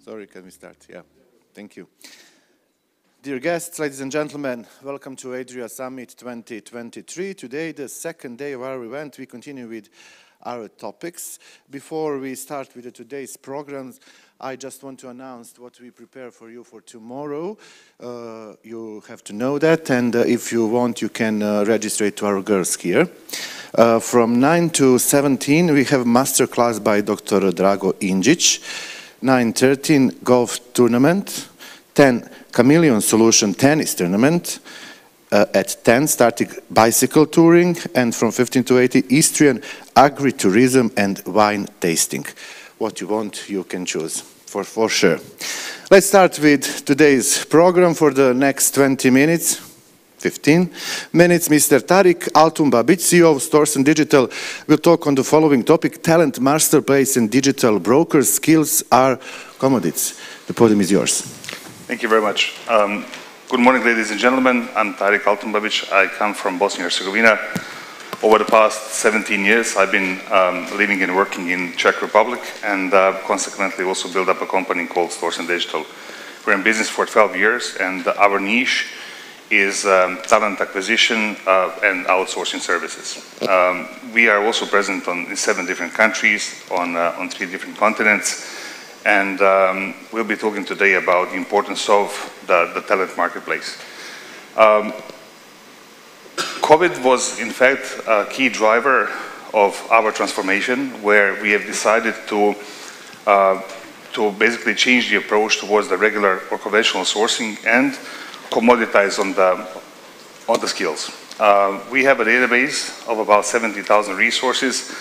Sorry, can we start? Yeah, thank you. Dear guests, ladies and gentlemen, welcome to Adria Summit 2023. Today, the second day of our event, we continue with our topics. Before we start with today's programs, I just want to announce what we prepare for you for tomorrow. You have to know that, and if you want, you can register to our girls here. From 9 to 17, we have masterclass by Dr. Drago Injic. 9:13, golf tournament. 10, Chameleon Solution tennis tournament. At 10, starting bicycle touring. And from 15 to 18, Istrian agri-tourism and wine tasting. What you want, you can choose, for sure. Let's start with today's program for the next 20 minutes. 15 minutes, Mr. Tarik Altunbabic, CEO of Stores and Digital, will talk on the following topic: talent, marketplace, and digital brokers. Skills are commodities. The podium is yours. Thank you very much. Good morning, ladies and gentlemen. I'm Tarik Altunbabic. I come from Bosnia and Herzegovina. Over the past 17 years, I've been living and working in Czech Republic, and consequently also built up a company called Stores and Digital. We're in business for 12 years, and our niche is talent acquisition and outsourcing services. We are also present in 7 different countries, on 3 different continents, and we'll be talking today about the importance of the talent marketplace. COVID was, in fact, a key driver of our transformation, where we have decided to basically change the approach towards the regular or conventional sourcing and commoditize on the skills. We have a database of about 70,000 resources,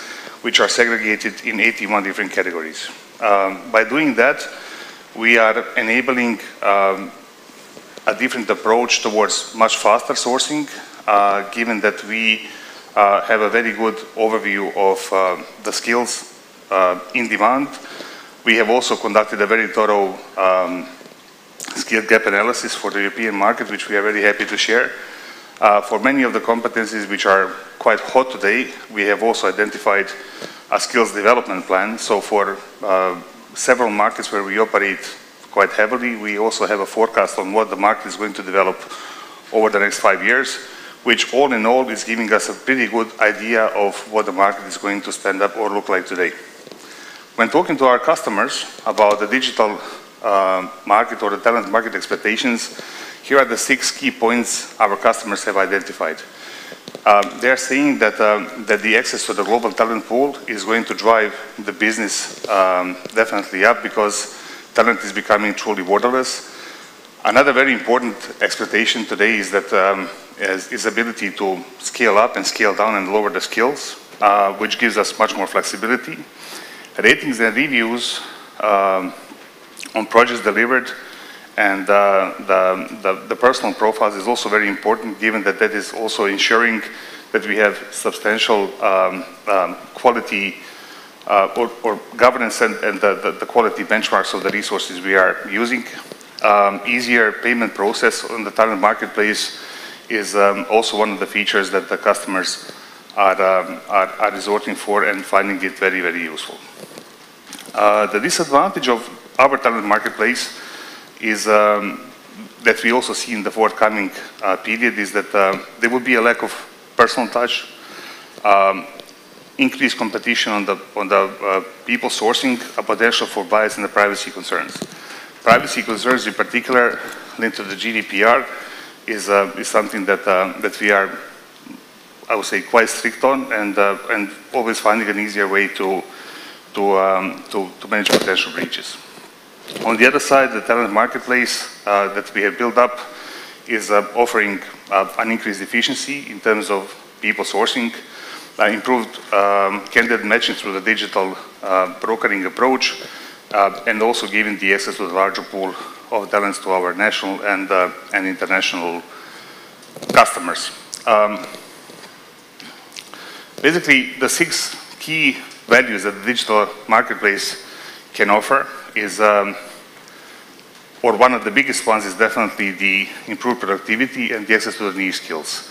which are segregated in 81 different categories. By doing that, we are enabling a different approach towards much faster sourcing, given that we have a very good overview of the skills in demand. We have also conducted a very thorough skill gap analysis for the European market, which we are very happy to share. For many of the competencies which are quite hot today, we have also identified a skills development plan. So for several markets where we operate quite heavily, we also have a forecast on what the market is going to develop over the next 5 years, which all in all is giving us a pretty good idea of what the market is going to stand up or look like today. When talking to our customers about the digital market or the talent market expectations, here are the 6 key points our customers have identified. They are saying that the access to the global talent pool is going to drive the business definitely up, because talent is becoming truly borderless. Another very important expectation today is that is ability to scale up and scale down and lower the skills, which gives us much more flexibility. Ratings and reviews on projects delivered, and the personal profiles is also very important, given that that is also ensuring that we have substantial quality or governance and the quality benchmarks of the resources we are using. Easier payment process on the talent marketplace is also one of the features that the customers are resorting for and finding it very, very useful. The disadvantage of our talent marketplace is that we also see in the forthcoming period is that there will be a lack of personal touch, increased competition on the people sourcing, a potential for bias, and the privacy concerns. Privacy concerns, in particular, linked to the GDPR, is something that we are, I would say, quite strict on, and always finding an easier way to manage potential breaches. On the other side, the talent marketplace that we have built up is offering an increased efficiency in terms of people sourcing, improved candidate matching through the digital brokering approach, and also giving the access to the larger pool of talents to our national and international customers. Basically, the 6 key values that the digital marketplace can offer is, or one of the biggest ones is definitely the improved productivity and the access to the niche skills.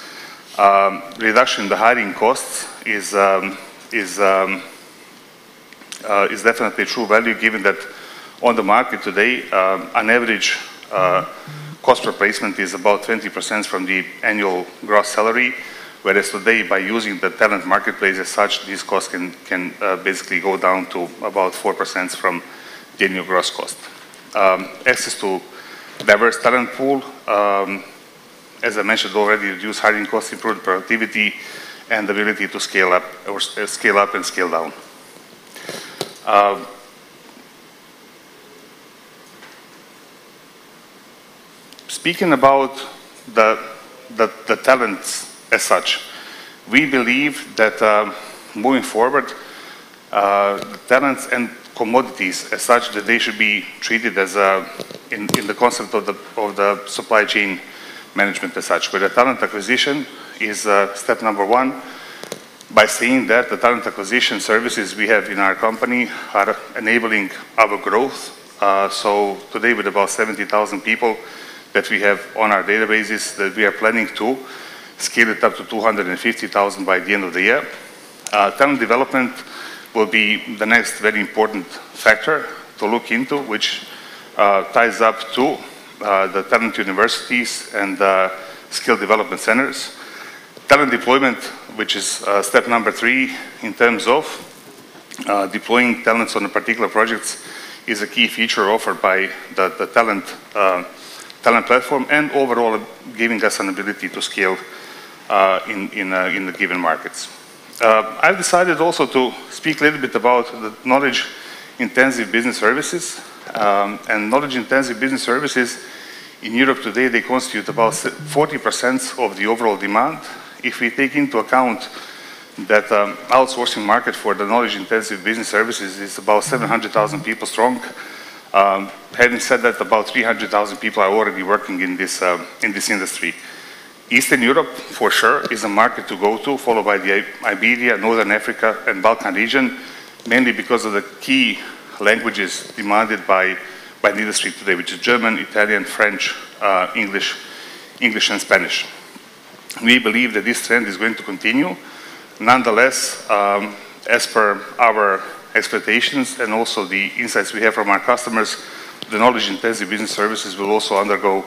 Reduction in the hiring costs is definitely a true value, given that on the market today, an average cost per placement is about 20% from the annual gross salary, whereas today, by using the talent marketplace as such, these costs can basically go down to about 4% from the annual gross cost. Access to diverse talent pool, as I mentioned already, reduce hiring costs, improve productivity, and the ability to scale up and scale down. Speaking about the talents as such, we believe that moving forward, the talents and commodities as such, that they should be treated as in the concept of the supply chain management as such, where the talent acquisition is step number one. By saying that, the talent acquisition services we have in our company are enabling our growth. So today, with about 70,000 people that we have on our databases, that we are planning to scale it up to 250,000 by the end of the year. Talent development will be the next very important factor to look into, which ties up to the talent universities and skill development centers. Talent deployment, which is step number 3 in terms of deploying talents on a particular projects, is a key feature offered by the talent platform, and overall giving us an ability to scale in the given markets. I've decided also to speak a little bit about the knowledge-intensive business services. And knowledge-intensive business services in Europe today, they constitute about 40% of the overall demand. If we take into account that outsourcing market for the knowledge-intensive business services is about 700,000 people strong. Having said that, about 300,000 people are already working in this industry. Eastern Europe, for sure, is a market to go to, followed by the Iberia, Northern Africa, and Balkan region, mainly because of the key languages demanded by the industry today, which is German, Italian, French, English, and Spanish. We believe that this trend is going to continue. Nonetheless, as per our expectations and also the insights we have from our customers, the knowledge-intensive business services will also undergo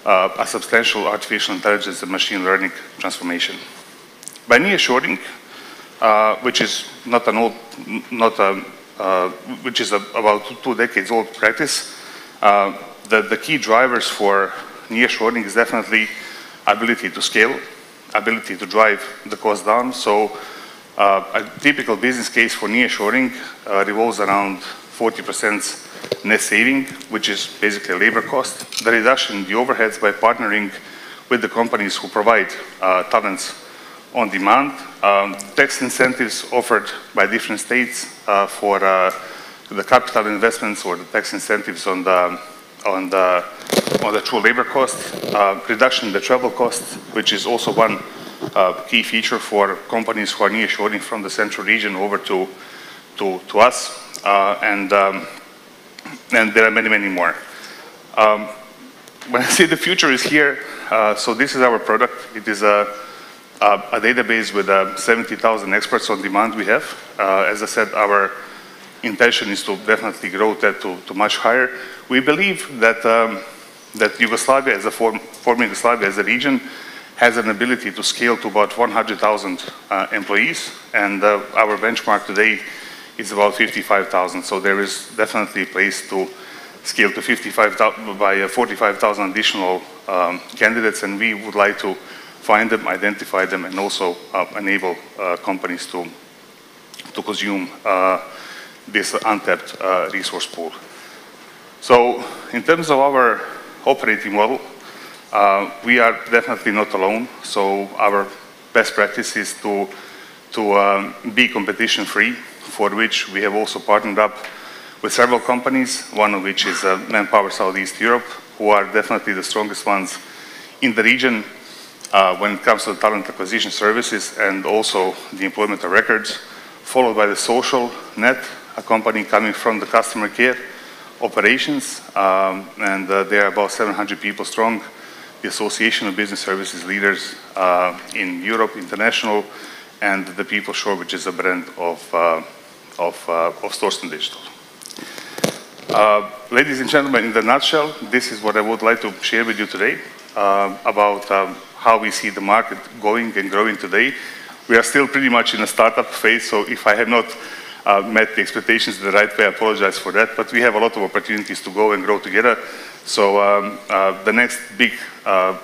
a substantial artificial intelligence and machine learning transformation. By nearshoring, which is which is about 2 decades old practice, the key drivers for nearshoring is definitely ability to scale, ability to drive the cost down. So a typical business case for nearshoring revolves around 40% net saving, which is basically labor cost, the reduction in the overheads by partnering with the companies who provide talents on demand, tax incentives offered by different states for the capital investments or the tax incentives on the true labor cost, reduction in the travel cost, which is also one key feature for companies who are nearshoring from the central region over to us, and there are many, many more. When I say the future is here, so this is our product. It is a database with 70,000 experts on demand we have. As I said, our intention is to definitely grow that to much higher. We believe that that Yugoslavia, as a former Yugoslavia as a region, has an ability to scale to about 100,000 employees, and our benchmark today is about 55,000. So there is definitely a place to scale to 55,000 by 45,000 additional candidates, and we would like to find them, identify them, and also enable companies to consume this untapped resource pool. So in terms of our operating model, we are definitely not alone. So our best practice is to be competition-free, for which we have also partnered up with several companies, one of which is Manpower Southeast Europe, who are definitely the strongest ones in the region when it comes to the talent acquisition services and also the employment of records, followed by the Social Net, a company coming from the customer care operations, and they are about 700 people strong. The Association of Business Services Leaders in Europe, International, and the People Shore, which is a brand of Thorsten Digital. Ladies and gentlemen, in the nutshell, this is what I would like to share with you today about how we see the market going and growing today. We are still pretty much in a startup phase, so if I have not met the expectations the right way, I apologize for that, but we have a lot of opportunities to go and grow together. So the next big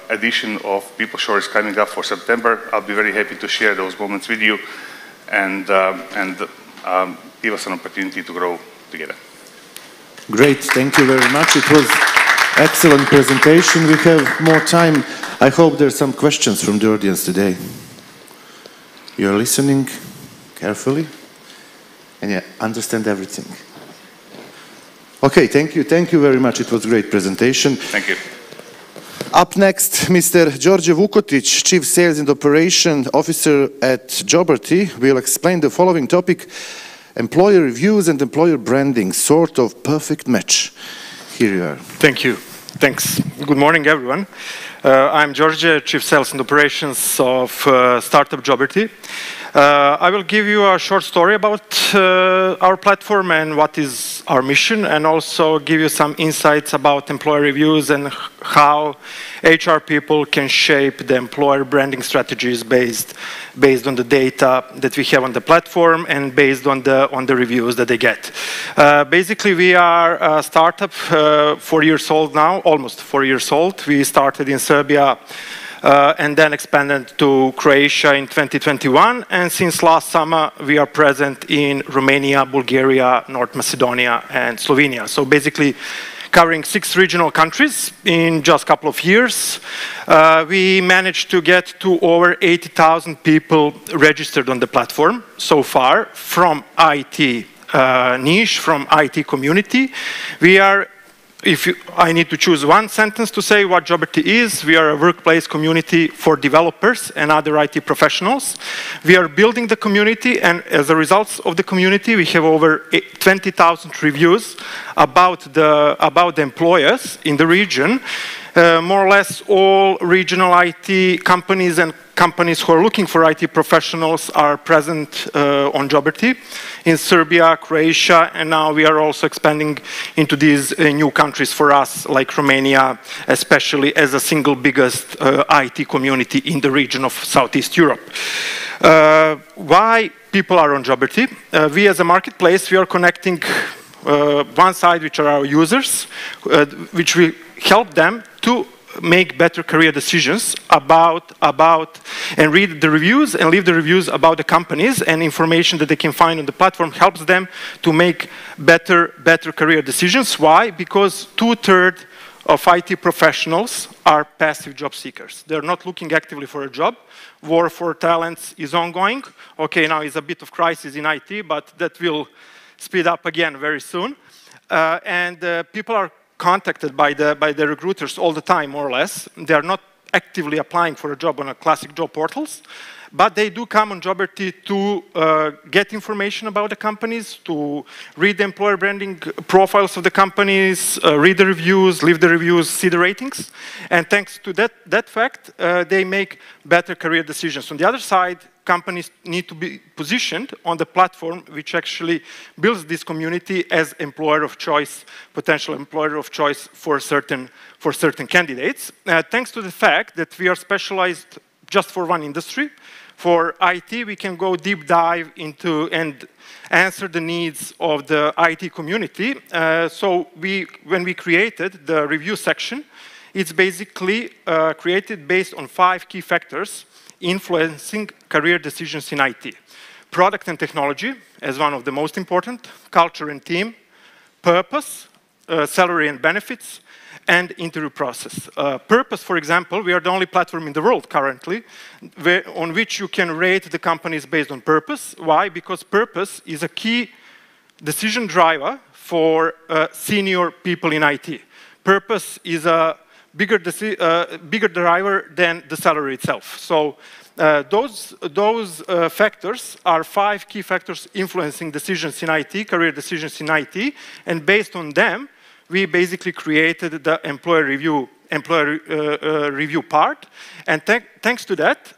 edition of PeopleShore is coming up for September. I'll be very happy to share those moments with you and give us an opportunity to grow together. Great, thank you very much. It was excellent presentation. We have more time. I hope there's some questions from the audience today. You're listening carefully and you understand everything. Okay, thank you very much. It was a great presentation. Thank you. Up next, Mr. Đorđe Vukotić, Chief Sales and Operation Officer at Joberty, will explain the following topic: employer reviews and employer branding, sort of perfect match. Here you are. Thank you. Thanks. Good morning, everyone. I'm Đorđe, Chief Sales and Operations of startup Joberty. I will give you a short story about our platform and what is our mission, and also give you some insights about employer reviews and how HR people can shape the employer branding strategies based on the data that we have on the platform and based on the reviews that they get. Basically, we are a startup 4 years old now, almost 4 years old. We started in Serbia and then expanded to Croatia in 2021. And since last summer, we are present in Romania, Bulgaria, North Macedonia, and Slovenia. So basically, covering 6 regional countries in just a couple of years. We managed to get to over 80,000 people registered on the platform so far from IT niche, from IT community. We are, I need to choose one sentence to say what Joberty is, we are a workplace community for developers and other IT professionals. We are building the community, and as a result of the community, we have over 20,000 reviews about the employers in the region. More or less all regional IT companies and companies who are looking for IT professionals are present on Joberty in Serbia, Croatia, and now we are also expanding into these new countries for us, like Romania, especially as a single biggest IT community in the region of Southeast Europe. Why people are on Joberty? We as a marketplace, we are connecting one side, which are our users, which we help them to make better career decisions about and read the reviews and leave the reviews about the companies, and information that they can find on the platform helps them to make better career decisions. Why? Because 2/3 of IT professionals are passive job seekers. They're not looking actively for a job. War for talents is ongoing. Okay, now is a bit of crisis in IT, but that will speed up again very soon. People are contacted by the recruiters all the time, more or less. They are not actively applying for a job on a classic job portals, but they do come on Joberty to get information about the companies, to read the employer branding profiles of the companies, read the reviews, leave the reviews, see the ratings. And thanks to that fact, they make better career decisions. On the other side, companies need to be positioned on the platform which actually builds this community as employer of choice, potential employer of choice for certain candidates. Thanks to the fact that we are specialized just for one industry. For IT, we can go deep dive into and answer the needs of the IT community. So when we created the review section, it's basically created based on 5 key factors influencing career decisions in IT. Product and technology as one of the most important, culture and team, purpose, salary and benefits, and interview process. Purpose, for example, we are the only platform in the world currently on which you can rate the companies based on purpose. Why? Because purpose is a key decision driver for senior people in IT. Purpose is a bigger driver than the salary itself. So those factors are 5 key factors influencing decisions in IT, career decisions in IT, and based on them, we basically created the employer review part. And thanks to that,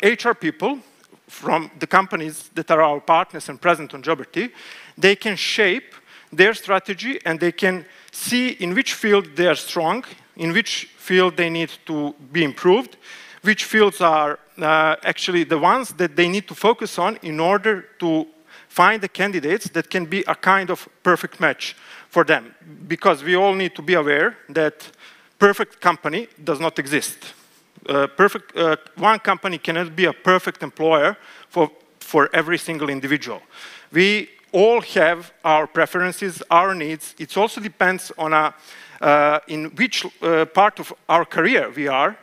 HR people from the companies that are our partners and present on Joberty, they can shape their strategy, and they can see in which field they are strong, in which field they need to be improved, which fields are actually the ones that they need to focus on in order to find the candidates that can be a kind of perfect match for them. Because we all need to be aware that perfect company does not exist. One company cannot be a perfect employer for every single individual. We all have our preferences, our needs. It also depends on in which part of our career we are.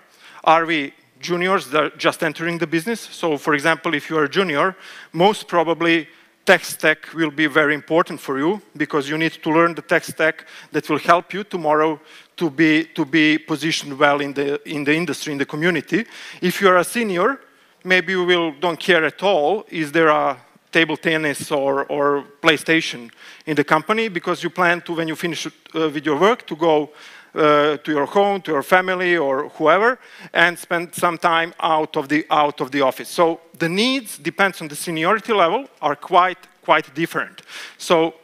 Are we juniors that are just entering the business? So, for example, if you are a junior, most probably tech stack will be very important for you because you need to learn the tech stack that will help you tomorrow to be positioned well in the industry, in the community. If you are a senior, maybe you don't care at all. Is there a table tennis or PlayStation in the company because you plan to, when you finish with your work, to go to your home, to your family, or whoever, and spend some time out of the office. So the needs, depends on the seniority level, are quite different. So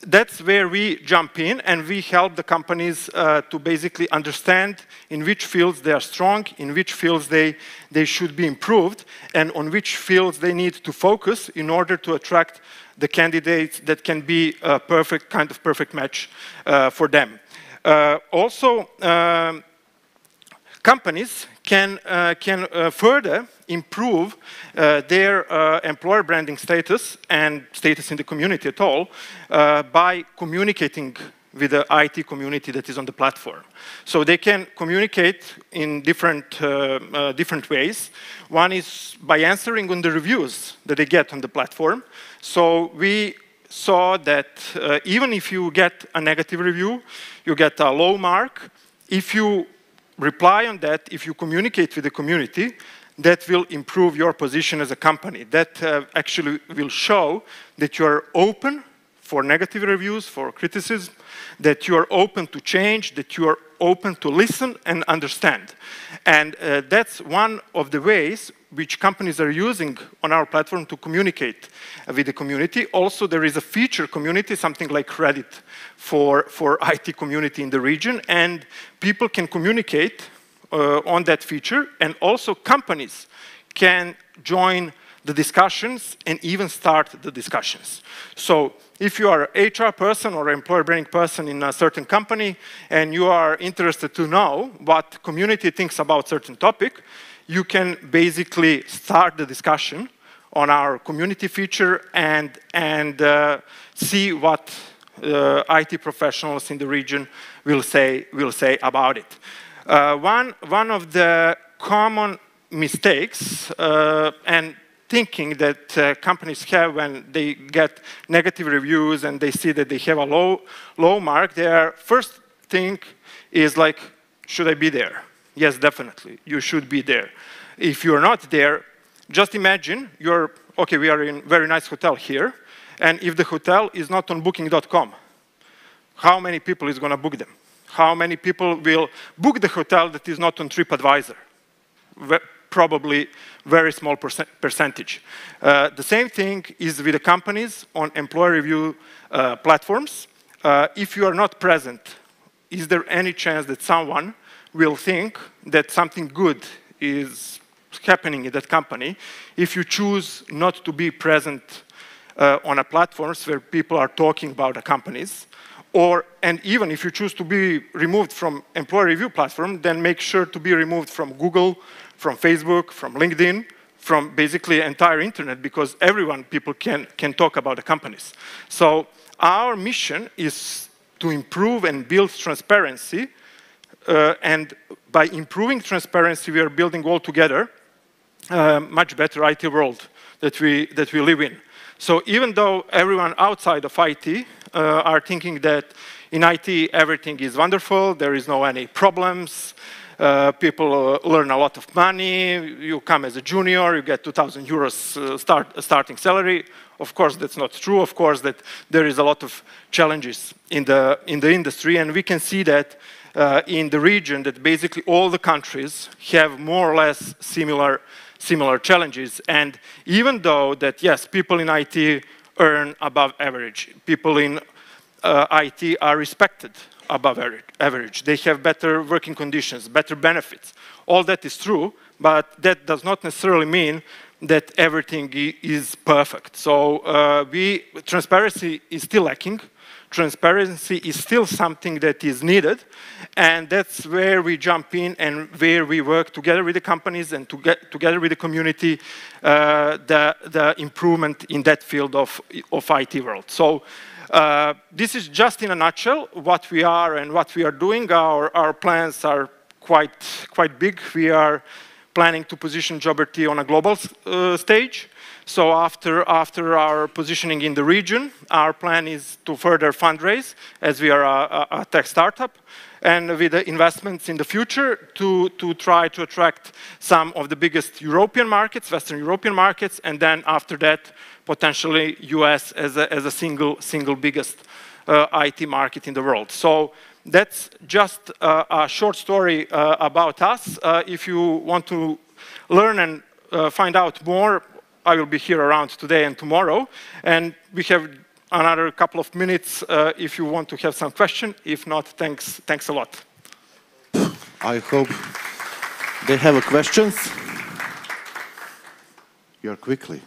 that's where we jump in, and we help the companies to basically understand in which fields they are strong, in which fields they should be improved, and on which fields they need to focus in order to attract the candidates that can be a perfect match for them. Also, companies can further improve their employer branding status and status in the community at all by communicating with the IT community that is on the platform. So they can communicate in different ways. One is by answering on the reviews that they get on the platform. So we saw that even if you get a negative review, you get a low mark. If you reply on that, if you communicate with the community, that will improve your position as a company. That actually will show that you are open for negative reviews, for criticism, that you are open to change, that you are open to listen and understand. And that's one of the ways which companies are using on our platform to communicate with the community. Also, there is a feature community, something like Reddit for IT community in the region, and people can communicate on that feature, and also companies can join the discussions and even start the discussions. So if you are an HR person or employer branding person in a certain company and you are interested to know what community thinks about certain topic, you can basically start the discussion on our community feature and see what IT professionals in the region will say about it. One of the common mistakes and thinking that companies have when they get negative reviews and they see that they have a low mark, their first thing is like, should I be there? Yes, definitely, you should be there. If you're not there, just imagine we are in a very nice hotel here, and if the hotel is not on booking.com, how many people is going to book them? How many people will book the hotel that is not on TripAdvisor? Probably very small percentage. The same thing is with the companies on employer review platforms. If you are not present, is there any chance that someone will think that something good is happening in that company if you choose not to be present on a platforms where people are talking about the companies? And even if you choose to be removed from employer review platform, then make sure to be removed from Google, from Facebook, from LinkedIn, from basically entire internet, because people can talk about the companies. So our mission is to improve and build transparency, and by improving transparency, we are building all together a much better IT world that we live in. So even though everyone outside of IT are thinking that in IT everything is wonderful, there is no any problems, people learn a lot of money, you come as a junior, you get 2,000 euros starting salary. Of course, that's not true. Of course, that there is a lot of challenges in the industry, and we can see that in the region that basically all the countries have more or less similar challenges. And even though that, yes, people in IT earn above average, people in IT are respected above average. They have better working conditions, better benefits. All that is true, but that does not necessarily mean that everything is perfect. So transparency is still lacking. Transparency is still something that is needed, and that's where we jump in and where we work together with the companies and together with the community, the improvement in that field of IT world. So this is just in a nutshell what we are and what we are doing. Our plans are quite big. We are planning to position JobRT on a global stage. So after our positioning in the region, our plan is to further fundraise, as we are a tech startup, and with the investments in the future to try to attract some of the biggest European markets, Western European markets, and then after that, potentially US as a single biggest IT market in the world. So that's just a short story about us. If you want to learn and find out more, I will be here around today and tomorrow. And we have another couple of minutes if you want to have some question. If not, thanks a lot. I hope they have questions. You're quickly.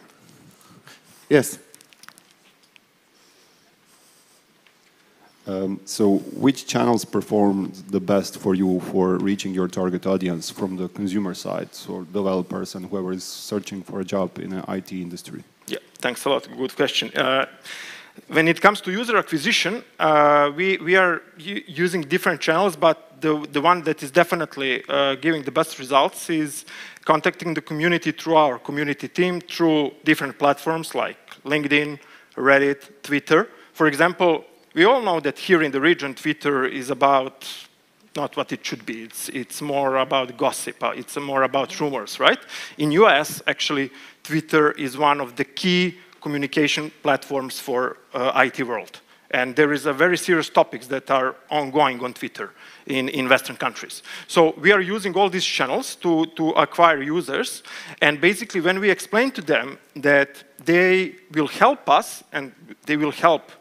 Yes. So which channels perform the best for you for reaching your target audience from the consumer side, so developers and whoever is searching for a job in the IT industry? Yeah, thanks a lot. Good question. When it comes to user acquisition, we are using different channels, but the one that is definitely giving the best results is contacting the community through our community team, through different platforms like LinkedIn, Reddit, Twitter. For example, we all know that here in the region, Twitter is about not what it should be. It's more about gossip. It's more about rumors, right? In US, actually, Twitter is one of the key communication platforms for IT world. And there is a very serious topics that are ongoing on Twitter in Western countries. So we are using all these channels to acquire users. And basically, when we explain to them that they will help us and they will help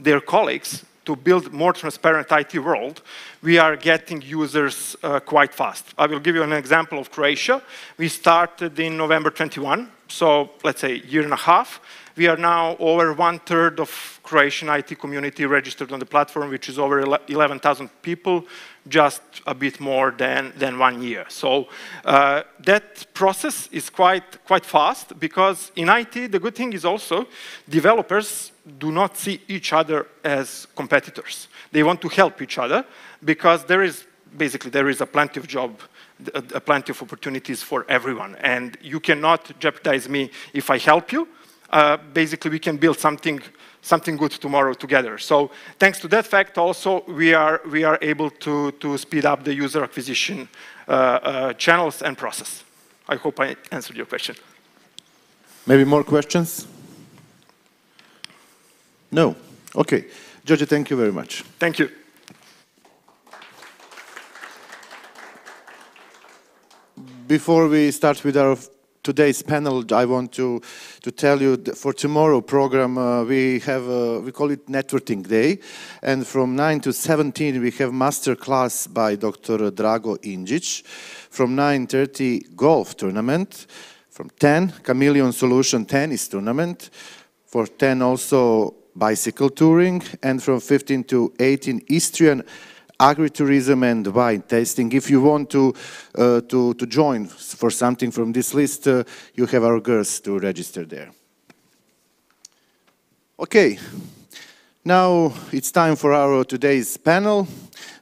their colleagues to build more transparent IT world, we are getting users quite fast. I will give you an example of Croatia. We started in November 21, so let's say a year and a half. We are now over 1/3 of Croatian IT community registered on the platform, which is over 11,000 people, just a bit more than 1 year. So that process is quite fast, because in IT, the good thing is also developers do not see each other as competitors. They want to help each other, because there is a plenty of job, plenty of opportunities for everyone. And you cannot jeopardize me if I help you. Basically, we can build something good tomorrow together. So thanks to that fact also, we are able to speed up the user acquisition channels and process. I hope I answered your question. Maybe more questions? No. Okay. George, thank you very much. Thank you. Before we start with our today's panel, I want to tell you that for tomorrow program we call it Networking Day, and from 9 to 17 we have master class by Dr. Drago Injic. From 9:30 golf tournament. From 10 Chameleon Solution tennis tournament. For 10 also bicycle touring, and from 15 to 18 Istrian agritourism and wine tasting. If you want to join for something from this list, you have our girls to register there. Okay, now it's time for our today's panel.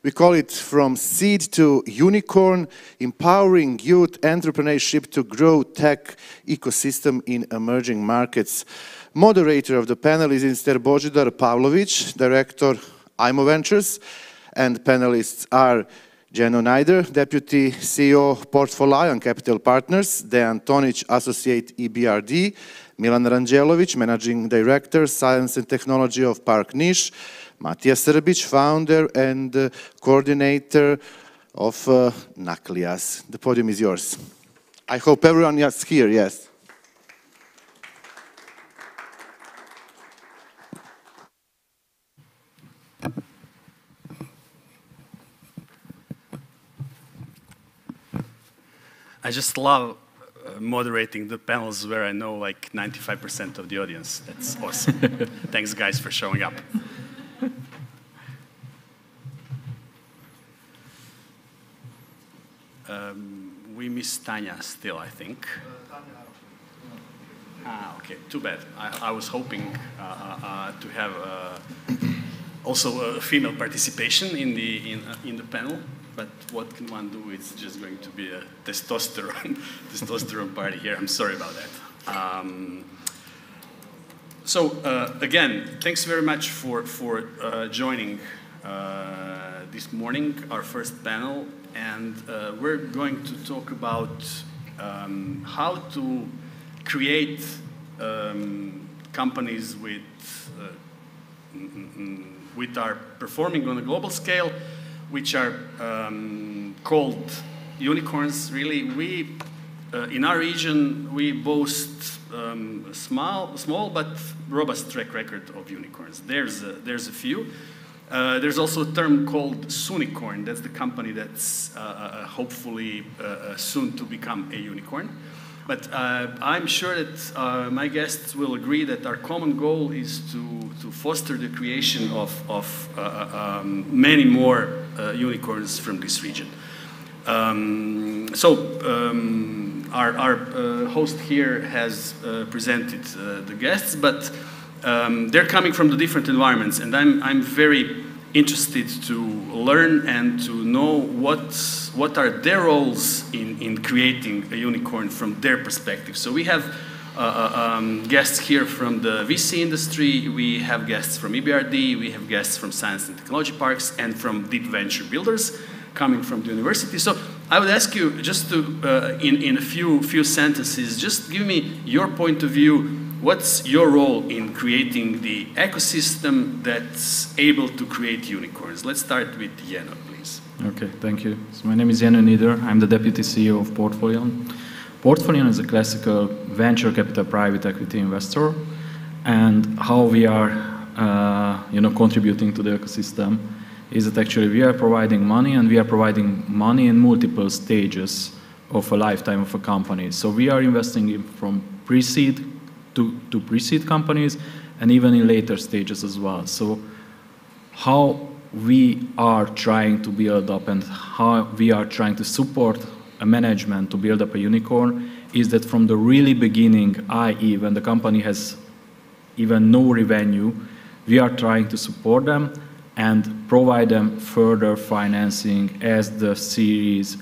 We call it From Seed to Unicorn, Empowering Youth Entrepreneurship to Grow Tech Ecosystem in Emerging Markets. Moderator of the panel is Mr. Božidar Pavlović, Director, IMO Ventures, and panelists are Jeno Najder, Deputy CEO, Portfolio and Capital Partners, Dejan Tonić, Associate EBRD, Milan Ranđelović, Managing Director, Science and Technology of Park Niš, Matija Srbić, Founder and Coordinator of Naklias. The podium is yours. I hope everyone is here, yes. I just love moderating the panels where I know like 95% of the audience. That's awesome. Thanks, guys, for showing up. We miss Tanya still, I think. Okay, too bad. I was hoping to have also a female participation in the panel, but what can one do? It's just going to be a testosterone party here. I'm sorry about that. Again, thanks very much for joining this morning, our first panel, and we're going to talk about how to create companies which are performing on a global scale, which are called unicorns. Really, we in our region we boast a small but robust track record of unicorns. There's a few. There's also a term called Sunicorn. That's the company that's hopefully soon to become a unicorn. But I'm sure that my guests will agree that our common goal is to foster the creation of many more unicorns from this region. Our host here has presented the guests, but they're coming from the different environments, and I'm very interested to learn and to know what are their roles in creating a unicorn from their perspective. So we have guests here from the VC industry, we have guests from EBRD, we have guests from science and technology parks, and from deep venture builders coming from the university. So I would ask you just to, in a few sentences, just give me your point of view. What's your role in creating the ecosystem that's able to create unicorns? Let's start with Jeno, please. Okay, thank you. So my name is Jeno Nieder. I'm the Deputy CEO of Portfolion. Portfolion is a classical venture capital private equity investor, and how we are contributing to the ecosystem is that actually we are providing money, and we are providing money in multiple stages of a lifetime of a company. So we are investing in from pre-seed to pre-seed companies, and even in later stages as well. So how we are trying to build up and how we are trying to support a management to build up a unicorn is that from the really beginning, i.e. when the company has even no revenue, we are trying to support them and provide them further financing as the Series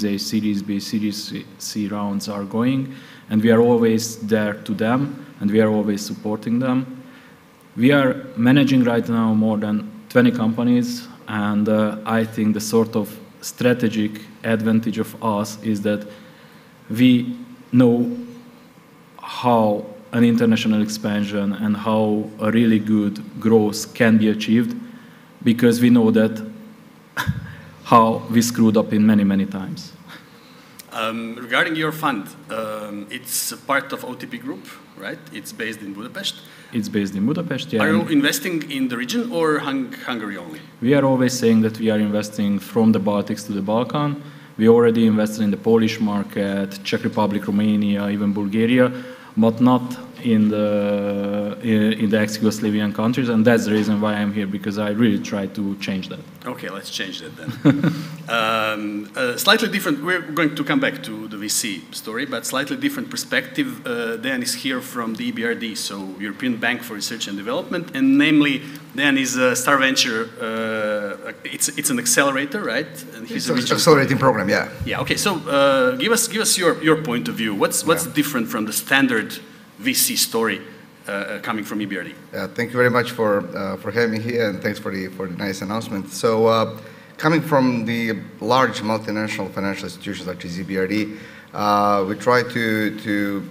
A, Series B, Series C rounds are going. And we are always there to them, and we are always supporting them. We are managing right now more than 20 companies, and I think the sort of strategic advantage of us is that we know how an international expansion and how a really good growth can be achieved, because we know that how we screwed up in many, many times. Regarding your fund, it's a part of OTP Group, right? It's based in Budapest. It's based in Budapest, yeah. Are you investing in the region or Hungary only? We are always saying that we are investing from the Baltics to the Balkan. We already invested in the Polish market, Czech Republic, Romania, even Bulgaria, but not in the ex-Yugoslavian countries, and that's the reason why I'm here, because I really try to change that. Okay, let's change that then. Slightly different, we're going to come back to the VC story, but slightly different perspective. Dan is here from the EBRD, so European Bank for Research and Development, and namely, Dan is a Star Venture, it's an accelerator, right? And it's an accelerating program, yeah. Yeah, okay, so give us your point of view. What's different from the standard VC story coming from EBRD? Thank you very much for having me here, and thanks for the nice announcement. So, coming from the large multinational financial institutions like EBRD, we try to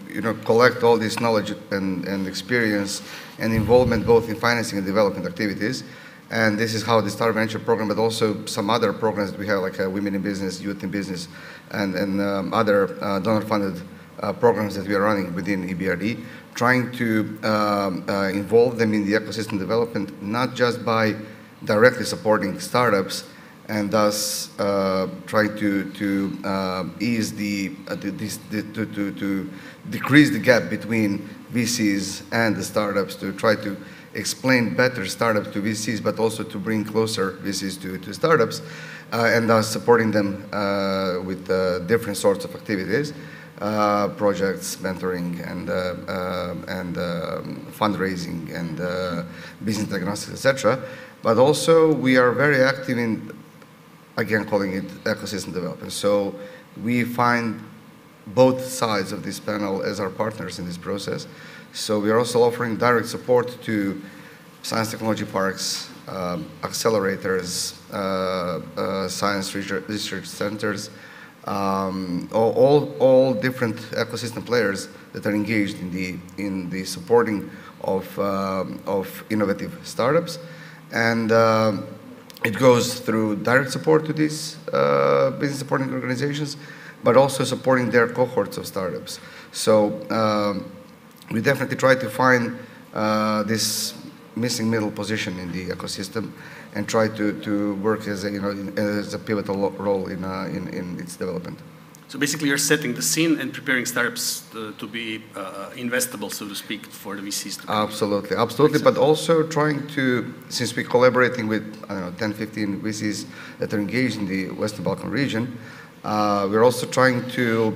collect all this knowledge and experience and involvement both in financing and development activities. And this is how the Star Venture program, but also some other programs that we have, like Women in Business, Youth in Business, and other donor-funded programs that we are running within EBRD, trying to involve them in the ecosystem development, not just by directly supporting startups and thus try to ease to decrease the gap between VCs and the startups, to try to explain better startups to VCs, but also to bring closer VCs to startups, and thus supporting them with different sorts of activities, projects, mentoring, and fundraising, and business diagnostics, etc. But also we are very active in, again, calling it ecosystem development. So we find both sides of this panel as our partners in this process. So we are also offering direct support to science technology parks, accelerators, science research centers, all different ecosystem players that are engaged in the supporting of innovative startups. And it goes through direct support to these business supporting organizations, but also supporting their cohorts of startups. So we definitely try to find this missing middle position in the ecosystem and try to work as a pivotal role in its development. So basically you're setting the scene and preparing startups to be investable, so to speak, for the VCs to come. Absolutely, absolutely, but also trying to, since we're collaborating with, I don't know, 10, 15 VCs that are engaged in the Western Balkan region, we're also trying to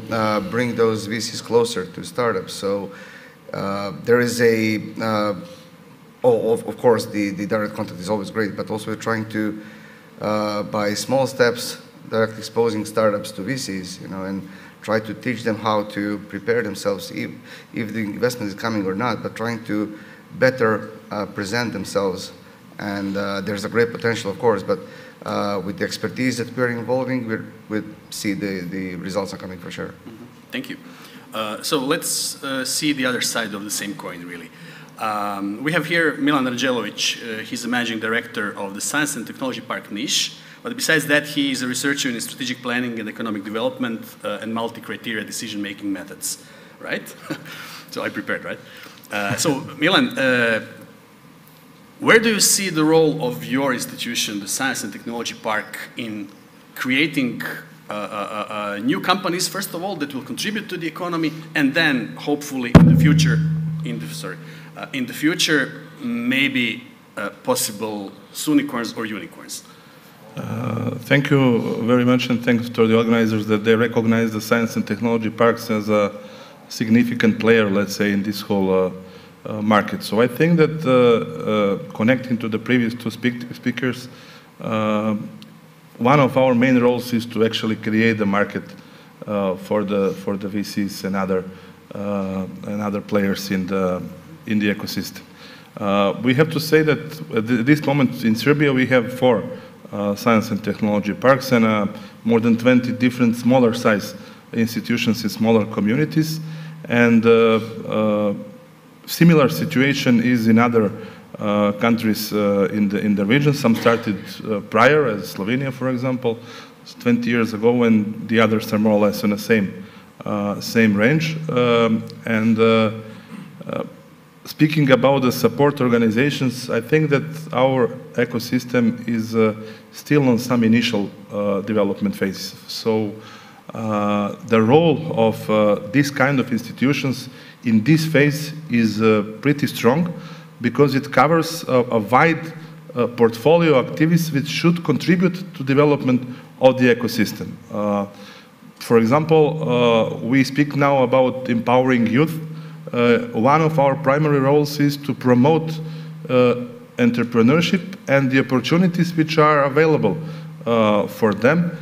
bring those VCs closer to startups. So there is of course, the direct contact is always great, but also we're trying to, by small steps, direct exposing startups to VCs, and try to teach them how to prepare themselves if the investment is coming or not, but trying to better present themselves. And there's a great potential, of course, but with the expertise that we're involving, we see the results are coming for sure. Mm-hmm. Thank you. So let's see the other side of the same coin, really. We have here Milan Ranđelović. He's the managing director of the Science and Technology Park Niš. But besides that, he is a researcher in strategic planning and economic development and multi-criteria decision-making methods, right? So I prepared, right? So Milan, where do you see the role of your institution, the Science and Technology Park, in creating new companies, first of all, that will contribute to the economy, and then hopefully in the future, maybe possible unicorns or unicorns? Thank you very much, and thanks to the organizers that they recognize the science and technology parks as a significant player, let's say, in this whole market. So I think that connecting to the previous two speakers, one of our main roles is to actually create the market for the VCs and other players in the ecosystem. We have to say that at this moment in Serbia we have 4 science and technology parks and more than 20 different smaller size institutions in smaller communities, and similar situation is in other countries in the region. Some started prior, as Slovenia, for example, 20 years ago, and the others are more or less in the same range. Speaking about the support organizations, I think that our ecosystem is still on some initial development phase. So the role of this kind of institutions in this phase is pretty strong, because it covers a wide portfolio of activities which should contribute to development of the ecosystem. For example, we speak now about empowering youth. One of our primary roles is to promote entrepreneurship and the opportunities which are available for them,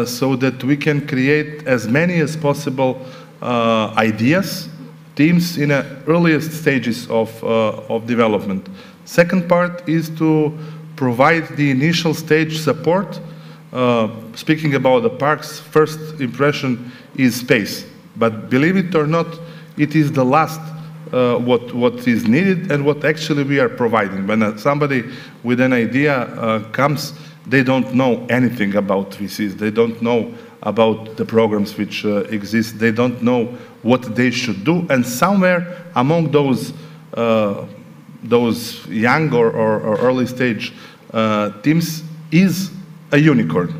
so that we can create as many as possible ideas, teams in the earliest stages of development. Second part is to provide the initial stage support. Speaking about the parks, first impression is space, but believe it or not, it is the last what is needed and what actually we are providing. When somebody with an idea comes, they don't know anything about VCs. They don't know about the programs which exist. They don't know what they should do. And somewhere among those young or early stage teams is a unicorn.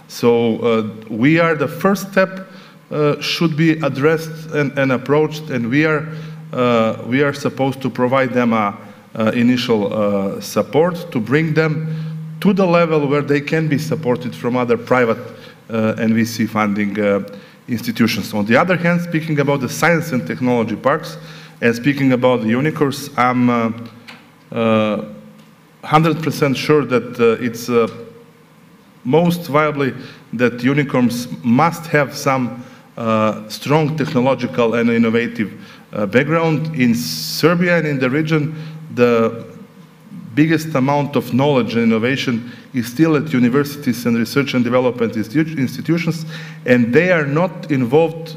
So we are the first step should be addressed and approached, and we are supposed to provide them initial support to bring them to the level where they can be supported from other private and VC funding institutions. On the other hand, speaking about the science and technology parks, and speaking about the unicorns, I'm 100% sure that it's most viably that unicorns must have some strong technological and innovative background. In Serbia and in the region, the biggest amount of knowledge and innovation is still at universities and research and development institutions, and they are not involved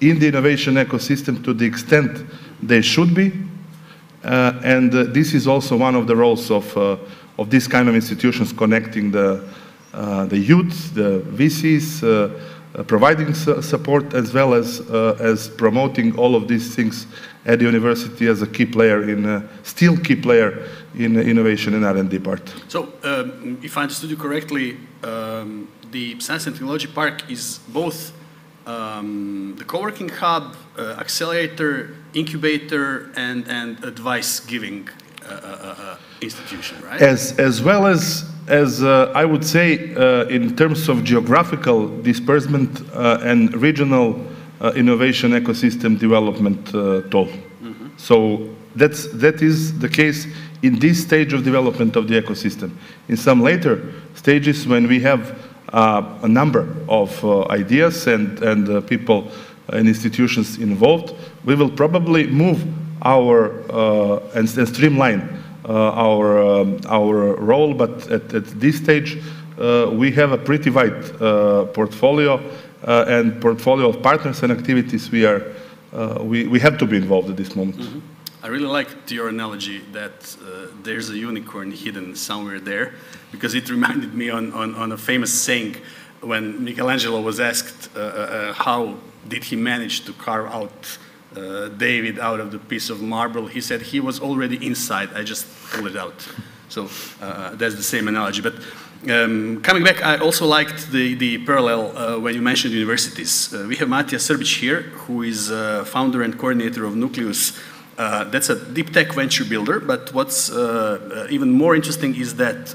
in the innovation ecosystem to the extent they should be. This is also one of the roles of this kind of institutions, connecting the youth, the VCs, providing support, as well as promoting all of these things at the university as a key player still key player in innovation and R&D part. So, if I understood you correctly, the Science and Technology Park is both the co-working hub, accelerator, incubator, and advice-giving institution, right? As well as I would say, in terms of geographical disbursement and regional innovation ecosystem development tool. Mm-hmm. So that is the case in this stage of development of the ecosystem. In some later stages, when we have a number of ideas and people and institutions involved, we will probably move our and streamline our role. But at this stage, we have a pretty wide portfolio and portfolio of partners and activities. We have to be involved at this moment. Mm-hmm. I really liked your analogy that there's a unicorn hidden somewhere there, because it reminded me on a famous saying when Michelangelo was asked how did he manage to carve out David out of the piece of marble. He said he was already inside, I just pulled it out. So that's the same analogy. But coming back, I also liked the parallel when you mentioned universities. We have Matija Srbić here, who is founder and coordinator of Nucleus. That's a deep tech venture builder, but what's even more interesting is that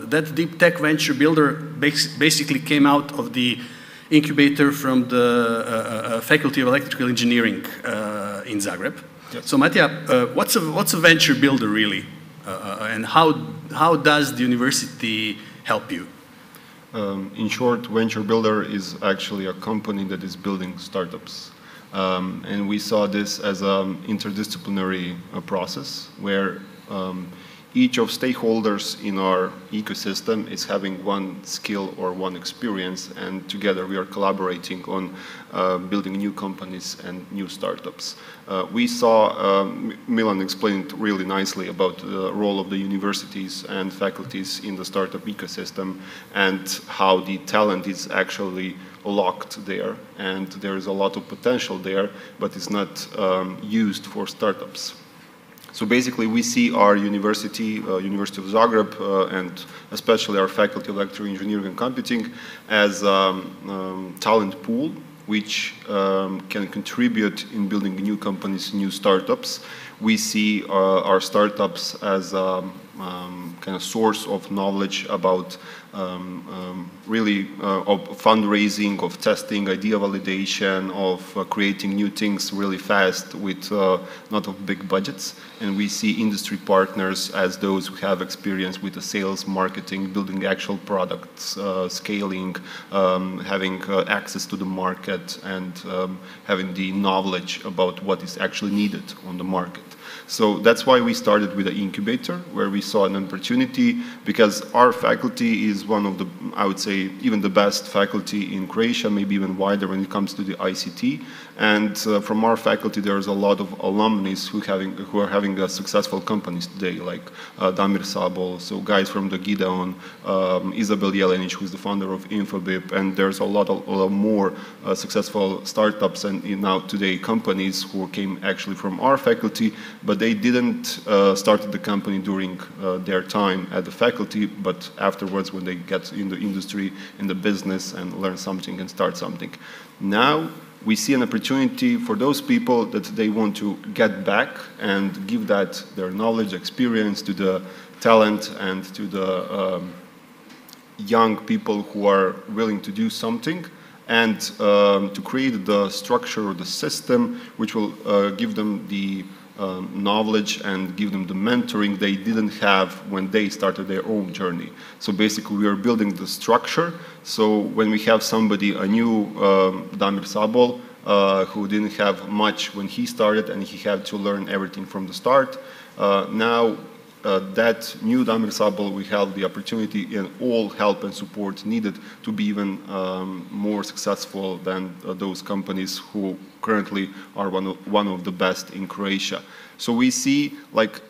that deep tech venture builder basically came out of the incubator from the Faculty of Electrical Engineering in Zagreb. Yep. So Matija, what's a venture builder really, and how does the university help you? In short, venture builder is actually a company that is building startups. And we saw this as an interdisciplinary process where each of stakeholders in our ecosystem is having one skill or one experience, and together we are collaborating on building new companies and new startups. We saw, Milan explained really nicely about the role of the universities and faculties in the startup ecosystem and how the talent is actually locked there, and there is a lot of potential there, but it's not used for startups. So basically, we see our university, University of Zagreb, and especially our Faculty of Electrical Engineering and Computing, as a talent pool, which can contribute in building new companies, new startups. We see our startups as a kind of source of knowledge about really of fundraising, of testing, idea validation, of creating new things really fast with not of big budgets. And we see industry partners as those who have experience with the sales, marketing, building actual products, scaling, having access to the market, and having the knowledge about what is actually needed on the market. So that's why we started with an incubator, where we saw an opportunity, because our faculty is one of the, I would say, even the best faculty in Croatia, maybe even wider when it comes to the ICT. And from our faculty, there's a lot of alumni who are having successful companies today, like Damir Sabol, so guys from the Gideon, Isabel Jelenic, who's the founder of Infobip, and there's a lot more successful startups and now today companies who came actually from our faculty, but they didn't start the company during their time at the faculty, but afterwards when they get in the industry, in the business, and learn something and start something. Now we see an opportunity for those people that they want to get back and give that their knowledge, experience to the talent and to the young people who are willing to do something, and to create the structure or the system which will give them the knowledge and give them the mentoring they didn't have when they started their own journey. So basically we are building the structure. So when we have somebody, a new Damir Sabol, who didn't have much when he started and he had to learn everything from the start, now that new Damir Sabol, we have the opportunity and all help and support needed to be even more successful than those companies who currently are one of the best in Croatia. So we see like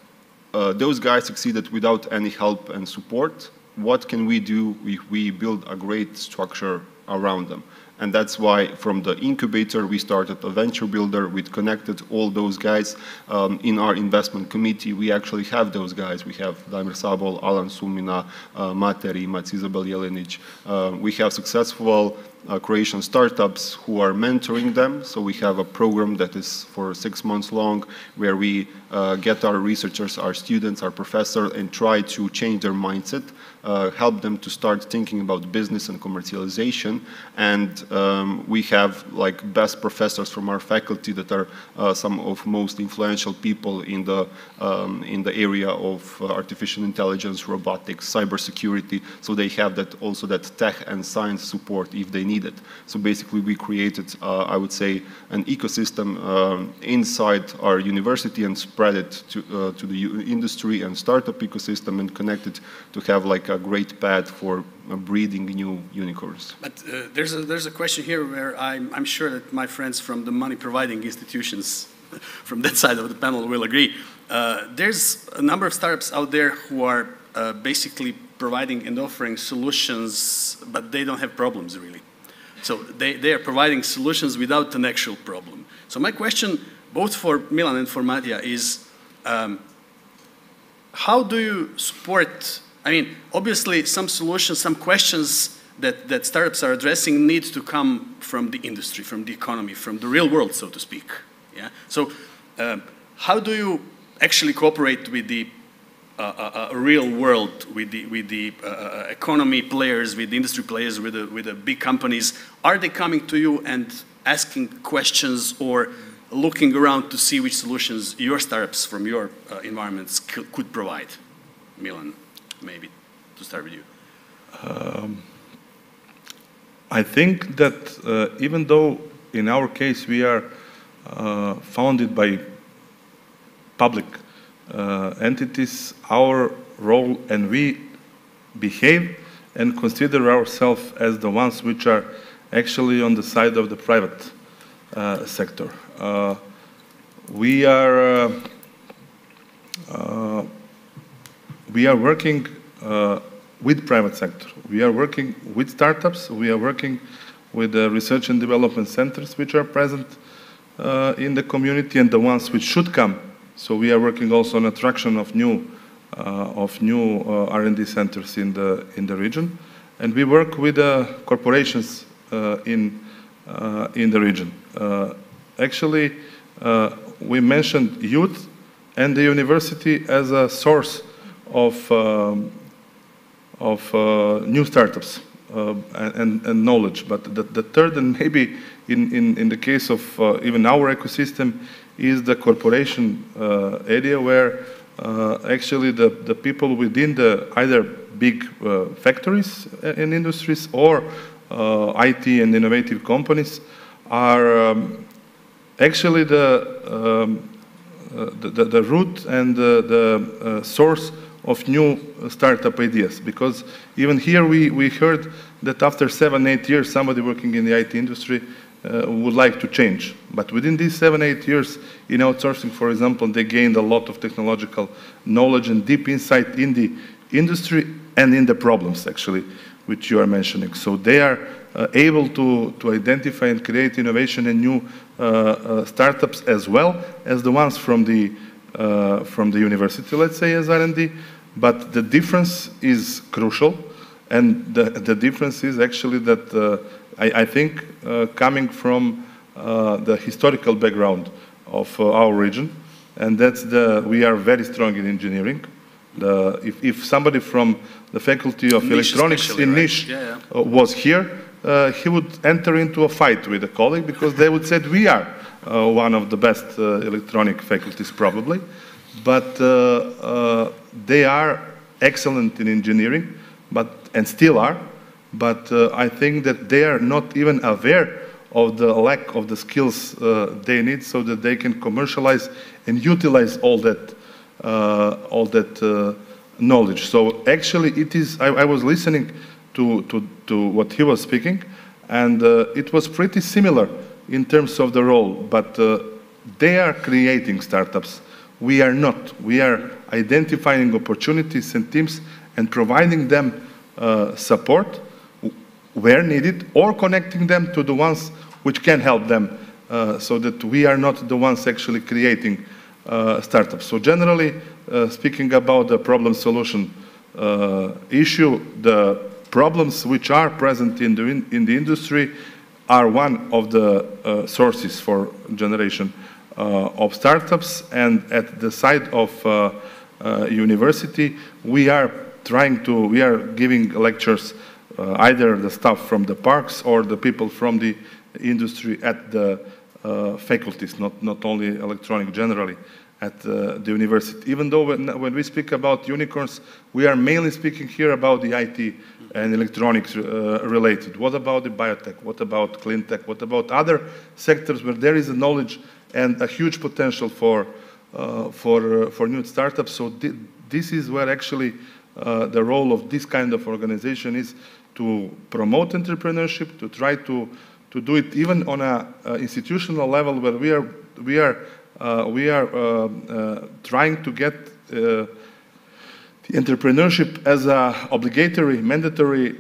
those guys succeeded without any help and support. What can we do if we build a great structure around them? And that's why from the incubator we started a venture builder. We connected all those guys in our investment committee. We actually have those guys. We have Damir Sabol, Alan Sumina, Materi, Isabel Jelenic. We have successful Croatian startups who are mentoring them. So we have a program that is for 6 months long where we get our researchers, our students, our professors, and try to change their mindset, help them to start thinking about business and commercialization. And we have like best professors from our faculty that are some of most influential people in the area of artificial intelligence, robotics, cybersecurity. So they have that also that tech and science support if they need it. So basically we created, I would say, an ecosystem inside our university and spread it to the industry and startup ecosystem and connected to have like a great path for breeding new unicorns. But there's a question here where I'm sure that my friends from the money providing institutions from that side of the panel will agree. There's a number of startups out there who are basically providing and offering solutions, but they don't have problems really. So they are providing solutions without an actual problem. So my question, both for Milan and for Matija, is how do you support, I mean, obviously some solutions, some questions that startups are addressing need to come from the industry, from the economy, from the real world, so to speak. Yeah? So how do you actually cooperate with the real world, with the economy players, with the industry players, with the big companies? Are they coming to you and asking questions or looking around to see which solutions your startups from your environments could provide? Milan, maybe to start with you. I think that even though in our case we are founded by public entities, our role, and we behave and consider ourselves as the ones which are actually on the side of the private sector. We are working with private sector. We are working with startups. We are working with the research and development centers which are present in the community and the ones which should come. So we are working also on attraction of new R&D centers in the region, and we work with corporations in the region. Actually, we mentioned youth and the university as a source of new startups and knowledge. But the third, and maybe in the case of even our ecosystem, is the corporation area where actually the people within the either big factories and industries or IT and innovative companies are actually the root and the source of new startup ideas. Because even here we heard that after 7-8 years, somebody working in the IT industry would like to change. But within these 7-8 years in outsourcing, for example, they gained a lot of technological knowledge and deep insight in the industry and in the problems, actually, which you are mentioning. So they are able to identify and create innovation and new startups, as well as the ones from the university, let's say, as R&D but the difference is crucial, and the difference is actually that I think coming from the historical background of our region, and that's we are very strong in engineering. If somebody from the Faculty of Electronics in Niš was here, he would enter into a fight with a colleague because they would say we are one of the best electronic faculties probably, but they are excellent in engineering, and still are, but I think that they are not even aware of the lack of the skills they need so that they can commercialize and utilize all that knowledge. So actually it is, I was listening to what he was speaking, and it was pretty similar in terms of the role, but they are creating startups. We are not. We are identifying opportunities and teams and providing them support where needed, or connecting them to the ones which can help them, so that we are not the ones actually creating startups. So generally, speaking about the problem solution issue, the problems which are present in the industry are one of the sources for generation of startups, and at the side of university, we are giving lectures, either the staff from the parks or the people from the industry at the faculties, not only electronic generally, at the university. Even though when we speak about unicorns, we are mainly speaking here about the IT and electronics related. What about the biotech? What about clean tech? What about other sectors where there is a knowledge and a huge potential for new startups? So this is where actually the role of this kind of organization is, to promote entrepreneurship, to try to do it even on a institutional level, where we are trying to get the entrepreneurship as a obligatory, mandatory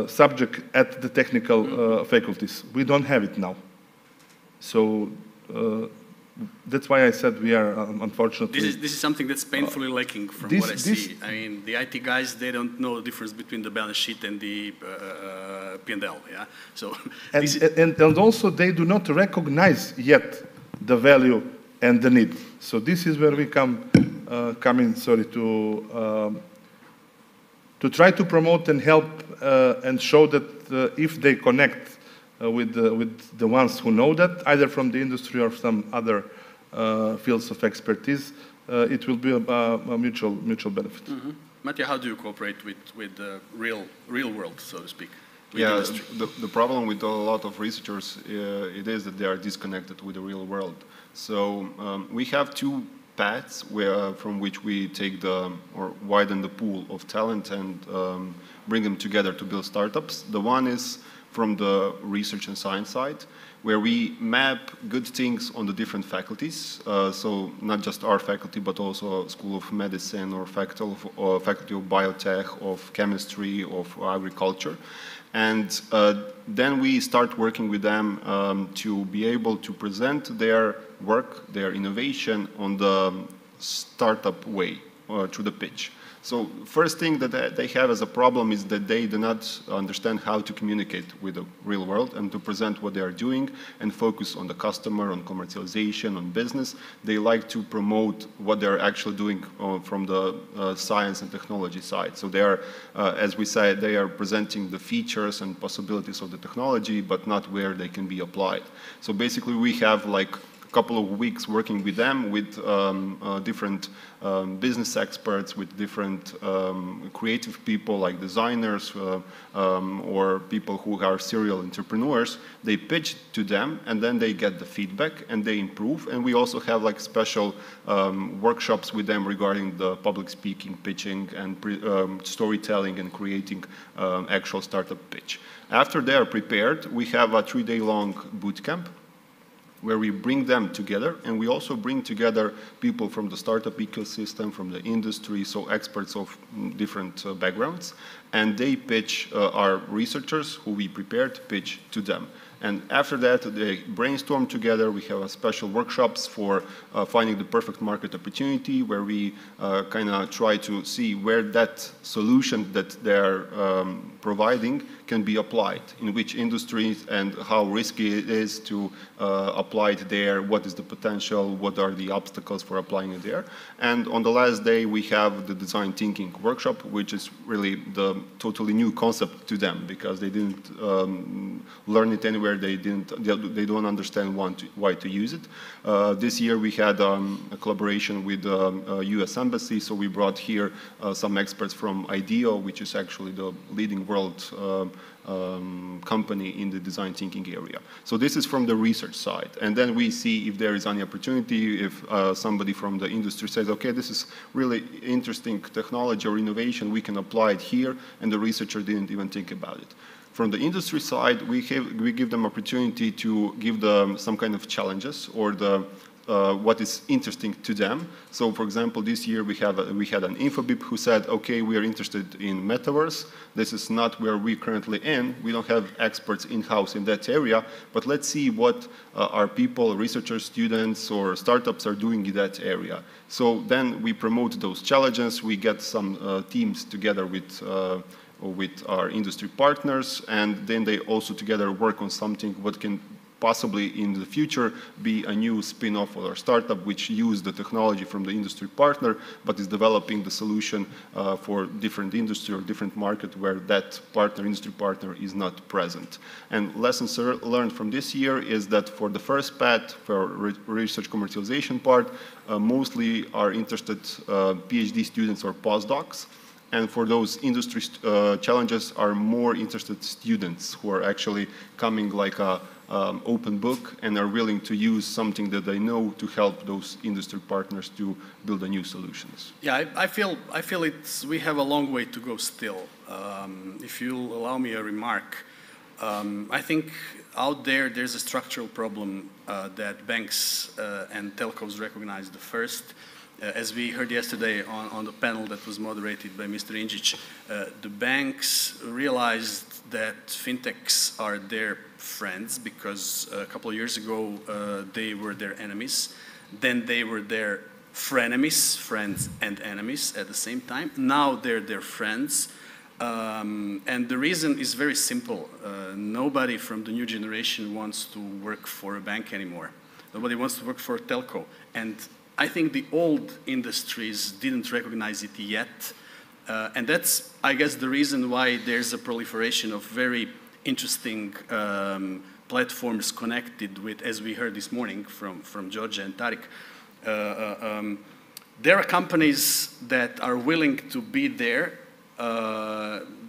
subject at the technical faculties. We don't have it now. So that's why I said we are, unfortunately... This is something that's painfully lacking from what I see. I mean, the IT guys, they don't know the difference between the balance sheet and the P&L, yeah? So and also they do not recognize yet the value and the need. So this is where we come in, sorry, to try to promote and help and show that if they connect with the ones who know that, either from the industry or some other fields of expertise, it will be a mutual benefit. Mm-hmm. Mattia, how do you cooperate with the real world, so to speak? Yeah, the problem with a lot of researchers it is that they are disconnected with the real world. So we have two paths from which we take or widen the pool of talent and bring them together to build startups. The one is from the research and science side, where we map good things on the different faculties. So not just our faculty, but also School of Medicine or Faculty of Biotech, of Chemistry, of Agriculture. And then we start working with them to be able to present their work, their innovation on the startup way, through the pitch. So first thing that they have as a problem is that they do not understand how to communicate with the real world and to present what they are doing and focus on the customer, on commercialization, on business. They like to promote what they're actually doing from the science and technology side. So they are, as we said, they are presenting the features and possibilities of the technology, but not where they can be applied. So basically we have like couple of weeks working with them, with different business experts, with different creative people like designers or people who are serial entrepreneurs. They pitch to them and then they get the feedback and they improve. And we also have like special workshops with them regarding the public speaking, pitching, and storytelling and creating actual startup pitch. After they are prepared, we have a 3-day-long boot camp where we bring them together, and we also bring together people from the startup ecosystem, from the industry, so experts of different backgrounds, and they pitch our researchers who we prepared pitch to them. And after that, they brainstorm together. We have special workshops for finding the perfect market opportunity, where we kind of try to see where that solution that they're providing can be applied, in which industries, and how risky it is to apply it there, what is the potential, what are the obstacles for applying it there. And on the last day, we have the design thinking workshop, which is really the totally new concept to them, because they didn't learn it anywhere, they don't understand why to use it. This year we had a collaboration with the US Embassy, so we brought here some experts from IDEO, which is actually the leading world company in the design thinking area. So this is from the research side. And then we see if there is any opportunity, if somebody from the industry says, okay, this is really interesting technology or innovation, we can apply it here, and the researcher didn't even think about it. From the industry side, we give them opportunity to give them some kind of challenges, or what is interesting to them. So, for example, this year we had an InfoBip who said, okay, we are interested in metaverse. This is not where we're currently in. We don't have experts in-house in that area, but let's see what our people, researchers, students, or startups are doing in that area. So then we promote those challenges. We get some teams together with our industry partners, and then they also together work on something what can possibly in the future be a new spin-off or startup which use the technology from the industry partner, but is developing the solution for different industry or different market where that industry partner is not present. And lessons learned from this year is that for the first path, for research commercialization part, mostly are interested PhD students or postdocs. And for those industry challenges are more interested students who are actually coming like a open book and are willing to use something that they know to help those industry partners to build new solutions. Yeah, I feel we have a long way to go still. If you'll allow me a remark, I think out there's a structural problem that banks and telcos recognize the first. As we heard yesterday on the panel that was moderated by Mr. Injic, the banks realized that fintechs are their friends because a couple of years ago they were their enemies. Then they were their frenemies, friends and enemies at the same time. Now they're their friends. And the reason is very simple. Nobody from the new generation wants to work for a bank anymore. Nobody wants to work for a telco. And I think the old industries didn't recognize it yet. And that's, I guess, the reason why there's a proliferation of very interesting platforms connected with, as we heard this morning from Georgia and Tarik. There are companies that are willing to be there.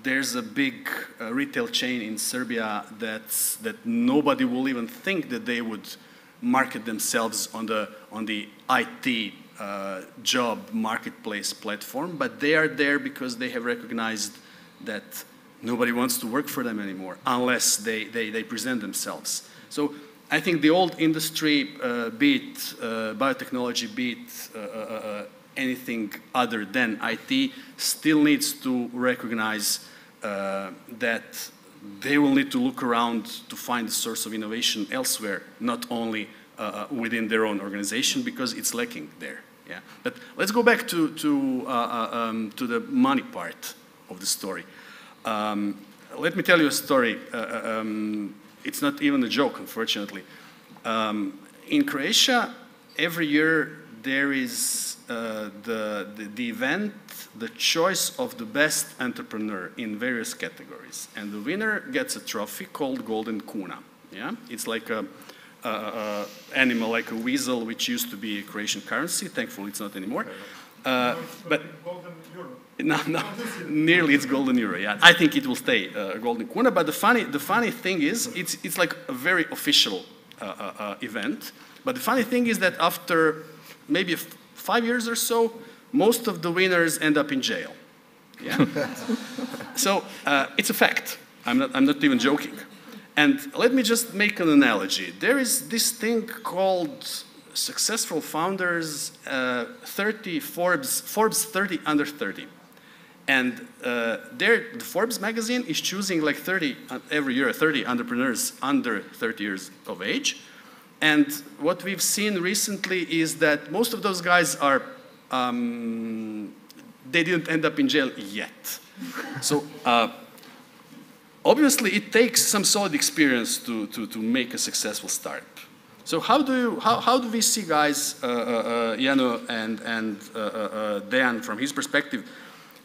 There's a big retail chain in Serbia that nobody will even think that they would market themselves on the IT job marketplace platform, but they are there because they have recognized that nobody wants to work for them anymore unless they present themselves. So I think the old industry, be it biotechnology, be it anything other than IT, still needs to recognize that they will need to look around to find the source of innovation elsewhere, not only within their own organization, because it's lacking there. Yeah. But let's go back to the money part of the story. Let me tell you a story. It's not even a joke, unfortunately. In Croatia, every year there is the event, the choice of the best entrepreneur in various categories. And the winner gets a trophy called Golden Kuna. Yeah? It's like a animal, like a weasel, which used to be a Croatian currency. Thankfully, it's not anymore. But golden euro. No, nearly it's golden euro. Yeah, I think it will stay golden kuna. But the funny thing is, it's like a very official event. But the funny thing is that after maybe 5 years or so, most of the winners end up in jail. Yeah. So it's a fact. I'm not even joking. And let me just make an analogy. There is this thing called Successful Founders 30 Forbes 30 under 30. And the Forbes magazine is choosing like 30 every year, 30 entrepreneurs under 30 years of age. And what we've seen recently is that most of those guys are, they didn't end up in jail yet. So obviously it takes some solid experience to make a successful startup. So how do we see guys, Jano and Dan, from his perspective?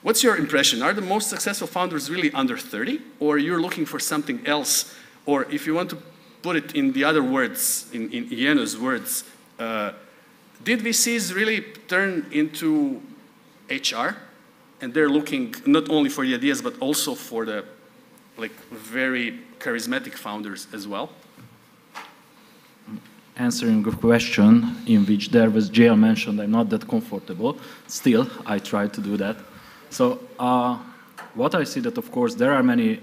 What's your impression? Are the most successful founders really under 30, or you're looking for something else? Or if you want to put it in the other words, in Jano's words, did VCs really turn into HR, and they're looking not only for the ideas but also for the very charismatic founders as well? Answering a question in which there was jail mentioned, I'm not that comfortable. Still, I try to do that. So what I see that, of course, there are many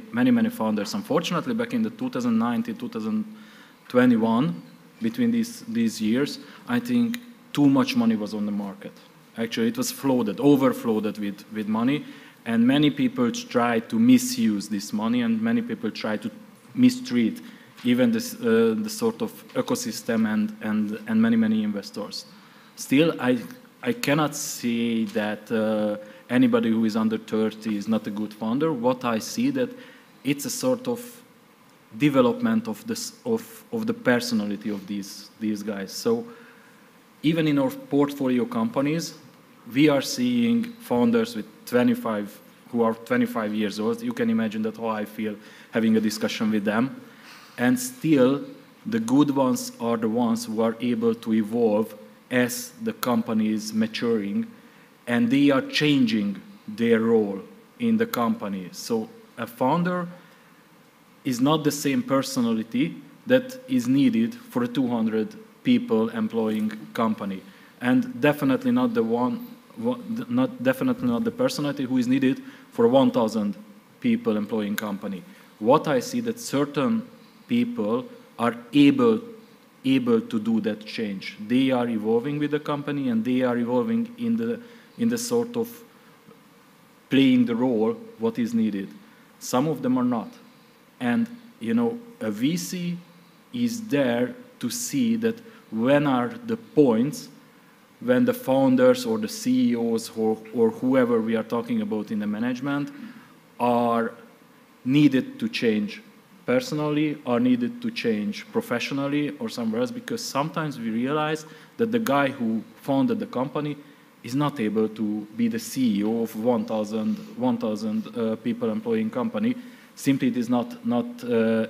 founders. Unfortunately, back in the 2019, 2021, between these years, I think too much money was on the market. Actually, it was overflowed with money, and many people try to misuse this money, and many people try to mistreat even this, the sort of ecosystem and many investors. Still, I cannot say that anybody who is under 30 is not a good founder. What I see that it's a sort of development of the personality of these guys. So even in our portfolio companies, we are seeing founders with 25 who are 25 years old. You can imagine that how I feel having a discussion with them. And still, the good ones are the ones who are able to evolve as the company is maturing, and they are changing their role in the company. So a founder is not the same personality that is needed for a 200 people employing company, and definitely not definitely not the personality who is needed for a 1,000 people employing company. What I see that certain people are able to do that change. They are evolving with the company, and they are evolving in the sort of playing the role what is needed. Some of them are not. And you know, a VC is there to see that when are the points when the founders or the CEOs or whoever we are talking about in the management are needed to change personally, are needed to change professionally or somewhere else, because sometimes we realize that the guy who founded the company is not able to be the CEO of 1,000 people employing company. Simply it is not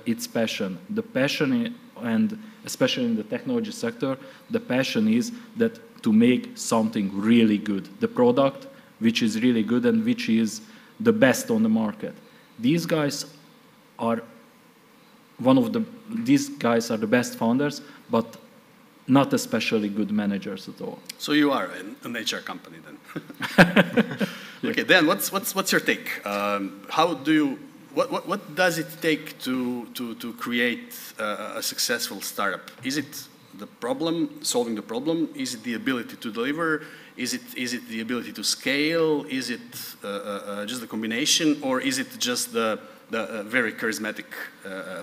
its passion. The passion, and especially in the technology sector, the passion is that to make something really good, the product which is really good and which is the best on the market. These guys are these guys are the best founders, but not especially good managers at all. So you are an HR company then. Okay, Dan, what's your take? How do you, what does it take to create a successful startup? Is it the problem, solving the problem? Is it the ability to deliver? Is it the ability to scale? Is it just the combination, or is it just the very charismatic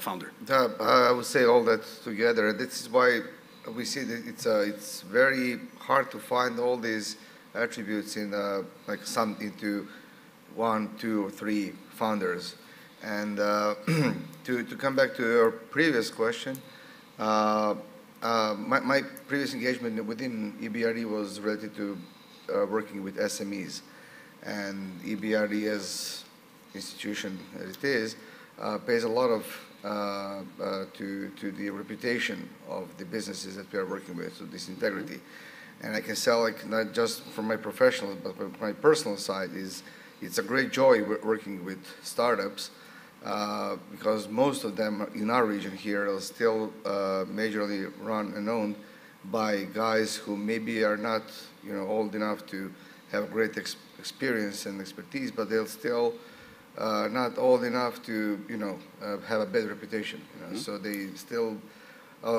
founder? I would say all that together. This is why we see that it's very hard to find all these attributes in like some into 1, 2, or 3 founders. And to come back to your previous question, my previous engagement within EBRD was related to working with SMEs, and EBRD as institution as it is pays a lot of to the reputation of the businesses that we are working with, so this integrity. And I can say, like, not just from my professional but from my personal side, it's a great joy working with startups because most of them in our region here are still majorly run and owned by guys who maybe are not old enough to have great experience and expertise, but they're still not old enough to have a bad reputation. So they still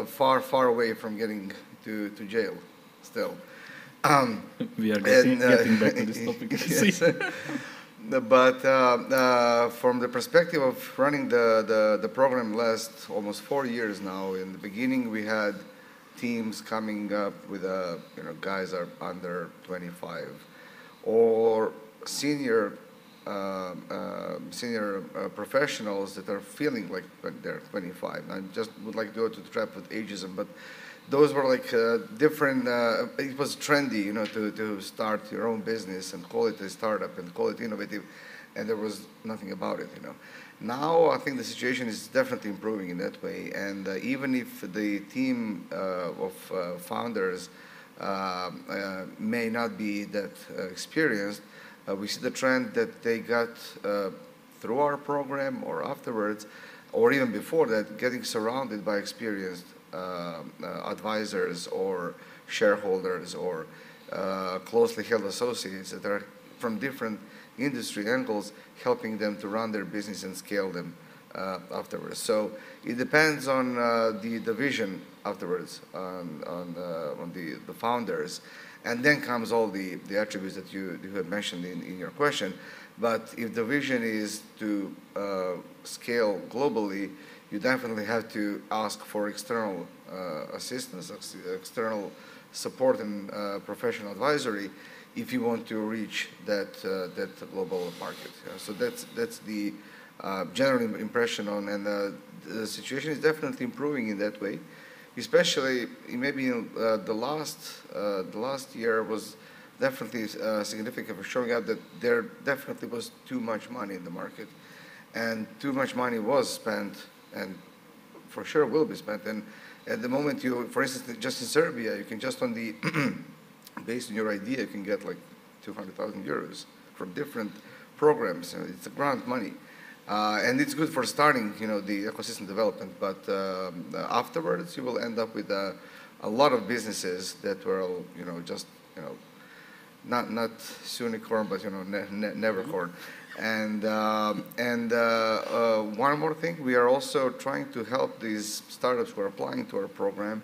far away from getting to jail still. We are getting back to this topic. Yes. But from the perspective of running the program last almost 4 years now, in the beginning we had teams coming up with guys are under 25 or senior professionals that are feeling like they're 25. I just would like to go to the trap with ageism, but those were like different, it was trendy, to start your own business and call it a startup and call it innovative, and there was nothing about it, Now I think the situation is definitely improving in that way, and even if the team of founders may not be that experienced, we see the trend that they got through our program or afterwards, or even before that, getting surrounded by experienced advisors or shareholders or closely held associates that are from different industry angles, helping them to run their business and scale them afterwards. So it depends on the vision afterwards, on the founders. And then comes all the attributes that you had mentioned in your question. But if the vision is to scale globally, you definitely have to ask for external assistance, external support and professional advisory if you want to reach that global market. So that's the general impression on, and the situation is definitely improving in that way. Especially maybe the last year was definitely significant for showing up that there definitely was too much money in the market, and too much money was spent, and for sure will be spent. And at the moment, for instance, just in Serbia, you can just on the based on your idea, you can get like 200,000 euros from different programs. It's a grant money. And it's good for starting, the ecosystem development. But afterwards, you will end up with a lot of businesses that will, just, not unicorn, but nevercorn. And one more thing, we are also trying to help these startups who are applying to our program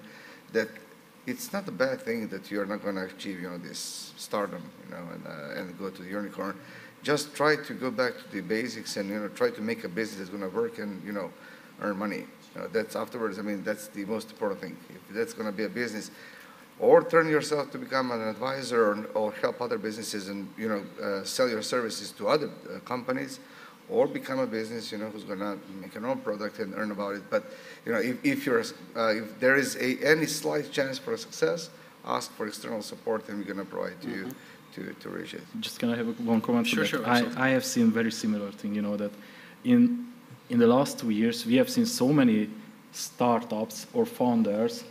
that it's not a bad thing that you're not going to achieve, this stardom, and go to the unicorn. Just try to go back to the basics and try to make a business that's going to work and earn money. That's afterwards. I mean, that's the most important thing. If that's going to be a business, or turn yourself to become an advisor or help other businesses and sell your services to other companies, or become a business who's going to make an own product and earn about it. But if there is any slight chance for success, ask for external support, and we're going to provide to you. To reach it. Just can I have one comment? Sure, to that? Sure. I have seen very similar thing. That in the last 2 years we have seen so many startups or founders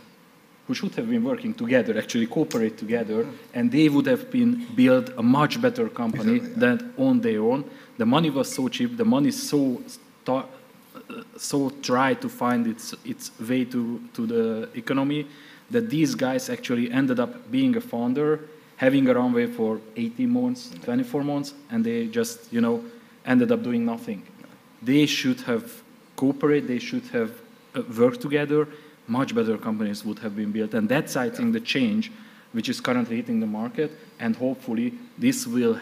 who should have been working together, actually cooperate together, and they would have been built a much better company than on their own. The money was so cheap. The money so tried to find its way to the economy that these guys actually ended up being a founder, having a runway for 18 months, 24 months, and they just, ended up doing nothing. They should have cooperated, they should have worked together, much better companies would have been built. And that's, I think, the change which is currently hitting the market, and hopefully this will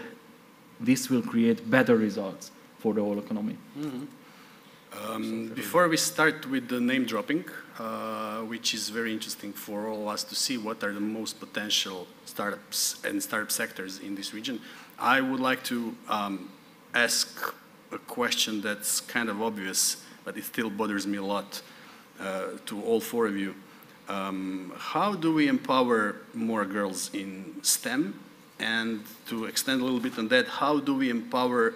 create better results for the whole economy. Mm-hmm. Before we start with the name dropping, which is very interesting for all of us to see what are the most potential startups and startup sectors in this region, I would like to ask a question that's kind of obvious, but it still bothers me a lot, to all four of you. How do we empower more girls in STEM? And to extend a little bit on that, how do we empower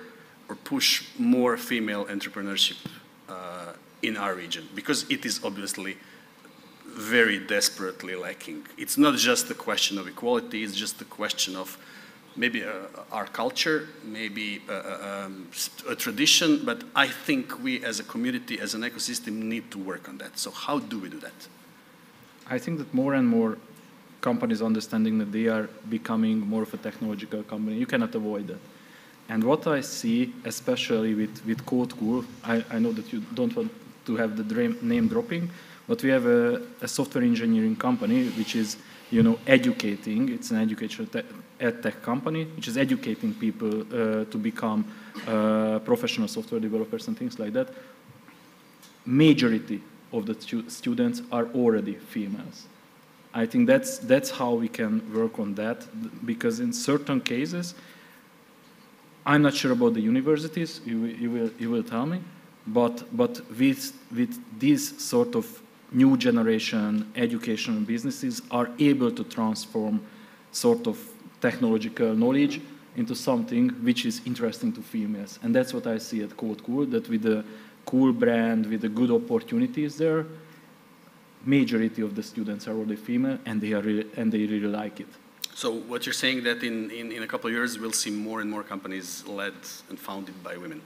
or push more female entrepreneurship in our region? Because it is obviously very desperately lacking. It's not just a question of equality, it's just a question of maybe our culture, maybe a tradition, but I think we as a community, as an ecosystem, need to work on that. So how do we do that? I think that more and more companies understanding that they are becoming more of a technological company. You cannot avoid that. And what I see, especially with Code Cool, I know that you don't want to have the name dropping, but we have a software engineering company which is you know, educating. It's an educational tech company, which is educating people to become professional software developers and things like that. Majority of the students are already females. I think that's how we can work on that, because in certain cases, I'm not sure about the universities, you will tell me, but with these sort of new generation educational businesses are able to transform sort of technological knowledge into something which is interesting to females. And that's what I see at Code Cool, that with the cool brand, with the good opportunities there, majority of the students are already female, and they really like it. So what you're saying that in a couple of years we'll see more and more companies led and founded by women?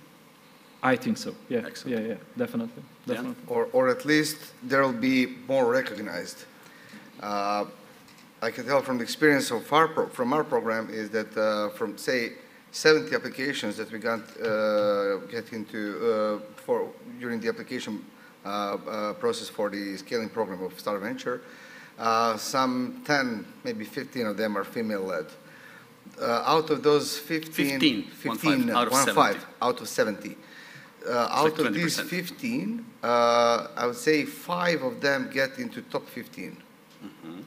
I think so. Yeah. Excellent. Yeah. Definitely. Yeah. Or at least there will be more recognized. I can tell from the experience of from our program is that from say 70 applications that we got get into during the application process for the scaling program of Startup Venture, some 10, maybe 15 of them are female-led. Out of those 15 out of 70. Out of these 15, I would say 5 of them get into top 15. Mm-hmm.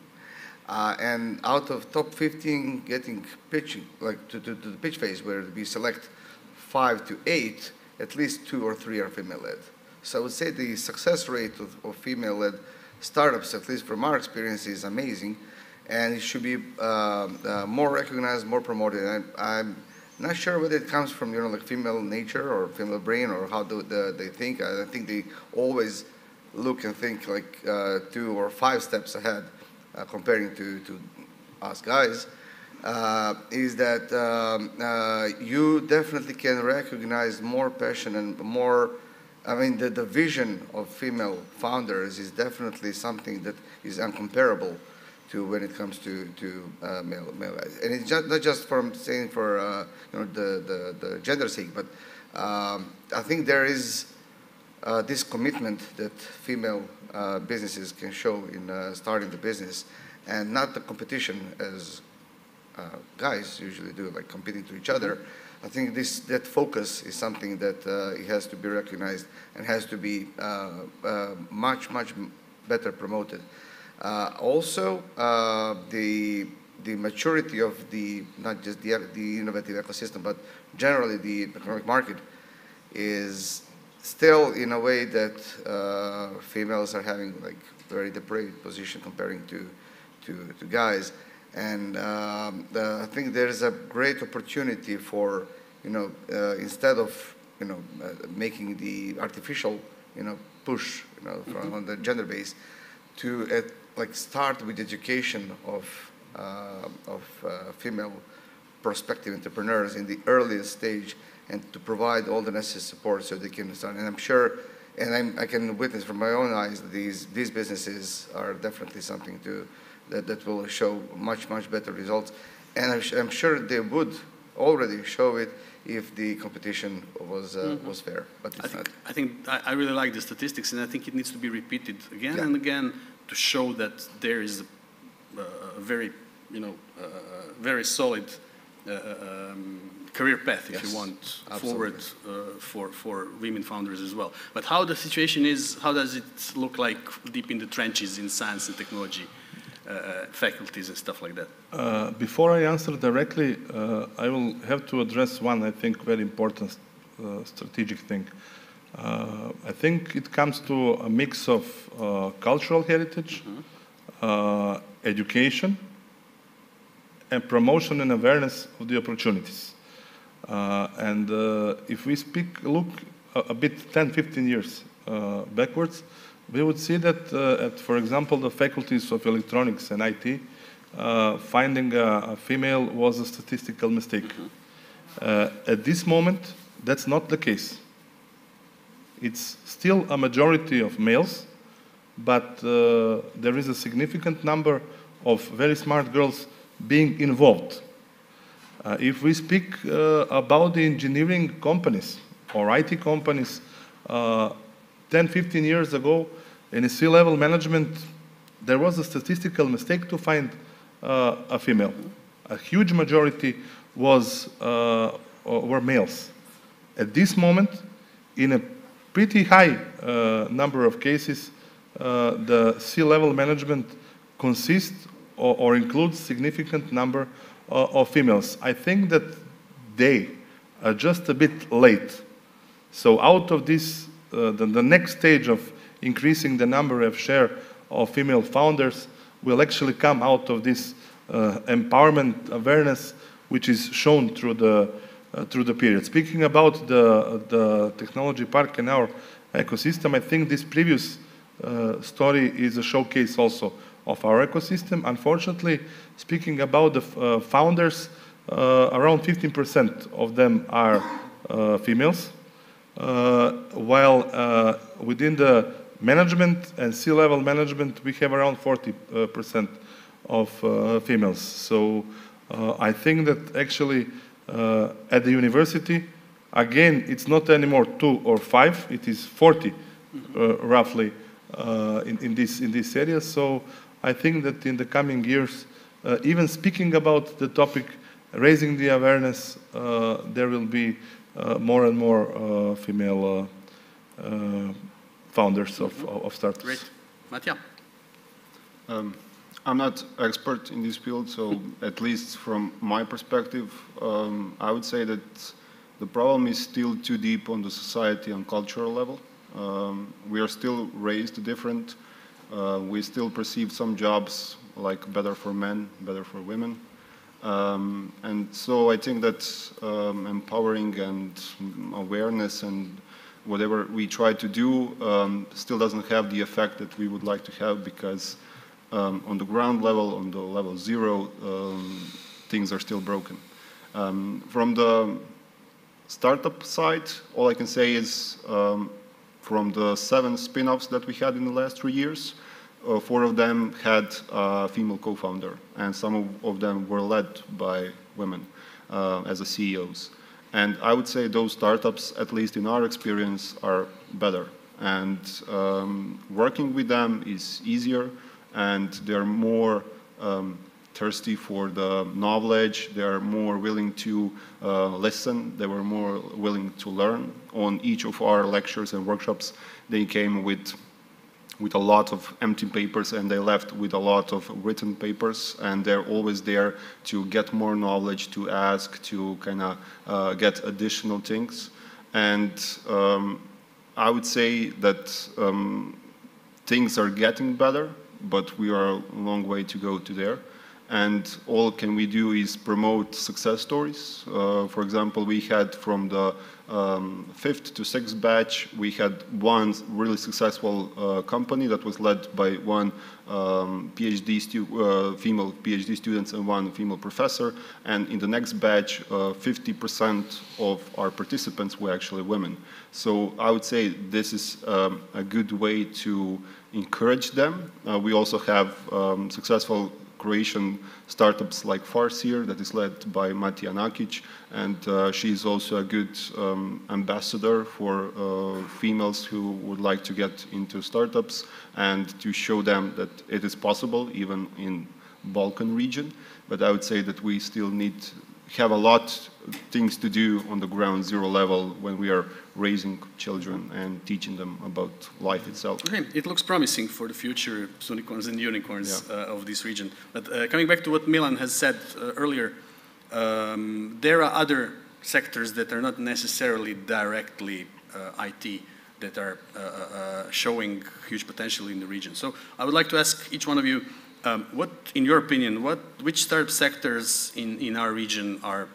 And out of top 15 getting pitching, like to the pitch phase where we select 5 to 8, at least 2 or 3 are female-led. So I would say the success rate of female-led startups, at least from our experience, is amazing, and it should be more recognized, more promoted. And I'm not sure whether it comes from, you know, like female nature or female brain, or how they think. I think they always look and think like 2 or 5 steps ahead, comparing to us guys. Is that you definitely can recognize more passion and more. I mean, the vision of female founders is definitely something that is uncomparable to when it comes to male guys. And it's not just from saying for you know, the gender sake, but I think there is this commitment that female businesses can show in starting the business, and not the competition as guys usually do, like competing to each other. I think that focus is something that it has to be recognized and has to be much better promoted. Also, the maturity of not just the innovative ecosystem, but generally the economic market is still in a way that females are having like very depraved position comparing to guys. And I think there's a great opportunity for, you know, instead of, you know, making the artificial, you know, push, you know, on the gender base, to like start with education of female prospective entrepreneurs in the earliest stage, and to provide all the necessary support so they can start. And I'm sure, and I can witness from my own eyes that these businesses are definitely something that will show much better results. And I'm sure they would already show it if the competition was fair, but it's not. I think I really like the statistics, and I think it needs to be repeated again and again to show that there is a very, you know, very solid career path, if you want, forward for women founders as well. But how the situation is, how does it look like deep in the trenches in science and technology? Faculties and stuff like that? Before I answer directly, I will have to address one, I think, very important strategic thing. I think it comes to a mix of cultural heritage, education, and promotion and awareness of the opportunities. And if we look a bit 10, 15 years backwards, we would see that, for example, the faculties of electronics and IT, finding a female was a statistical mistake. At this moment, that's not the case. It's still a majority of males, but there is a significant number of very smart girls being involved. If we speak about the engineering companies or IT companies, 10, 15 years ago, in a C-level management, there was a statistical mistake to find a female. A huge majority were males. At this moment, in a pretty high number of cases, the C-level management consists or includes significant number of females. I think that they are just a bit late. So out of this, the next stage of increasing the number of share of female founders will actually come out of this empowerment awareness, which is shown through the period. Speaking about the technology park and our ecosystem, I think this previous story is a showcase also of our ecosystem. Unfortunately, speaking about the founders, around 15% of them are females, while within the management and C-level management, we have around 40% of females. So I think that actually at the university, again, it's not anymore 2 or 5, it is 40 roughly in this area. So I think that in the coming years, even speaking about the topic, raising the awareness, there will be more and more female founders of startups. Great. Mattia? I'm not expert in this field, so at least from my perspective, I would say that the problem is still too deep on the society and cultural level. We are still raised different. We still perceive some jobs like better for men, better for women. And so I think that empowering and awareness and whatever we try to do still doesn't have the effect that we would like to have, because on the ground level, on the level 0, things are still broken. From the startup side, all I can say is from the 7 spin-offs that we had in the last 3 years, 4 of them had a female co-founder, and some of them were led by women as the CEOs. And I would say those startups, at least in our experience, are better. And working with them is easier, and they're more thirsty for the knowledge. They're more willing to listen. They were more willing to learn. On each of our lectures and workshops, they came with a lot of empty papers, and they left with a lot of written papers, and they're always there to get more knowledge, to ask, to kind of get additional things. And I would say that things are getting better, but we are a long way to go to there. And all can we do is promote success stories. For example, we had from the 5th to 6th batch, we had one really successful company that was led by one female PhD students and one female professor. And in the next batch, 50% of our participants were actually women. So I would say this is a good way to encourage them. We also have successful Croatian startups like Farseer that is led by Matija Nakic, and she is also a good ambassador for females who would like to get into startups and to show them that it is possible even in Balkan region. But I would say that we still have a lot of things to do on the ground 0 level when we are raising children and teaching them about life itself. Okay, it looks promising for the future unicorns and unicorns of this region. But coming back to what Milan has said earlier, there are other sectors that are not necessarily directly IT that are showing huge potential in the region. So I would like to ask each one of you, what, in your opinion, which startup sectors in our region are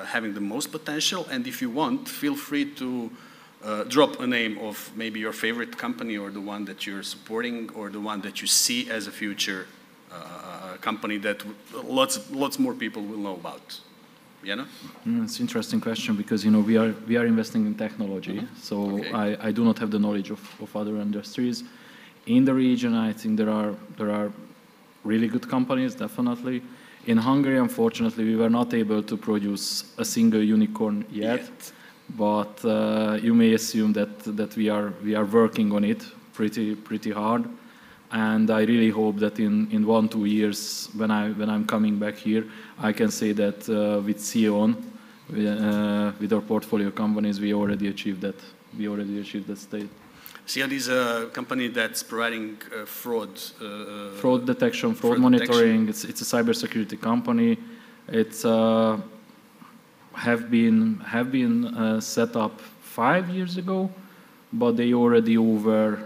having the most potential? And if you want, feel free to drop a name of maybe your favorite company, or the one that you're supporting, or the one that you see as a future company that lots more people will know about. Jana? It's an interesting question, because we are investing in technology, so okay. I do not have the knowledge of other industries. In the region, I think there are really good companies, definitely. In Hungary, unfortunately, we were not able to produce a single unicorn yet. But you may assume that we are working on it pretty hard. And I really hope that in 1-2 years, when I'm coming back here, I can say that with Sion, with our portfolio companies, we already achieved that. We already achieved that state. Sion is a company that's providing fraud detection, fraud monitoring. Detection. It's a cybersecurity company. It's have been set up 5 years ago, but they already over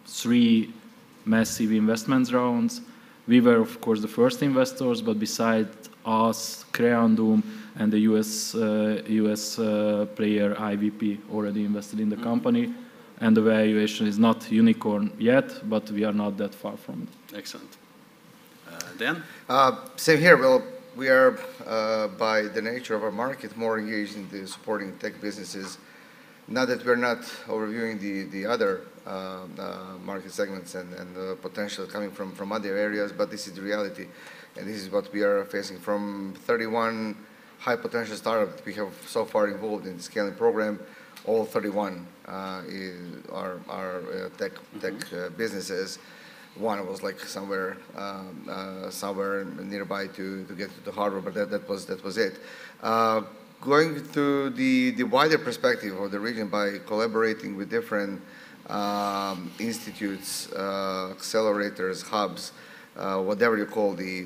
3 massive investment rounds. We were, of course, the first investors, but beside us, Creandum and the US player IVP already invested in the company. And the valuation is not unicorn yet, but we are not that far from it. Excellent. Dan? Same here. Well, we are, by the nature of our market, more engaged in the supporting tech businesses. Not that we're not overviewing the other market segments and the potential coming from other areas, but this is the reality. And this is what we are facing. From 31 high potential startups we have so far involved in the scaling program, all 31 are tech businesses. One was like somewhere nearby to get to the hardware, but that was it. Going to the wider perspective of the region by collaborating with different institutes, accelerators, hubs, whatever you call the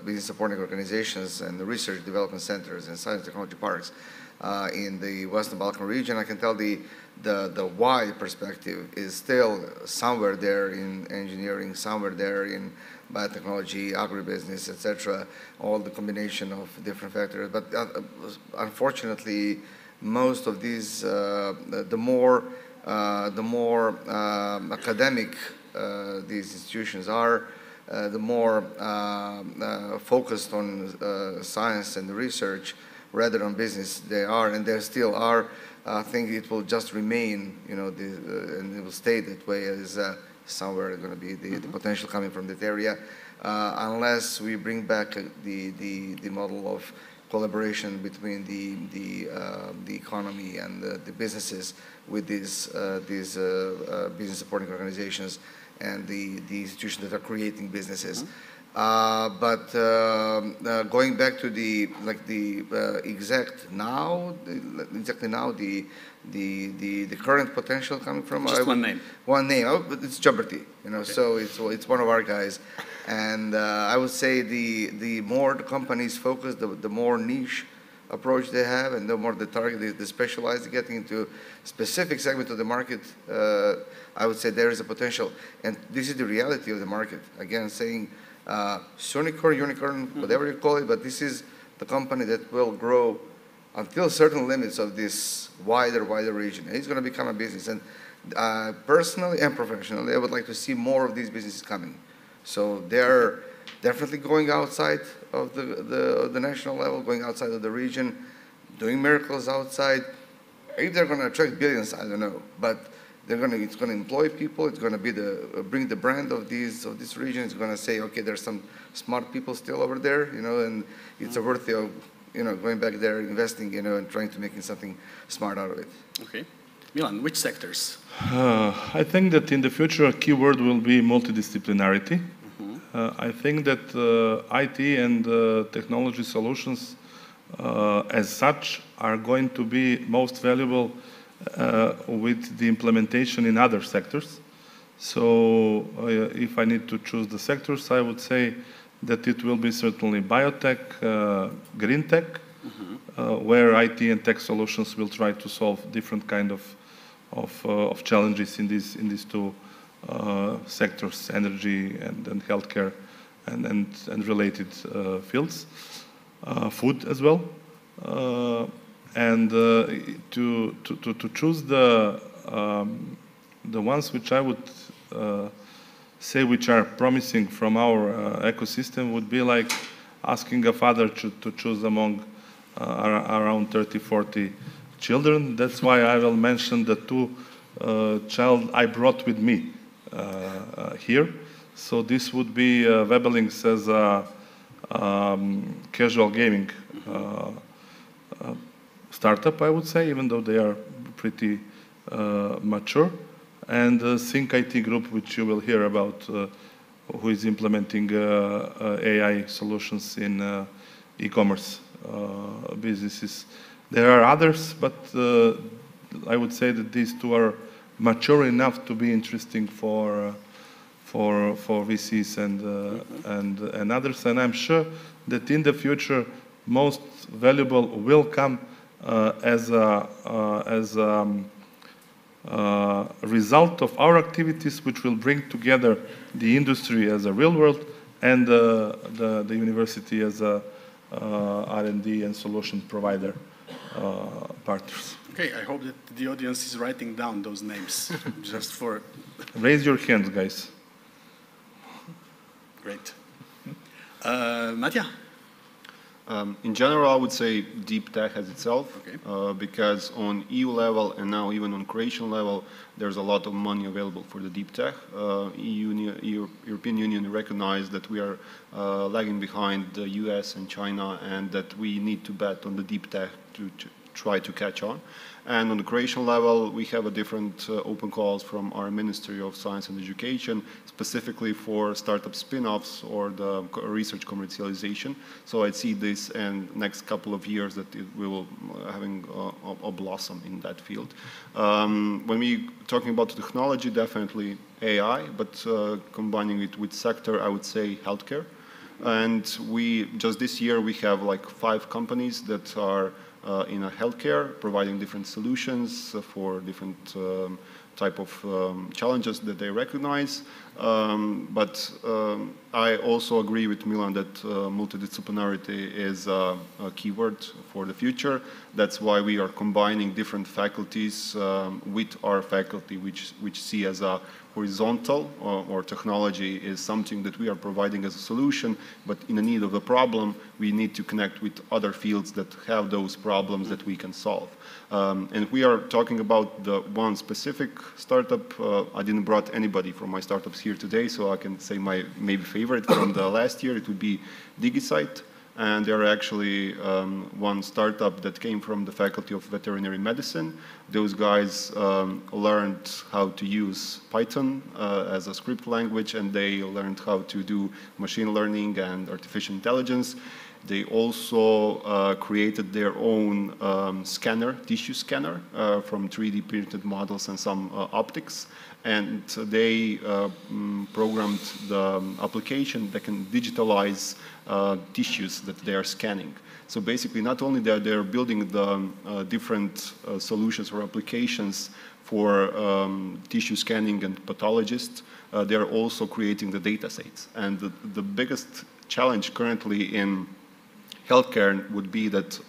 business supporting organizations and the research development centers and science technology parks in the Western Balkan region, I can tell the wide perspective is still somewhere there in engineering, somewhere there in biotechnology, agribusiness, etc. All the combination of different factors. But unfortunately, most of these, the more academic these institutions are, the more focused on science and research rather than business they are, and they still are. I think it will just remain, and it will stay that way as somewhere going to be the potential coming from that area, unless we bring back the model of collaboration between the economy and the businesses with these business supporting organizations and the institutions that are creating businesses. But going back to exactly now, the current potential coming from just one name. One name. Oh, it's Joberty. Okay. So it's one of our guys, and I would say the more the companies focus, the more niche approach they have, and the more the target, the specialized, getting into specific segment of the market. I would say there is a potential, and this is the reality of the market. Again, saying. Unicorn, whatever you call it, but this is the company that will grow until certain limits of this wider region. And it's going to become a business. And personally and professionally, I would like to see more of these businesses coming. So they're definitely going outside of the national level, going outside of the region, doing miracles outside. If they're going to attract billions, I don't know. But it's going to employ people. It's going to bring the brand of this region. It's going to say, okay, there's some smart people still over there, and it's worthy of, going back there, investing, and trying to make something smart out of it. Okay, Milan, which sectors? I think that in the future, a key word will be multidisciplinarity. I think that IT and technology solutions, as such, are going to be most valuable with the implementation in other sectors. So if I need to choose the sectors, I would say that it will be certainly biotech, green tech, where IT and tech solutions will try to solve different kind of challenges in these two sectors, energy and healthcare and related fields, food as well. And to choose the ones which I would say which are promising from our ecosystem would be like asking a father to choose among around 30-40 children. That's why I will mention the two child I brought with me here. So this would be Webelings as a casual gaming startup, I would say, even though they are pretty mature. and Think IT Group, which you will hear about, who is implementing AI solutions in e-commerce businesses. There are others, but I would say that these two are mature enough to be interesting for VCs and others. And I'm sure that in the future, most valuable will come as a result of our activities, which will bring together the industry as a real world and the university as a R&D and solution provider partners. Okay, I hope that the audience is writing down those names just for... Raise your hands, guys. Great. Matja? In general, I would say deep tech as itself, okay. Because on EU level and now even on Croatian level, there's a lot of money available for the deep tech. European Union recognized that we are lagging behind the US and China, and that we need to bet on the deep tech to try to catch on. And on the Croatian level, we have a different open calls from our Ministry of Science and Education, specifically for startup spin-offs or the research commercialization. So I see this in next couple of years that it will having a blossom in that field. When we talking about technology, definitely AI, but combining it with sector, I would say healthcare. And we just this year we have like 5 companies that are in a healthcare, providing different solutions for different type of challenges that they recognize. But I also agree with Milan that multidisciplinarity is a keyword for the future. That's why we are combining different faculties with our faculty, which see as a horizontal or technology is something that we are providing as a solution, but in the need of the problem, we need to connect with other fields that have those problems that we can solve. And we are talking about the one specific startup. I didn't brought anybody from my startups here today, so I can say my maybe favorite from the last year. It would be DigiCite. And they're actually one startup that came from the Faculty of Veterinary Medicine. Those guys learned how to use Python as a script language, and they learned how to do machine learning and artificial intelligence. They also created their own scanner, tissue scanner, from 3D printed models and some optics. And they programmed the application that can digitalize tissues that they are scanning. So basically, not only that they're building the different solutions or applications for tissue scanning and pathologists, they're also creating the data sets. And the biggest challenge currently in healthcare would be that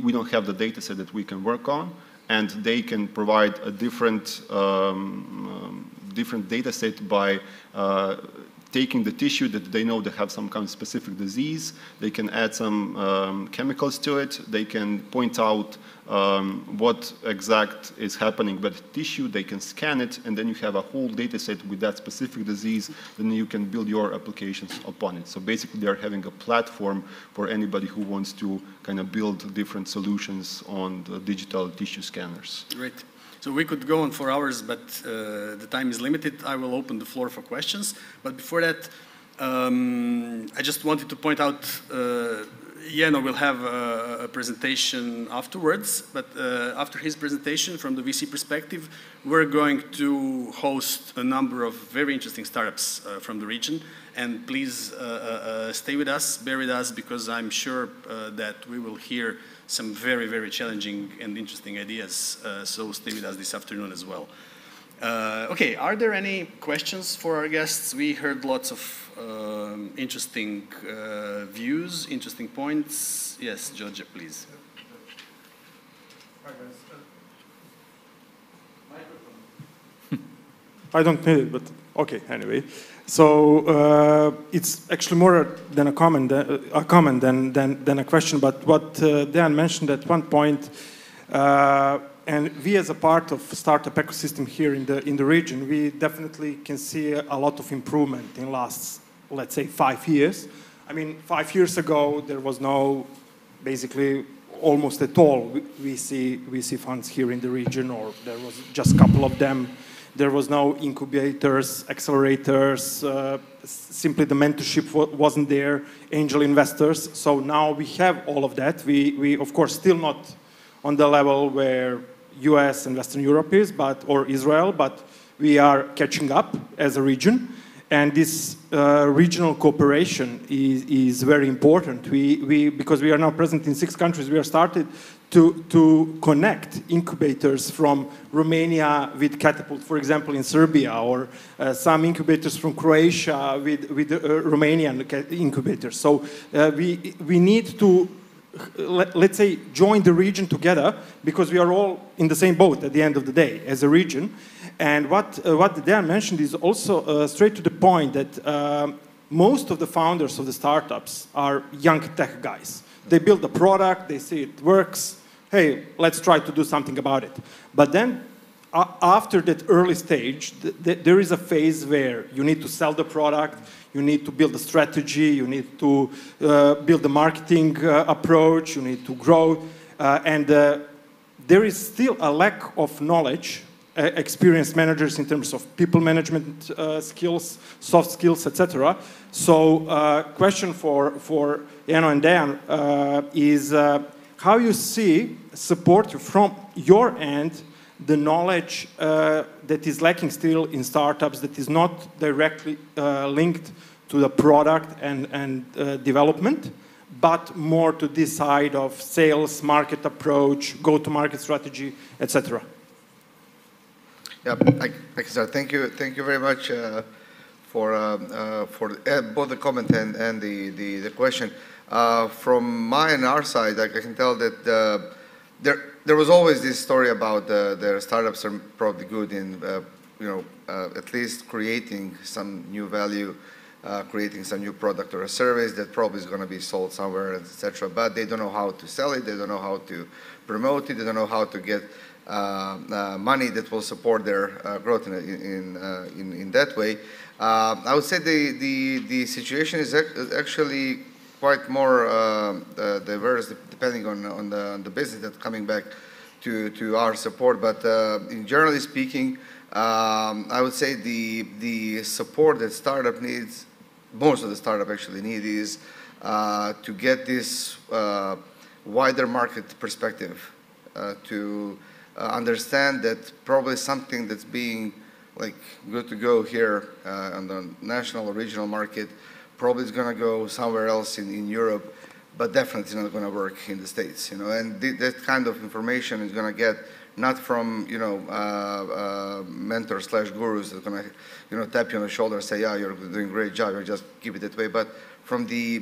we don't have the data set that we can work on, and they can provide a different data set by taking the tissue that they know they have some kind of specific disease. They can add some chemicals to it. They can point out what exact is happening with the tissue. They can scan it, and then you have a whole data set with that specific disease. Then you can build your applications upon it. So basically, they're having a platform for anybody who wants to kind of build different solutions on the digital tissue scanners. Great. So we could go on for hours, but the time is limited. I will open the floor for questions. But before that, I just wanted to point out, Jeno will have a presentation afterwards, but after his presentation, from the VC perspective, we're going to host a number of very interesting startups from the region. And please stay with us, bear with us, because I'm sure that we will hear some very, very challenging and interesting ideas. So stay with us this afternoon as well. Okay, are there any questions for our guests? We heard lots of interesting views, interesting points. Yes, Georgia, please. I don't need it, but okay, anyway. So it's actually more than a comment than a question. But what Dan mentioned at one point, and we as a part of startup ecosystem here in the region, we definitely can see a lot of improvement in last, let's say, 5 years. I mean, 5 years ago there was no, basically, almost at all VC funds here in the region, or there was just a couple of them there was no incubators, accelerators, simply the mentorship wasn't there, angel investors. So now we have all of that. We of course still not on the level where US and Western Europe is, or Israel, but we are catching up as a region. And this regional cooperation is very important. Because we are now present in 6 countries, we are started to connect incubators from Romania with Catapult, for example, in Serbia, or some incubators from Croatia with Romanian incubators. So we need to, let's say, join the region together, because we are all in the same boat at the end of the day as a region. And what Dan mentioned is also straight to the point that most of the founders of the startups are young tech guys. They build a product, they see it works, hey, let's try to do something about it. But then after that early stage, there is a phase where you need to sell the product, you need to build a strategy, you need to build a marketing approach, you need to grow, and there is still a lack of knowledge, experienced managers in terms of people management skills, soft skills, etc. So question for Jano and Dan is how you see support from your end the knowledge that is lacking still in startups, that is not directly linked to the product and development, but more to this side of sales, market approach, go-to-market strategy, etc. Yeah, I can start. Thank you very much for both the comment and the question. From my and our side, I can tell that there was always this story about the startups are probably good in at least creating some new value, creating some new product or a service that probably is going to be sold somewhere, etc. But they don't know how to sell it, they don't know how to promote it, they don't know how to get money that will support their growth in that way. I would say the situation is actually quite more diverse depending on the business that's coming back to our support. But in generally speaking, I would say the support that startup needs, most of the startup actually need, is to get this wider market perspective, to understand that probably something that's being like good to go here on the national or regional market probably is going to go somewhere else in Europe, but definitely it's not going to work in the States, and that kind of information is going to get not from mentors / gurus that are going to tap you on the shoulder and say, yeah, you're doing a great job, you just keep it that way, but from the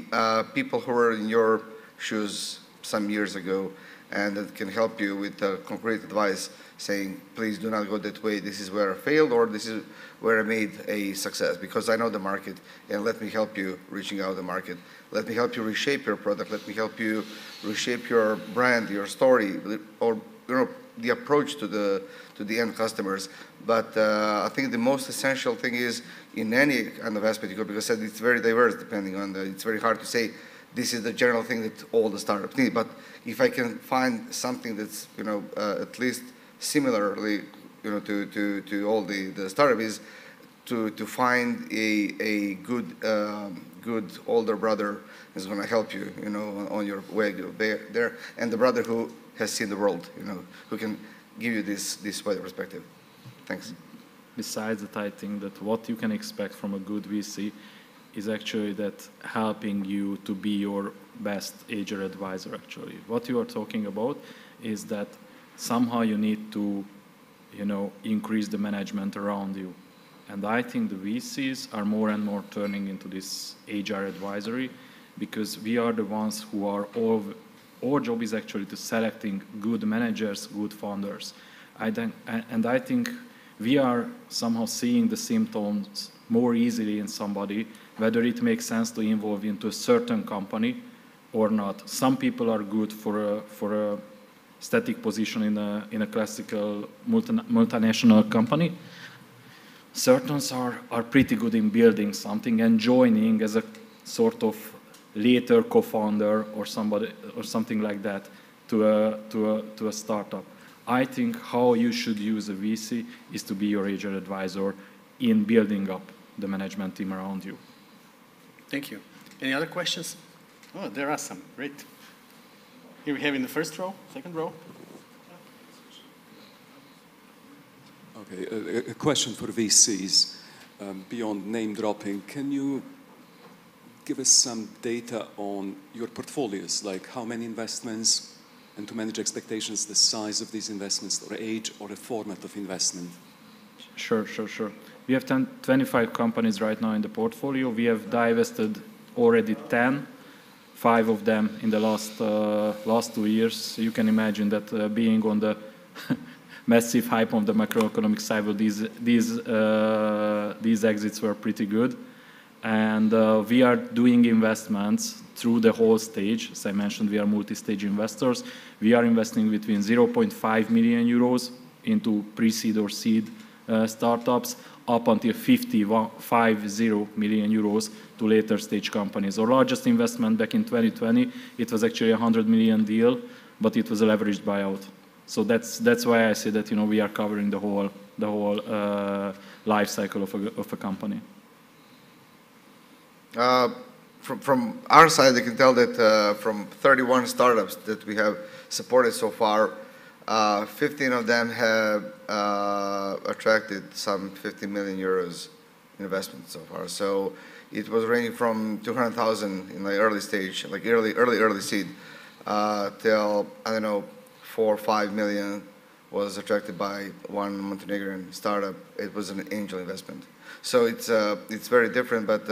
people who were in your shoes some years ago, and that can help you with concrete advice, saying, please do not go that way, this is where I failed, or this is where I made a success, because I know the market, and let me help you reaching out the market. Let me help you reshape your product, let me help you reshape your brand, your story, or the approach to the end customers. But I think the most essential thing is, in any kind of aspect, because I said it's very diverse depending on it's very hard to say this is the general thing that all the startups need. But if I can find something that's at least similarly to all the startup, is to find a good older brother is going to help you on your way there, and the brother who has seen the world, who can give you this wider perspective. Thanks. Besides that, I think that what you can expect from a good VC is actually that helping you to be your best HR advisor, actually. What you are talking about is that somehow you need to, increase the management around you. And I think the VCs are more and more turning into this HR advisory, because we are the ones who are our job is actually to selecting good managers, good founders. I think we are somehow seeing the symptoms more easily in somebody, whether it makes sense to involve into a certain company or not. Some people are good for a static position in a classical multinational company. Certain are pretty good in building something and joining as a sort of later co-founder or something like that to a startup. I think how you should use a VC is to be your agile advisor in building up the management team around you. Thank you. Any other questions? Oh, there are some. Great. Here we have in the first row, second row. Okay, a question for VCs. Beyond name dropping, can you give us some data on your portfolios, like how many investments, and to manage expectations, the size of these investments, or age, or a format of investment? Sure. We have 25 companies right now in the portfolio. We have divested already 10, 5 of them in the last 2 years. So you can imagine that being on the massive hype on the macroeconomic cycle, these exits were pretty good. And we are doing investments through the whole stage. As I mentioned, we are multi-stage investors. We are investing between 0.5 million euros into pre-seed or seed startups, up until 50 million euros to later stage companies. Our largest investment back in 2020, it was actually a 100 million deal, but it was a leveraged buyout. So that's why I say that we are covering the whole life cycle of a company. From our side, I can tell that from 31 startups that we have supported so far, 15 of them have attracted some 50 million euros investment so far. So it was ranging from 200,000 in the early stage, like early seed, till, I don't know, 4 or 5 million was attracted by one Montenegrin startup. It was an angel investment. So it's very different, but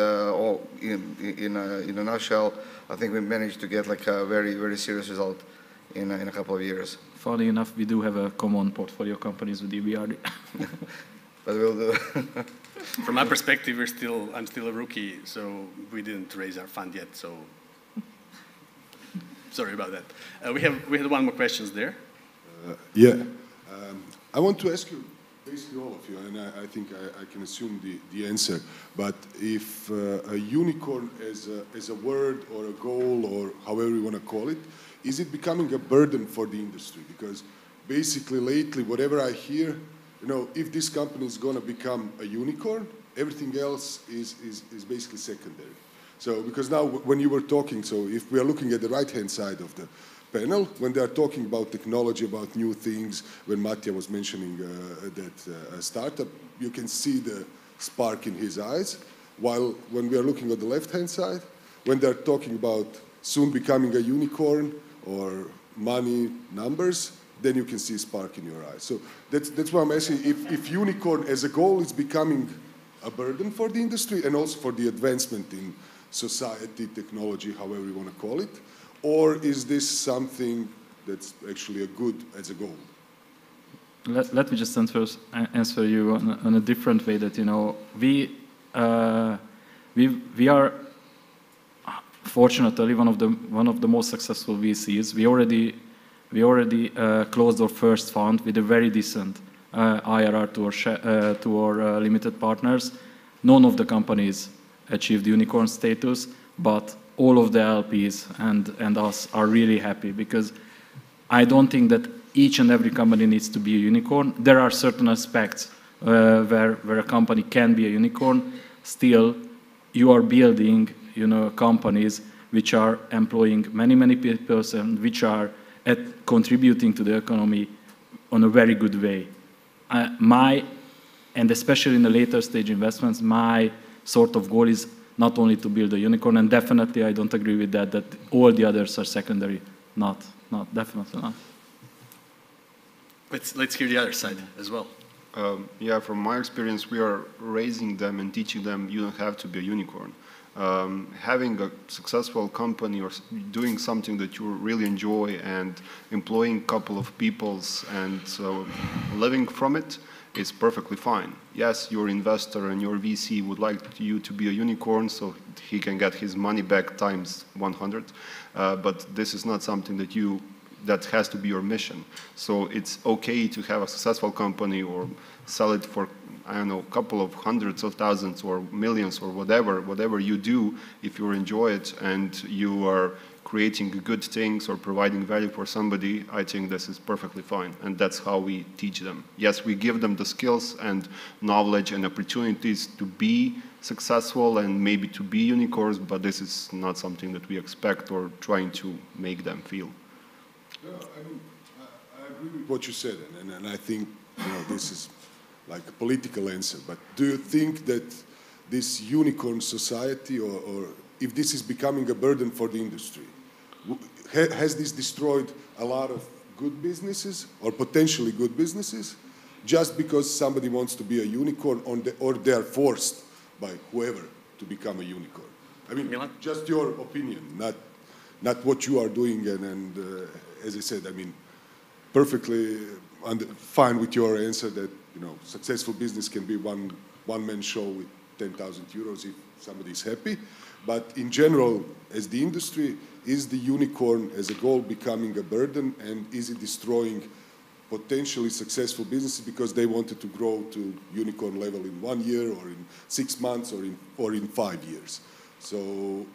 in a nutshell, I think we managed to get like a very, very serious result in a couple of years. Funny enough, we do have a common portfolio of companies with EBRD. But we'll do. From my perspective, I'm still a rookie, so we didn't raise our fund yet. So sorry about that. We had one more question there. I want to ask you, basically all of you, and I think I can assume the answer, but if a unicorn as a word or a goal or however you want to call it, is it becoming a burden for the industry? Because basically lately, whatever I hear, if this company is going to become a unicorn, everything else is basically secondary. So, because now when you were talking, so if we are looking at the right-hand side of the panel, when they are talking about technology, about new things, when Mattia was mentioning that startup, you can see the spark in his eyes. While when we are looking at the left-hand side, when they're talking about soon becoming a unicorn or money numbers, then you can see a spark in your eyes. So that's why I'm asking if unicorn as a goal is becoming a burden for the industry and also for the advancement in society, technology, however you want to call it, or is this something that's actually a good as a goal? Let me just answer you on a different way. That we are fortunately one of the most successful VCs. We already closed our first fund with a very decent IRR to our limited partners. None of the companies achieved unicorn status, but all of the LPs and us are really happy, because I don't think that each and every company needs to be a unicorn. There are certain aspects where a company can be a unicorn. Still, you are building companies which are employing many people and which are contributing to the economy on a very good way. And especially in the later stage investments, my sort of goal is not only to build a unicorn, and definitely I don't agree with that all the others are secondary. Not, definitely not. Let's hear the other side as well. Yeah, from my experience, we are raising them and teaching them you don't have to be a unicorn. Having a successful company or doing something that you really enjoy and employing a couple of peoples and living from it is perfectly fine. Yes, your investor and your VC would like you to be a unicorn so he can get his money back times 100, but this is not something that has to be your mission. So it's okay to have a successful company or sell it for I don't know, a couple of hundreds of thousands or millions or whatever you do, if you enjoy it and you are creating good things or providing value for somebody, I think this is perfectly fine. And that's how we teach them. Yes, we give them the skills and knowledge and opportunities to be successful and maybe to be unicorns, but this is not something that we expect or trying to make them feel. Yeah, I agree with what you said, and I think this is like a political answer, but do you think that this unicorn society, or if this is becoming a burden for the industry, has this destroyed a lot of good businesses or potentially good businesses just because somebody wants to be a unicorn or they are forced by whoever to become a unicorn? I mean, Milan? just your opinion, not what you are doing, and as I said, I mean, perfectly fine with your answer that successful business can be one-man show with 10,000 euros if somebody is happy. But in general, as the industry, is the unicorn as a goal becoming a burden, and is it destroying potentially successful businesses because they wanted to grow to unicorn level in 1 year or in 6 months or in 5 years? So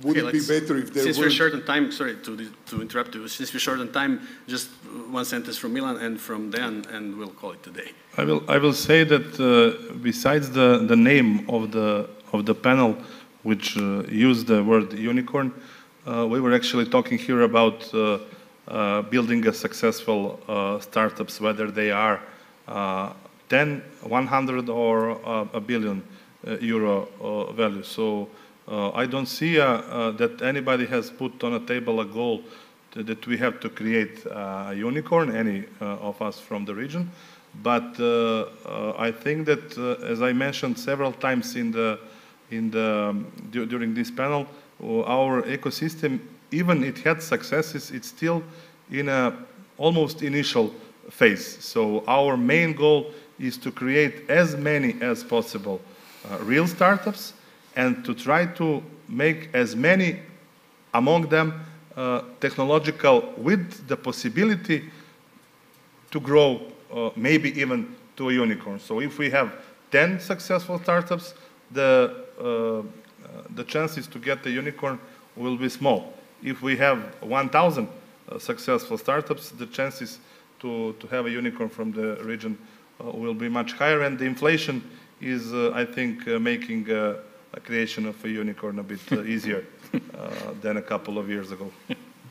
would it be better if there Since were... we're short on time, sorry to interrupt you, since we're short on time, just one sentence from Milan and from Dan, and we'll call it today. I will say that besides the name of the panel, which used the word unicorn, we were actually talking here about building a successful startups, whether they are 10, 100 or a billion euro value. So I don't see that anybody has put on a table a goal that we have to create a unicorn, any of us from the region. But I think that, as I mentioned several times during this panel, our ecosystem, even it had successes, it's still in a almost initial phase. So our main goal is to create as many as possible real startups and to try to make as many among them technological with the possibility to grow maybe even to a unicorn. So if we have 10 successful startups, the chances to get the unicorn will be small. If we have 1,000 successful startups, the chances to have a unicorn from the region will be much higher, and the inflation is, I think, making a creation of a unicorn a bit easier than a couple of years ago.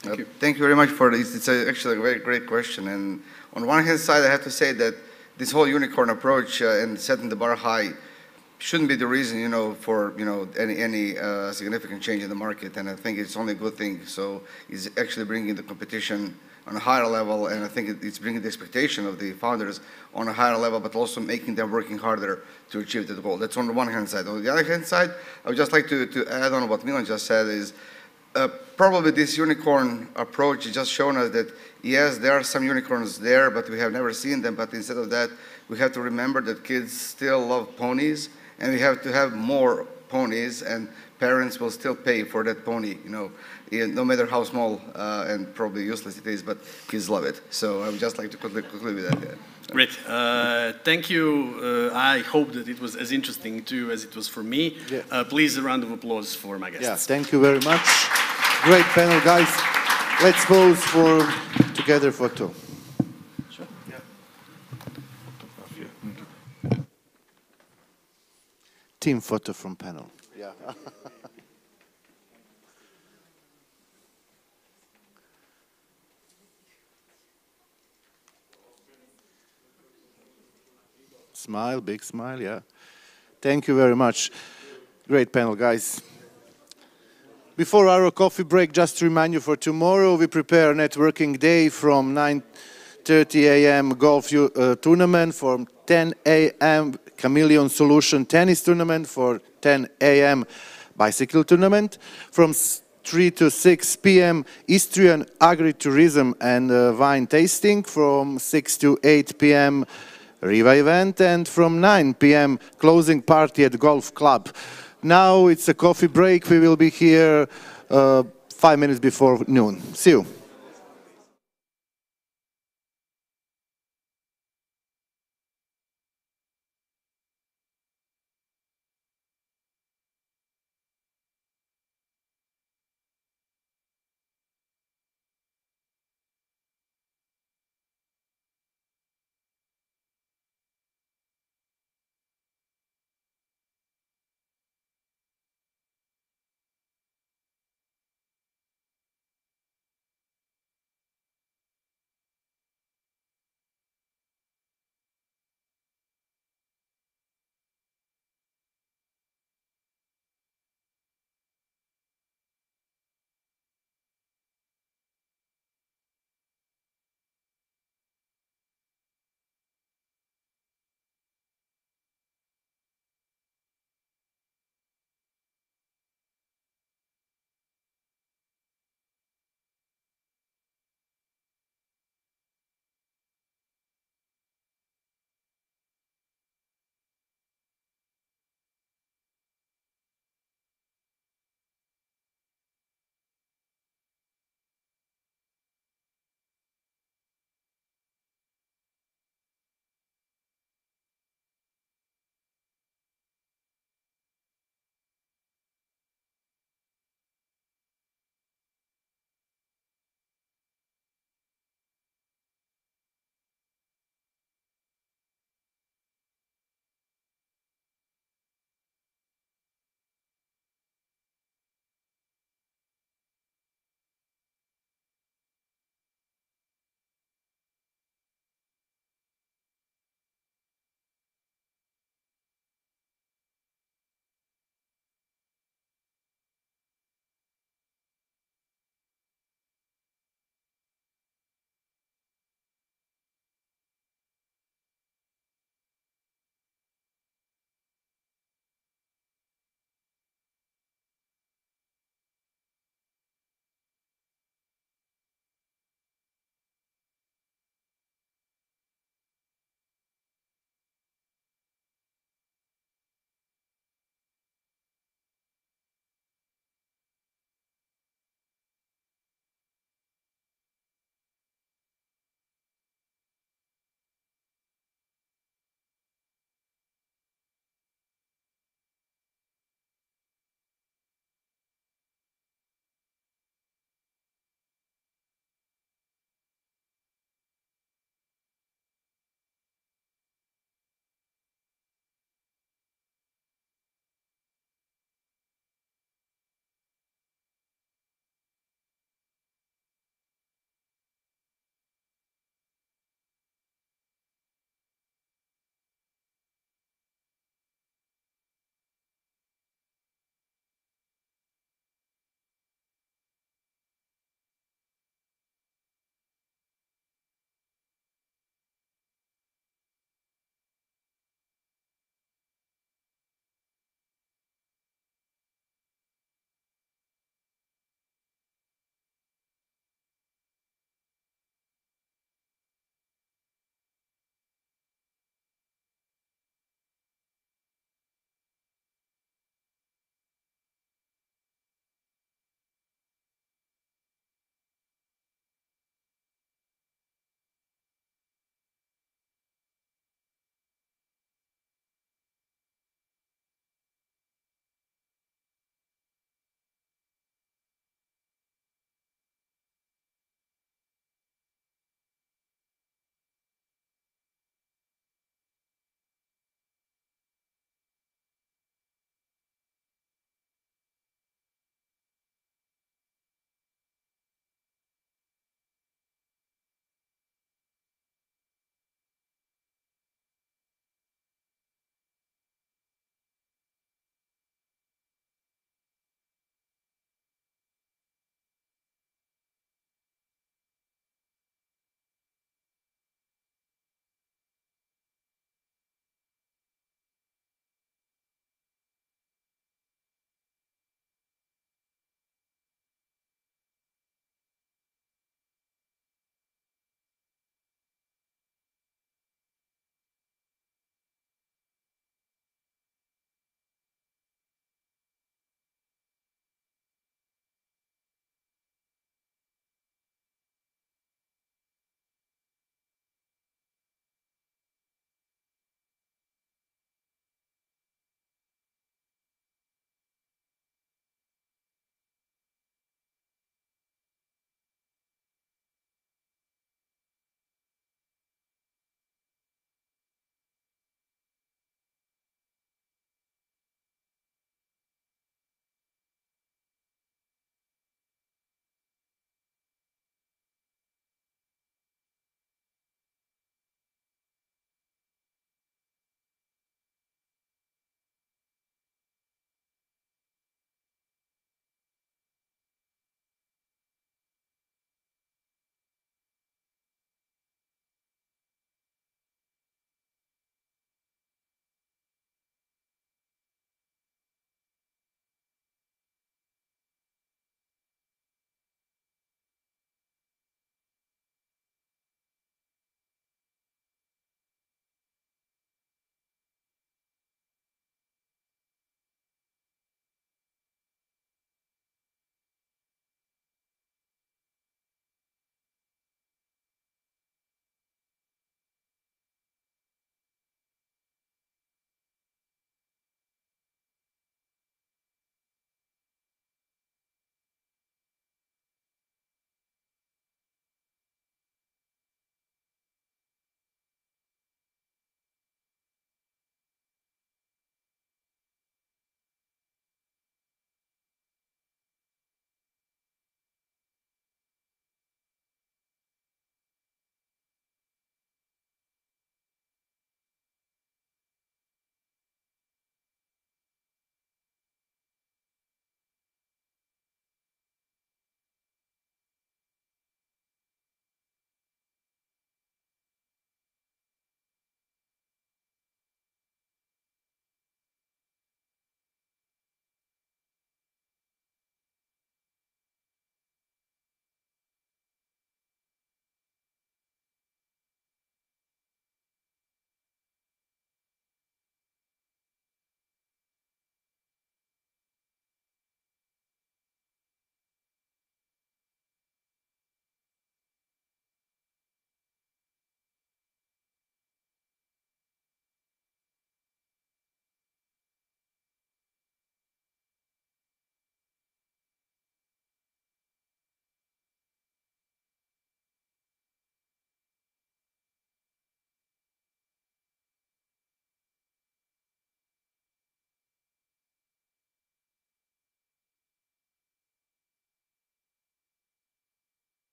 Thank you. Thank you very much for this. It's actually a very great question. And on one hand side, I have to say that this whole unicorn approach and setting the bar high shouldn't be the reason, for any significant change in the market. And I think it's only a good thing. So it's actually bringing the competition on a higher level, and I think it's bringing the expectation of the founders on a higher level, but also making them working harder to achieve that goal. That's on the one hand side. On the other hand side, I would just like to add on what Milan just said is probably this unicorn approach has just shown us that, yes, there are some unicorns there, but we have never seen them. But instead of that, we have to remember that kids still love ponies, and we have to have more ponies, and parents will still pay for that pony, no matter how small and probably useless it is, but kids love it. So I would just like to conclude with that. Yeah. Great. Thank you. I hope that it was as interesting to you as it was for me. Yeah. Please, a round of applause for my guests. Yeah, thank you very much. Great panel, guys. Let's pose together for two. Sure. Yeah. Team photo from panel. Yeah. Smile, big smile, yeah. Thank you very much. Great panel, guys. Before our coffee break, just to remind you, for tomorrow we prepare a networking day from 9:30 a.m. golf tournament, from 10 a.m. Chameleon Solution tennis tournament, for 10 a.m. bicycle tournament, from 3 to 6 p.m. Istrian agri-tourism and wine tasting, from 6 to 8 p.m. Riva event, and from 9 p.m. closing party at Golf Club. Now it's a coffee break. We will be here 5 minutes before noon. See you.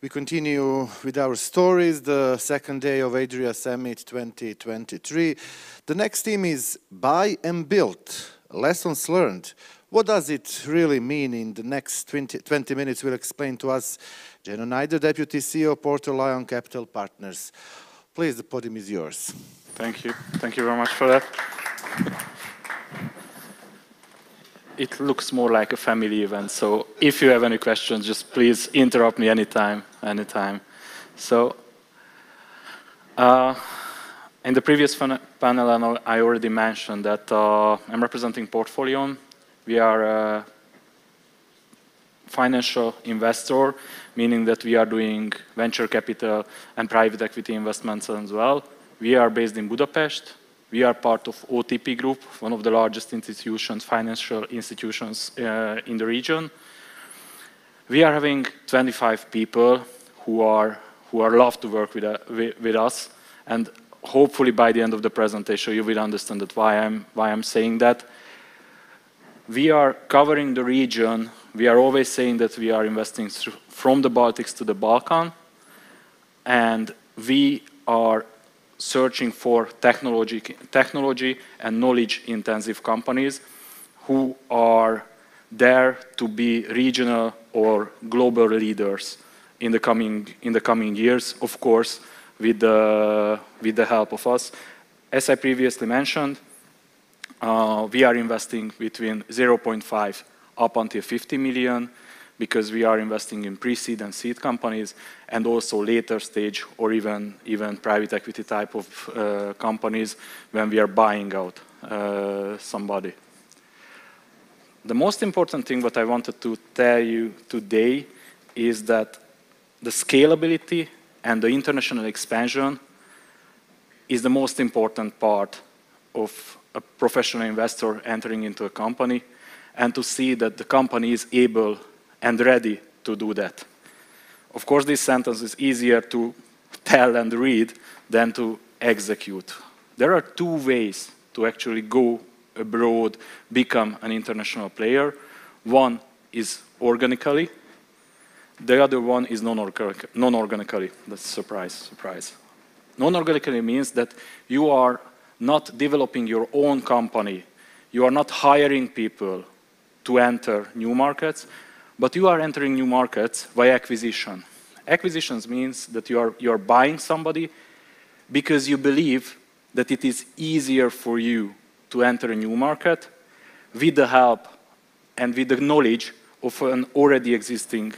We continue with our stories, the second day of Adria Summit 2023. The next theme is Buy and Build, Lessons Learned. What does it really mean? In the next 20 minutes will explain to us Jano Nider, Deputy CEO, Porto Lion Capital Partners. Please, the podium is yours. Thank you. Thank you very much for that. It looks more like a family event, so if you have any questions, just please interrupt me anytime. So, in the previous panel, I already mentioned that I'm representing Portfolion. We are a financial investor, meaning that we are doing venture capital and private equity investments as well. We are based in Budapest. We are part of OTP Group, one of the largest institutions, financial institutions in the region. We are having 25 people who are love to work with us, and hopefully by the end of the presentation you will understand that why I'm saying that. We are covering the region. We are always saying that we are investing from the Baltics to the Balkan, and we are searching for technology and knowledge-intensive companies who are there to be regional or global leaders in the coming years, of course, with the help of us. As I previously mentioned, we are investing between 0.5 up until 50 million, because we are investing in pre-seed and seed companies, and also later stage or even private equity type of companies when we are buying out somebody. The most important thing what I wanted to tell you today is that the scalability and the international expansion is the most important part of a professional investor entering into a company, and to see that the company is able and ready to do that. Of course, this sentence is easier to tell and read than to execute. There are two ways to actually go abroad, become an international player. One is organically, the other one is non-organically. That's surprise. Non-organically means that you are not developing your own company. You are not hiring people to enter new markets, but you are entering new markets via acquisition. Acquisitions means that you are buying somebody because you believe that it is easier for you to enter a new market with the help and with the knowledge of an already existing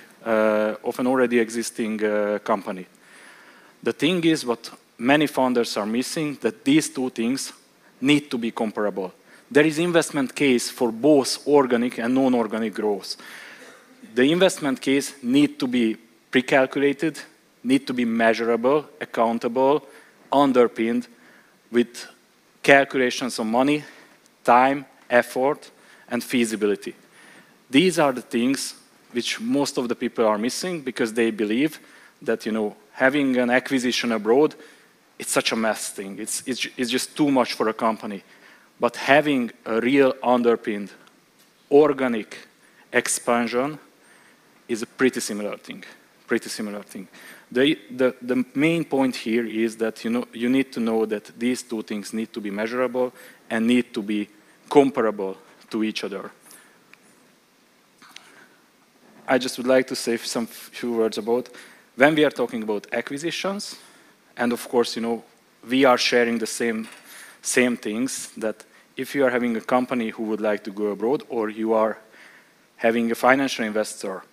company. The thing is, what many founders are missing, that these two things need to be comparable. There is investment case for both organic and non-organic growth. The investment case need to be pre-calculated, need to be measurable, accountable, underpinned with calculations of money, time, effort, and feasibility. These are the things which most of the people are missing, because they believe that, having an acquisition abroad, it's such a mess thing. It's just too much for a company. But having a real underpinned organic expansion is a pretty similar thing. The main point here is that you need to know that these two things need to be measurable and need to be comparable to each other. I just would like to say some few words about when we are talking about acquisitions, and of course, we are sharing the same things, that if you are having a company who would like to go abroad, or you are having a financial investor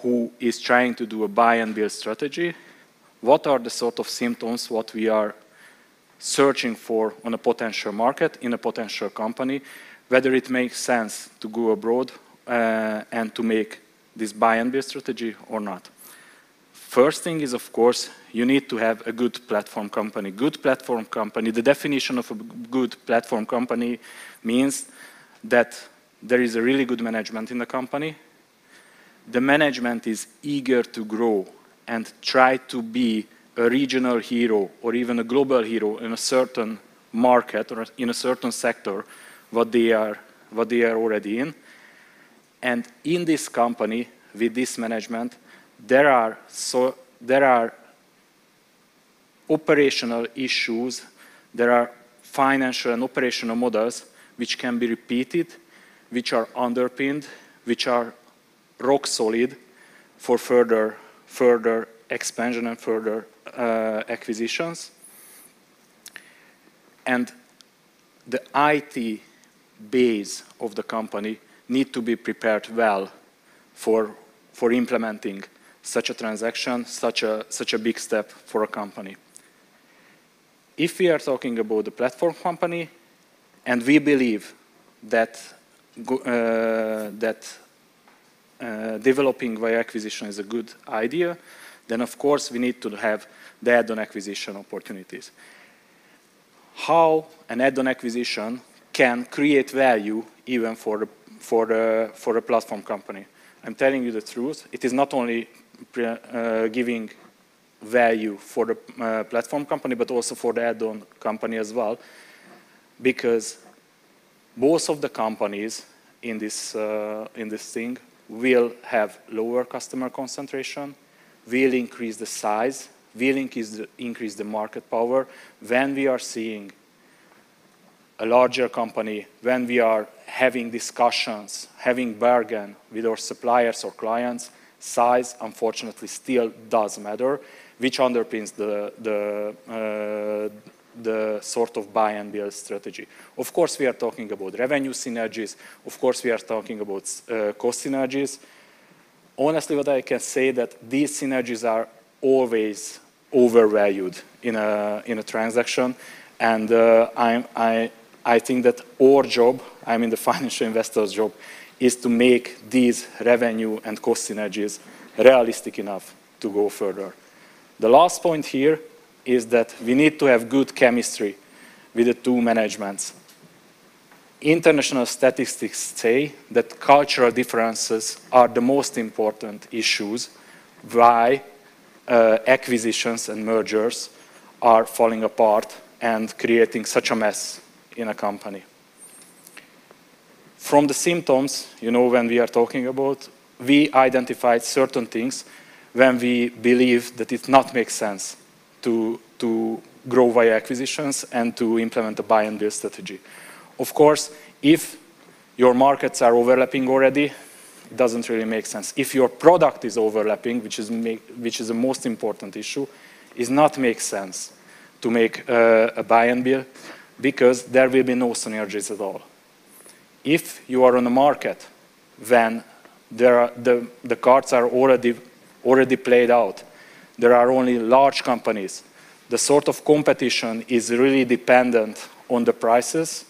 who is trying to do a buy and build strategy, what are the sort of symptoms what we are searching for on a potential market, in a potential company, whether it makes sense to go abroad and to make this buy and build strategy or not. First thing is, of course, you need to have a good platform company. Good platform company, the definition of a good platform company means that there is a really good management in the company. The management is eager to grow and try to be a regional hero or even a global hero in a certain market or in a certain sector what they are already in. And in this company, with this management, there are operational issues, there are financial and operational models which can be repeated, which are underpinned, which are rock solid for further expansion and further acquisitions. And the IT base of the company need to be prepared well for implementing such a transaction, such a big step for a company. If we are talking about the platform company, and we believe that developing via acquisition is a good idea, then of course we need to have the add-on acquisition opportunities. How an add-on acquisition can create value even for a platform company. I'm telling you the truth, it is not only giving value for the platform company, but also for the add-on company as well, because both of the companies in this thing will have lower customer concentration, will increase the size, will increase the market power. When we are seeing a larger company, when we are having discussions, having bargain with our suppliers or clients, size unfortunately still does matter, which underpins the sort of buy and build strategy. Of course, we are talking about revenue synergies. Of course, we are talking about cost synergies. Honestly, what I can say that these synergies are always overvalued in a transaction, and I think that our job, I mean the financial investor's job, is to make these revenue and cost synergies realistic enough to go further. The last point here is that we need to have good chemistry with the two managements. International statistics say that cultural differences are the most important issues why acquisitions and mergers are falling apart and creating such a mess in a company. From the symptoms, you know, when we are talking about, we identified certain things when we believe that it not makes sense to grow via acquisitions and to implement a buy and build strategy. Of course, if your markets are overlapping already, it doesn't really make sense. If your product is overlapping, which is the most important issue, it not make sense to make a buy and build, because there will be no synergies at all. If you are on a market when the cards are already played out, there are only large companies, the sort of competition is really dependent on the prices,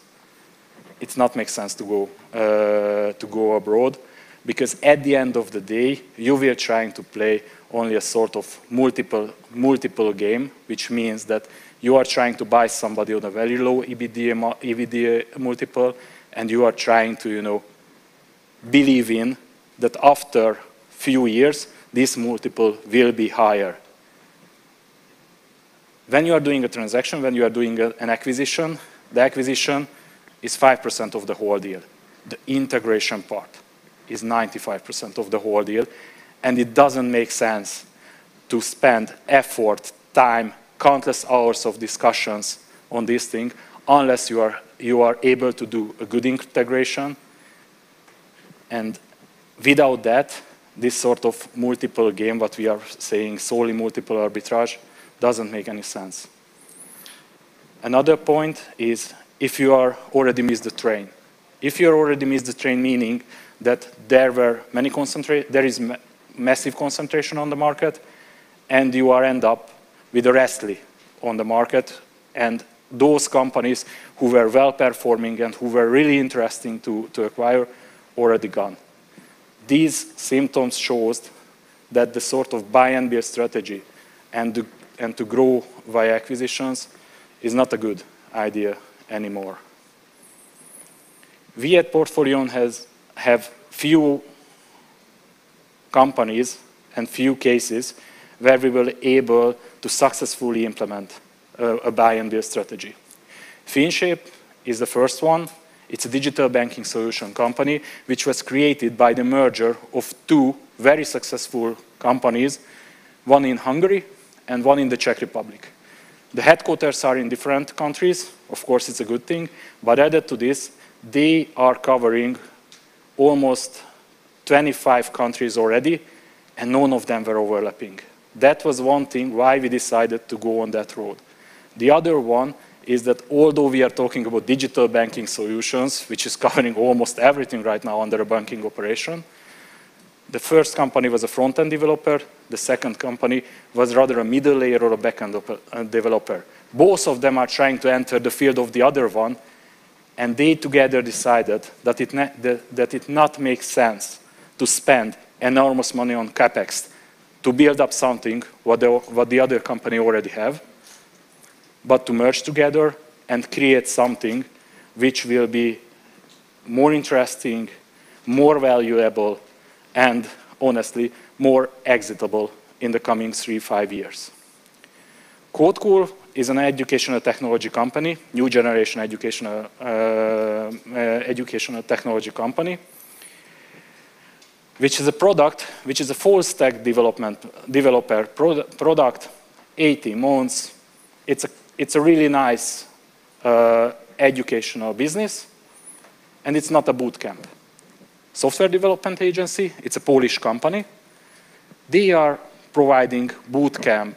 it's not make sense to go abroad, because at the end of the day, you will trying to play only a sort of multiple game, which means that you are trying to buy somebody on a very low EBITDA multiple, and you are trying to, you know, believe in that after few years, this multiple will be higher. When you are doing a transaction, when you are doing an acquisition, the acquisition is 5% of the whole deal. The integration part is 95% of the whole deal, and it doesn't make sense to spend effort, time, countless hours of discussions on this thing unless you are able to do a good integration. And without that, this sort of multiple game, what we are saying, solely multiple arbitrage, doesn't make any sense. Another point is if you are already missed the train. If you already missed the train, meaning that there is massive concentration on the market, and you end up with a Restly on the market, and those companies who were well performing and who were really interesting to acquire already gone. These symptoms shows that the sort of buy and build strategy and to grow via acquisitions is not a good idea anymore. We at Portfolion have few companies and few cases where we were able to successfully implement a buy and build strategy. FinShape is the first one. It's a digital banking solution company which was created by the merger of two very successful companies, one in Hungary and one in the Czech Republic. The headquarters are in different countries. Of course, it's a good thing. But added to this, they are covering almost 25 countries already, and none of them were overlapping. That was one thing why we decided to go on that road. The other one is that although we are talking about digital banking solutions, which is covering almost everything right now under a banking operation, the first company was a front-end developer. The second company was rather a middle layer or a back-end developer. Both of them are trying to enter the field of the other one, and they together decided that it not makes sense to spend enormous money on CapEx to build up something what the other company already have, but to merge together and create something which will be more interesting, more valuable, and honestly, more exitable in the coming 3-5 years. CodeCool is an educational technology company, new generation educational technology company, which is a product, which is a full stack developer product, 18 months. It's a really nice educational business, and it's not a bootcamp. Software development agency, it's a Polish company. They are providing bootcamp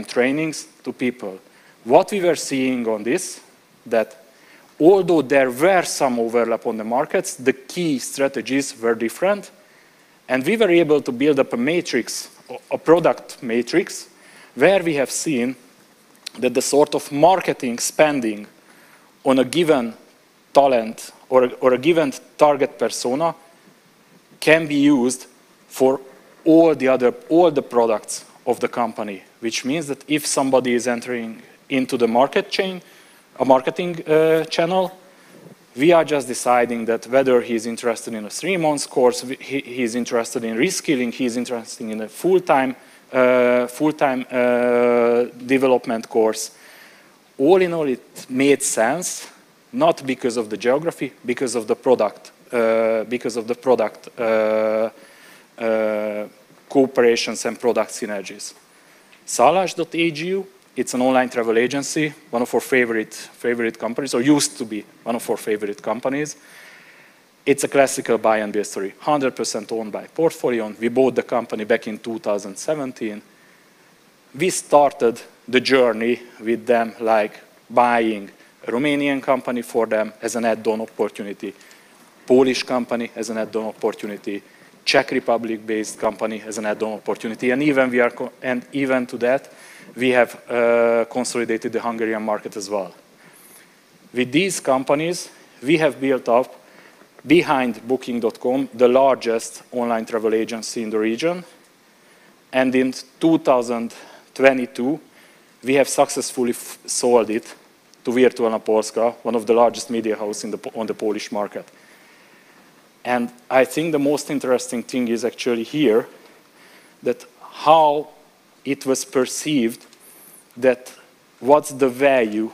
trainings to people. What we were seeing on this, that although there were some overlap on the markets, the key strategies were different, and we were able to build up a matrix, a product matrix, where we have seen that the sort of marketing spending on a given talent or a given target persona can be used for all the products of the company, which means that if somebody is entering into the marketing channel, we are just deciding that whether he's interested in a 3-month course, he's interested in reskilling, he's interested in a full-time development course. All in all, it made sense, not because of the geography, because of the product, cooperations and product synergies. Salash.agu, it's an online travel agency, one of our favorite companies, or used to be one of our favorite companies. It's a classical buy and build story, 100% owned by Portfolion. We bought the company back in 2017. We started the journey with them like buying a Romanian company for them as an add-on opportunity, Polish company as an add-on opportunity, Czech Republic-based company as an add-on opportunity, and even to that, we have consolidated the Hungarian market as well. With these companies, we have built up, behind Booking.com, the largest online travel agency in the region. And in 2022, we have successfully sold it to Wirtualna Polska, one of the largest media houses on the Polish market. And I think the most interesting thing is actually here, that how it was perceived, that what's the value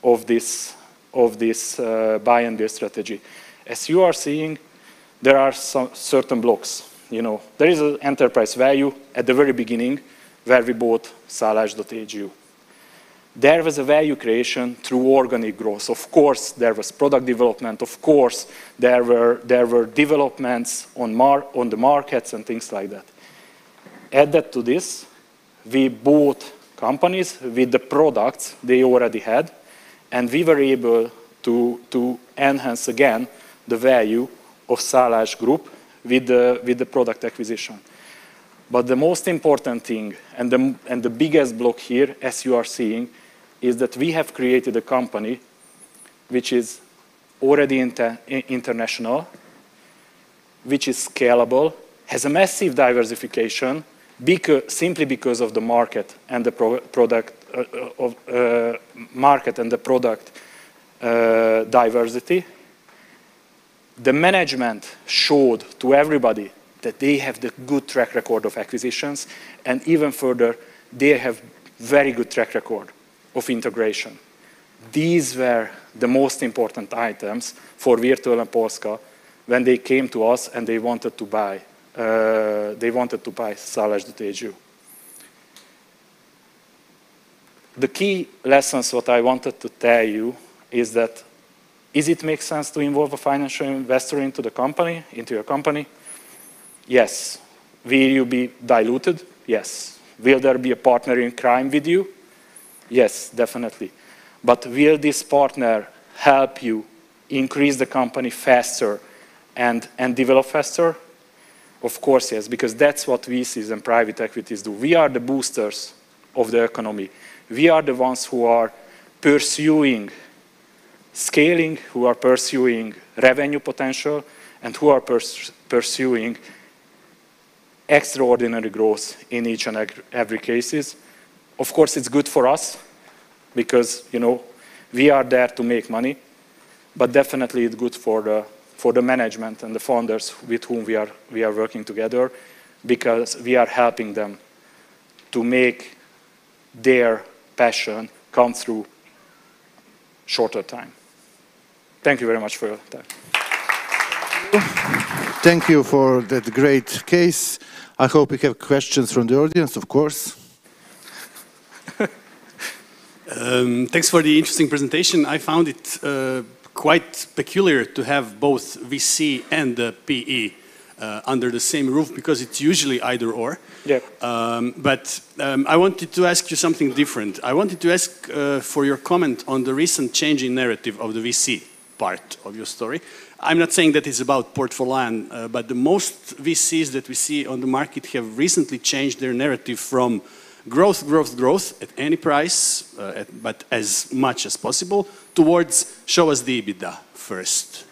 of this buy and build strategy. As you are seeing, there are some certain blocks. There is an enterprise value at the very beginning where we bought Salash.agu. There was a value creation through organic growth. Of course, there was product development. Of course, there were developments on the markets and things like that. Added to this, we bought companies with the products they already had, and we were able to enhance again the value of Salash Group with the product acquisition. But the most important thing, and the biggest block here, as you are seeing, is that we have created a company which is already international, which is scalable, has a massive diversification, simply because of the market and the product diversity. The management showed to everybody that they have the good track record of acquisitions, and even further, they have very good track record of integration. These were the most important items for Wirtualna Polska when they came to us and they wanted to buy Szalasi.hu. The key lessons what I wanted to tell you is that is it make sense to involve a financial investor into the company, into your company? Yes. Will you be diluted? Yes. Will there be a partner in crime with you? Yes, definitely. But will this partner help you increase the company faster and develop faster? Of course, yes, because that's what VCs and private equities do. We are the boosters of the economy. We are the ones who are pursuing scaling, who are pursuing revenue potential, and who are pursuing extraordinary growth in each and every cases. Of course, it's good for us because, you know, we are there to make money, but definitely it's good for the management and the founders with whom we are working together, because we are helping them to make their passion come through shorter time. Thank you very much for your time. Thank you for that great case. I hope we have questions from the audience, of course. Thanks for the interesting presentation. I found it quite peculiar to have both VC and PE under the same roof, because it's usually either or. Yeah. I wanted to ask you something different. I wanted to ask for your comment on the recent change in narrative of the VC part of your story. I'm not saying that it's about portfolio, but the most VCs that we see on the market have recently changed their narrative from growth, growth, growth at any price, but as much as possible, towards show us the EBITDA first.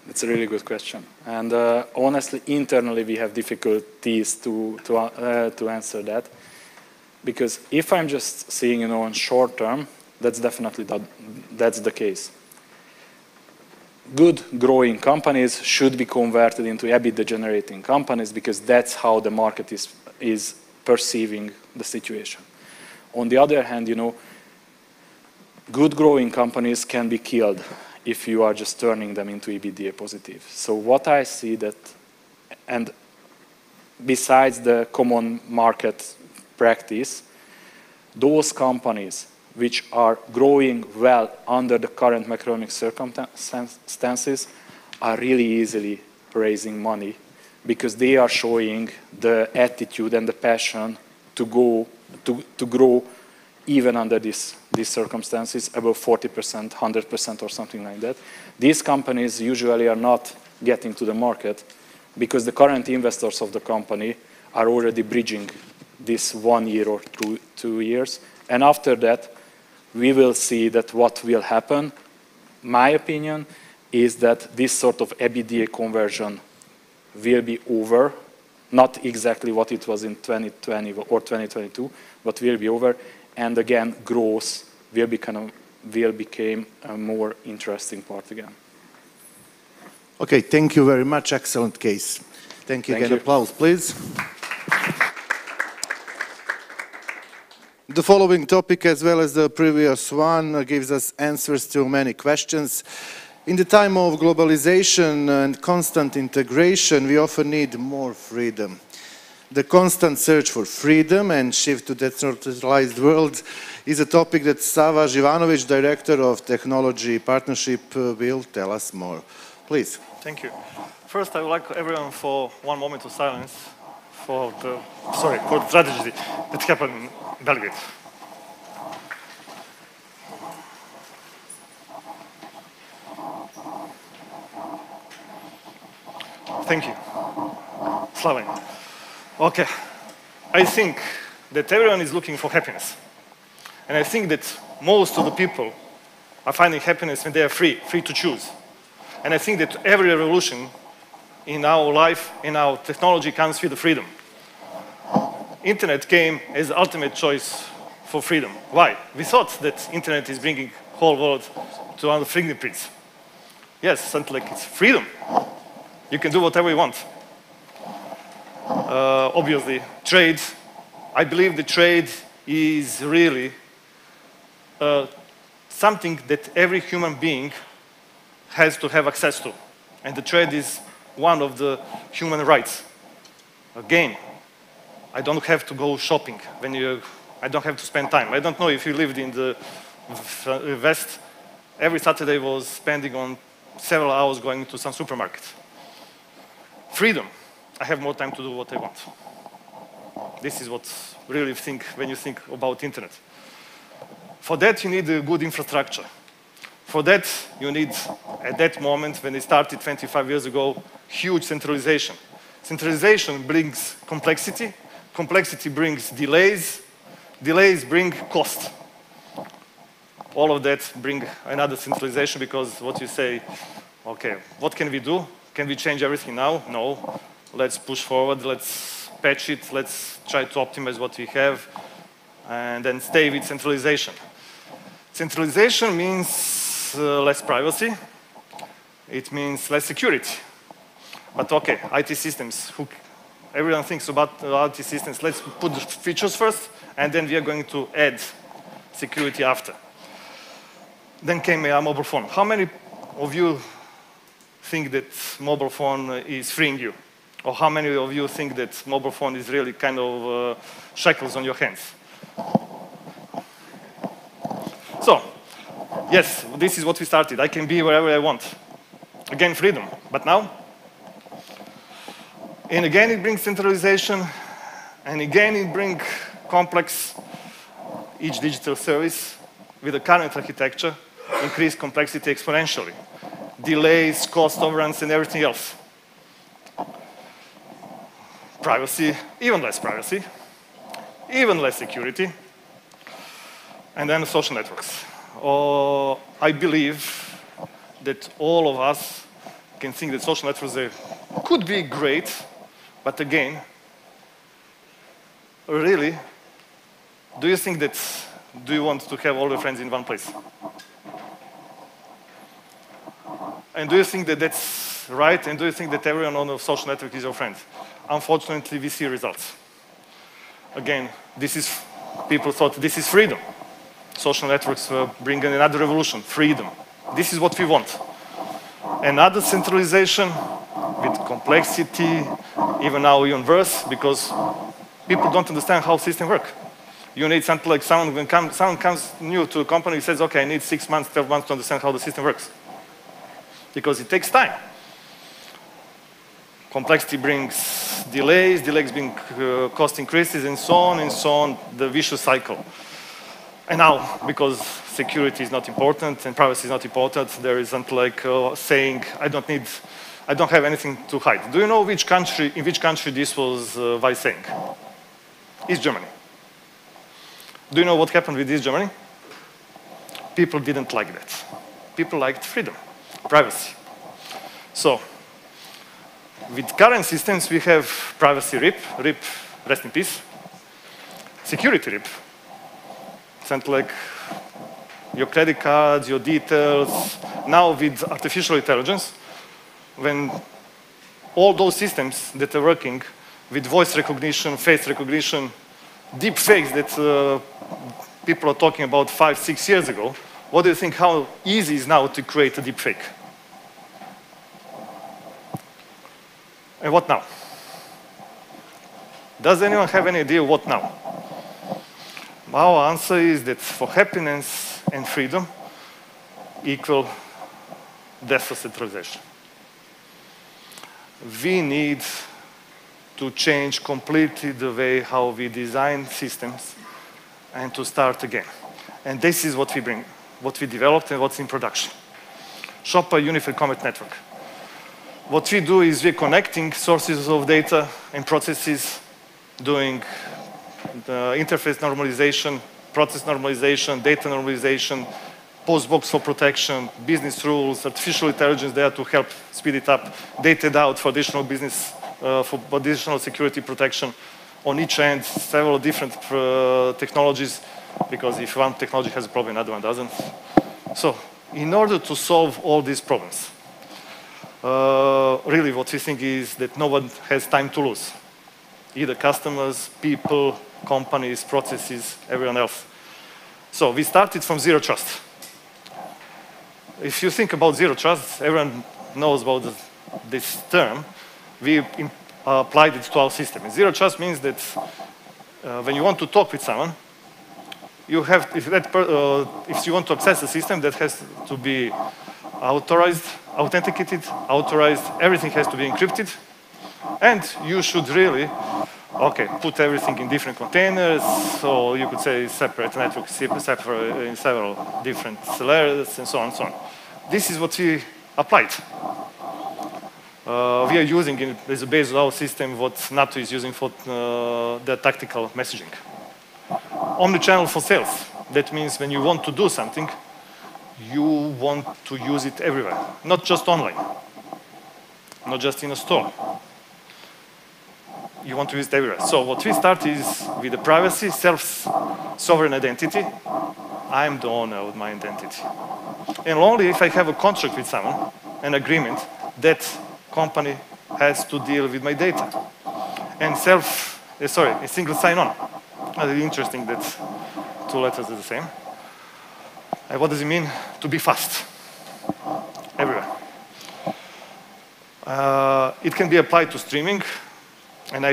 That's a really good question. And honestly, internally, we have difficulties to answer that. Because if I'm just seeing, you know, on short term, that's definitely that's the case. Good growing companies should be converted into EBITDA generating companies, because that's how the market is perceiving the situation. On the other hand, you know, good growing companies can be killed if you are just turning them into EBITDA positive. So what I see that, and besides the common market practice, those companies which are growing well under the current macroeconomic circumstances are really easily raising money, because they are showing the attitude and the passion to grow even under these circumstances, above 40%, 100% or something like that. These companies usually are not getting to the market because the current investors of the company are already bridging this 1 year or 2 years. And after that, we will see that what will happen, my opinion, is that this sort of EBITDA conversion will be over, not exactly what it was in 2020 or 2022, but will be over. And again, growth will become a more interesting part again. Okay, thank you very much. Excellent case. Thank you again. Applause, please. The following topic, as well as the previous one, gives us answers to many questions. In the time of globalization and constant integration, we often need more freedom. The constant search for freedom and shift to decentralized world is a topic that Sava Živanović, Director of Technology Partnership, will tell us more. Please. Thank you. First, I would like everyone for one moment of silence for the tragedy that happened in Belgrade. Thank you. Slaven. Okay. I think that everyone is looking for happiness. And I think that most of the people are finding happiness when they are free to choose. And I think that every revolution in our life, in our technology, comes with the freedom. Internet came as the ultimate choice for freedom. Why? We thought that internet is bringing whole world to our fingerprints. Yes, something like it's freedom. You can do whatever you want. Obviously, trade. I believe the trade is really something that every human being has to have access to. And the trade is one of the human rights. Again, I don't have to go shopping I don't have to spend time. I don't know if you lived in the West. Every Saturday was spending on several hours going to some supermarket. Freedom. I have more time to do what I want. This is what really think when you think about internet. For that, you need a good infrastructure. For that, you need, at that moment, when it started 25 years ago, huge centralization. Centralization brings complexity. Complexity brings delays. Delays bring cost. All of that bring another centralization because what you say, okay, what can we do? Can we change everything now? No. Let's push forward. Let's patch it. Let's try to optimize what we have and then stay with centralization. Centralization means less privacy. It means less security. But okay, IT systems, everyone thinks about IT systems. Let's put the features first, and then we are going to add security after. Then came a mobile phone. How many of you think that mobile phone is freeing you? Or how many of you think that mobile phone is really kind of shackles on your hands? So, yes, this is what we started. I can be wherever I want. Again, freedom. But now? And again, it brings centralization. And again, it brings complex, each digital service with the current architecture, increase complexity exponentially. Delays, cost overruns, and everything else. Privacy, even less privacy, even less security, and then social networks. I believe that all of us can think that social networks could be great, but again, really, do you think that, do you want to have all your friends in one place? And do you think that that's right? And do you think that everyone on a social network is your friend? Unfortunately, we see results. Again, people thought this is freedom. Social networks bring another revolution, freedom. This is what we want. Another centralization with complexity, even now even worse, because people don't understand how systems work. You need something like someone comes new to a company and says, okay, I need 6 months, 12 months to understand how the system works. Because it takes time. Complexity brings delays bring cost increases, and so on, the vicious cycle. And now, because security is not important and privacy is not important, there isn't like saying, I don't have anything to hide. Do you know in which country this was by saying? East Germany. Do you know what happened with East Germany? People didn't like that. People liked freedom, privacy. So, with current systems, we have privacy RIP, rest in peace. Security RIP. Something like your credit cards, your details. Now with artificial intelligence, when all those systems that are working with voice recognition, face recognition, deep fakes that people are talking about 5, 6 years ago, what do you think how easy it is now to create a deep fake? And what now? Does anyone have any idea what now? Our answer is that for happiness and freedom equal death of centralization. We need to change completely the way how we design systems and to start again. And this is what we bring, what we developed and what's in production. Shopper Unified Commerce Network. What we do is we're connecting sources of data and processes, doing the interface normalization, process normalization, data normalization, postbox for protection, business rules, artificial intelligence there to help speed it up, data out for additional business, for additional security protection. On each end, several different technologies, because if one technology has a problem, another one doesn't. So, in order to solve all these problems, really what we think is that no one has time to lose. Either customers, people, companies, processes, everyone else. So we started from zero trust. if you think about zero trust, everyone knows about this term. We applied it to our system. And zero trust means that when you want to talk with someone, you have, if you want to access the system, that has to be authorized, authenticated, authorized, everything has to be encrypted. And you should really, put everything in different containers, so you could say separate network, separate in several different layers, and so on and so on. This is what we applied. We are using it as a base of our system what NATO is using for the tactical messaging. Omnichannel for sales. That means when you want to do something, you want to use it everywhere, not just online, not just in a store. You want to use it everywhere. So what we start is with the privacy, self-sovereign identity. I'm the owner of my identity. And only if I have a contract with someone, an agreement, that company has to deal with my data. And a single sign-on. It's interesting that two letters are the same. And what does it mean to be fast? Everywhere. It can be applied to streaming. And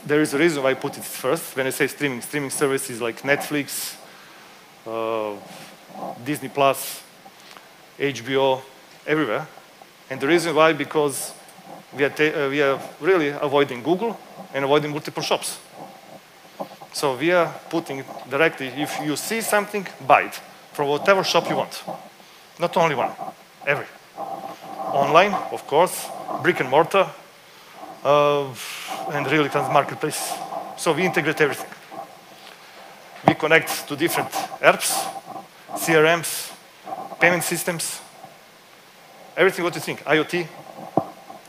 there is a reason why I put it first. When I say streaming services like Netflix, Disney+, HBO, everywhere. And the reason why, because we are really avoiding Google and avoiding multiple shops. So we are putting it directly, if you see something, buy it from whatever shop you want. Not only one, every. Online, of course, brick and mortar, and really marketplace. So we integrate everything. We connect to different apps, CRMs, payment systems, everything what you think, IoT.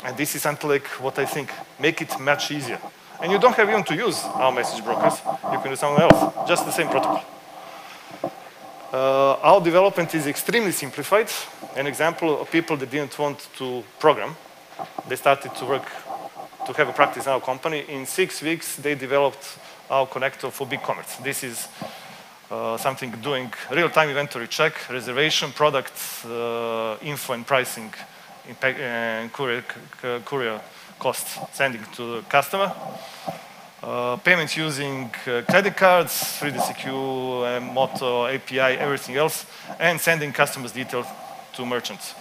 And this is something like what I think, make it much easier. And you don't have even to use our message brokers. You can use someone else, just the same protocol. Our development is extremely simplified. An example of people that didn't want to program, they started to work, to have a practice in our company. In 6 weeks, they developed our connector for BigCommerce. This is something doing real-time inventory check, reservation, product info and pricing, and courier costs sending to the customer. Payments using credit cards, 3DCQ, Moto, API, everything else, and sending customers' details to merchants.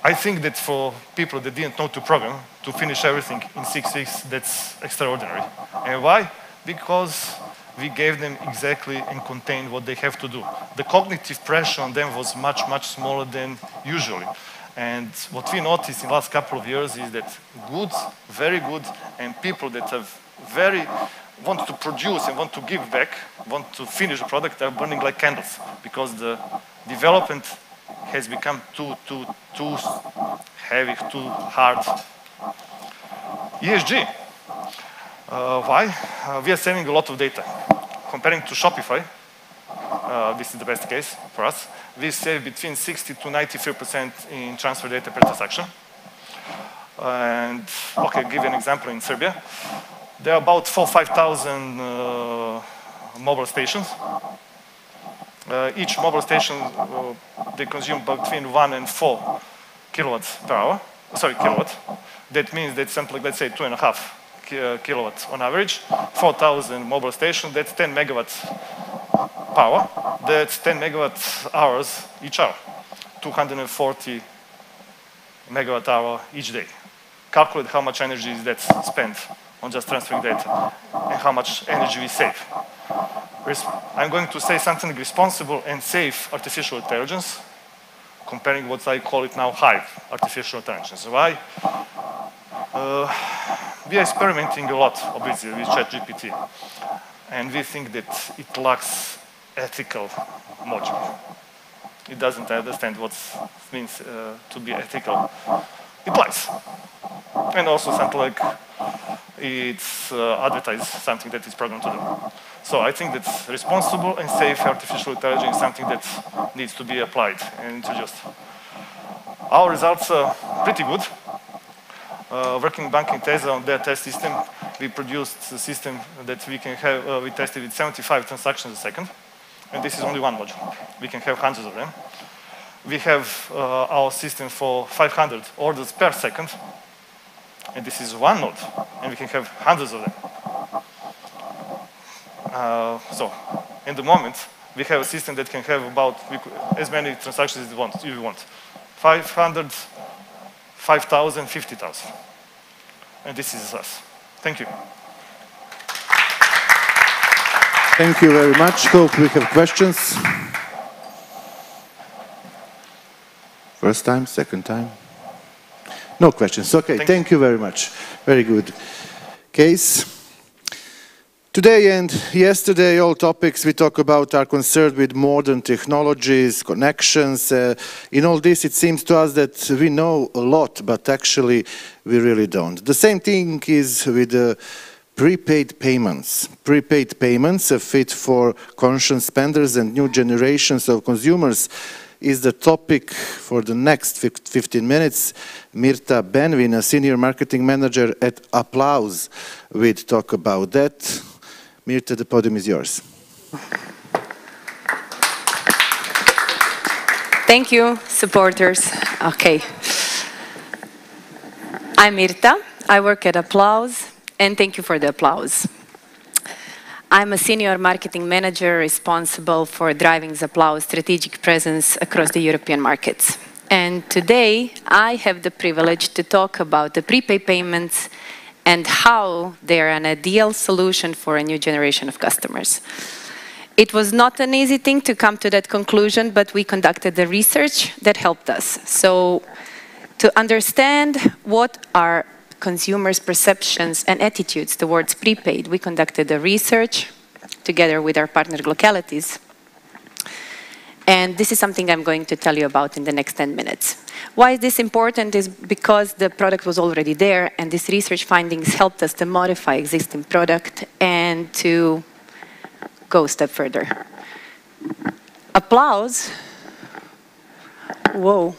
I think that for people that didn't know to program, to finish everything in 6 weeks, that's extraordinary. And why? Because we gave them exactly and contained what they have to do. The cognitive pressure on them was much, much smaller than usually. And what we noticed in the last couple of years is that good, very good, and people that want to produce and want to give back, want to finish the product, are burning like candles because the development has become too heavy, too hard. ESG. Why? We are saving a lot of data. Comparing to Shopify, this is the best case for us, we save between 60 to 93% in transfer data per transaction. And, okay, give you an example in Serbia. There are about 4,000 or 5,000 mobile stations. Each mobile station, they consume between 1 and 4 kilowatts per hour. Sorry, kilowatt. That means that something like, let's say, 2.5 kilowatts on average. 4,000 mobile stations, that's 10 megawatts power. That's 10 megawatt hours each hour. 240 megawatt hour each day. Calculate how much energy is that spent on just transferring data and how much energy we save. I'm going to say something responsible and safe artificial intelligence, comparing what I call it now high artificial intelligence. Why? We are experimenting a lot, obviously, with ChatGPT, and we think that it lacks ethical module. It doesn't understand what it means to be ethical. It lies. And also something like it's advertised something that it's programmed to do. So I think that responsible and safe artificial intelligence is something that needs to be applied and introduced. Our results are pretty good. Working banking Teza on their test system, we produced a system that we can have, we tested with 75 transactions a second. And this is only one module. We can have hundreds of them. we have our system for 500 orders per second, and this is one node, and we can have hundreds of them. So, in the moment, we have a system that can have about as many transactions as you want. 500, 5,000, 50,000. And this is us. Thank you. Thank you very much. Hope we have questions. First time, second time? No questions. Okay, thank you very much. Very good case. Today and yesterday, all topics we talk about are concerned with modern technologies, connections. In all this, it seems to us that we know a lot, but actually we really don't. The same thing is with prepaid payments. Prepaid payments, a fit for conscious spenders and new generations of consumers, is the topic for the next 15 minutes. Mirta Benvin, a senior marketing manager at Applause, will talk about that. Mirta, the podium is yours. Thank you, supporters. Okay. I'm Mirta. I work at Applause, and thank you for the applause. I'm a senior marketing manager responsible for driving the Applause strategic presence across the European markets. And today, I have the privilege to talk about the prepaid payments and how they're an ideal solution for a new generation of customers. It was not an easy thing to come to that conclusion, but we conducted the research that helped us. So to understand what are consumers' perceptions and attitudes towards prepaid, we conducted the research together with our partner localities. And this is something I'm going to tell you about in the next 10 minutes. Why is this important is because the product was already there, and these research findings helped us to modify existing product and to go a step further. Applause. Whoa.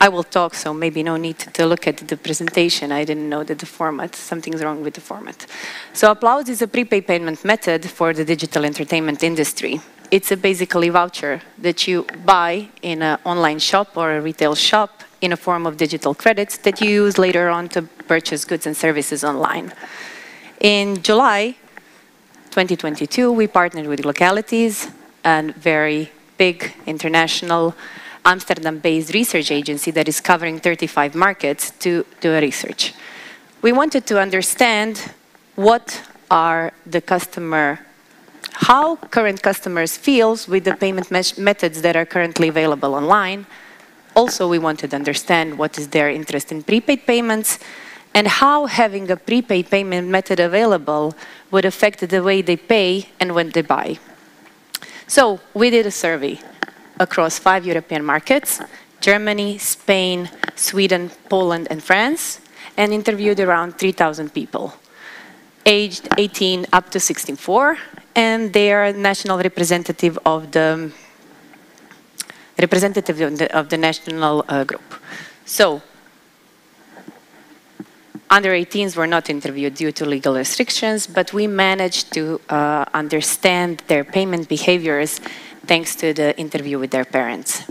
I will talk, so maybe no need to look at the presentation. I didn't know that the format, something's wrong with the format. So Applause is a prepaid payment method for the digital entertainment industry. It's a basically voucher that you buy in an online shop or a retail shop in a form of digital credits that you use later on to purchase goods and services online. In July 2022, we partnered with localities, a very big international Amsterdam-based research agency that is covering 35 markets to do a research. We wanted to understand what are the how current customers feel with the payment methods that are currently available online. Also, we wanted to understand what is their interest in prepaid payments and how having a prepaid payment method available would affect the way they pay and when they buy. So we did a survey across 5 European markets, Germany, Spain, Sweden, Poland, and France, and interviewed around 3,000 people, aged 18 up to 64, and they are national representative of the national group. So, under 18s were not interviewed due to legal restrictions, but we managed to understand their payment behaviors thanks to the interview with their parents.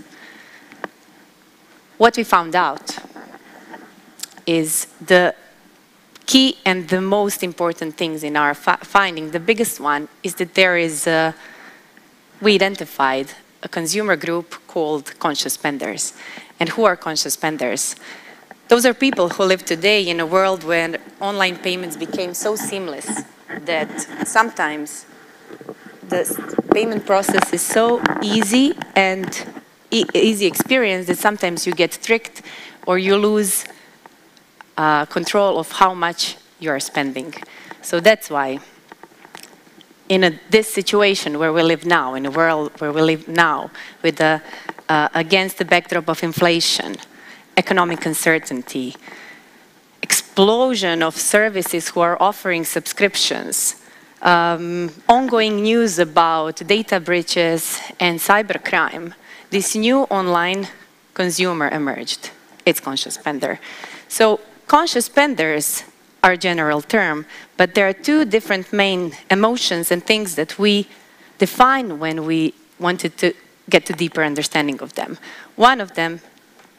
What we found out is the key and the most important things in our finding. The biggest one is that we identified a consumer group called conscious spenders. And who are conscious spenders? Those are people who live today in a world where online payments became so seamless that sometimes the payment process is so easy and easy experience that sometimes you get tricked or you lose control of how much you are spending. So that's why in this situation where we live now, in a world where we live now with against the backdrop of inflation, economic uncertainty, explosion of services who are offering subscriptions, ongoing news about data breaches and cybercrime, this new online consumer emerged. It's conscious spender. So conscious spenders are a general term, but there are 2 different main emotions and things that we define when we wanted to get a deeper understanding of them. One of them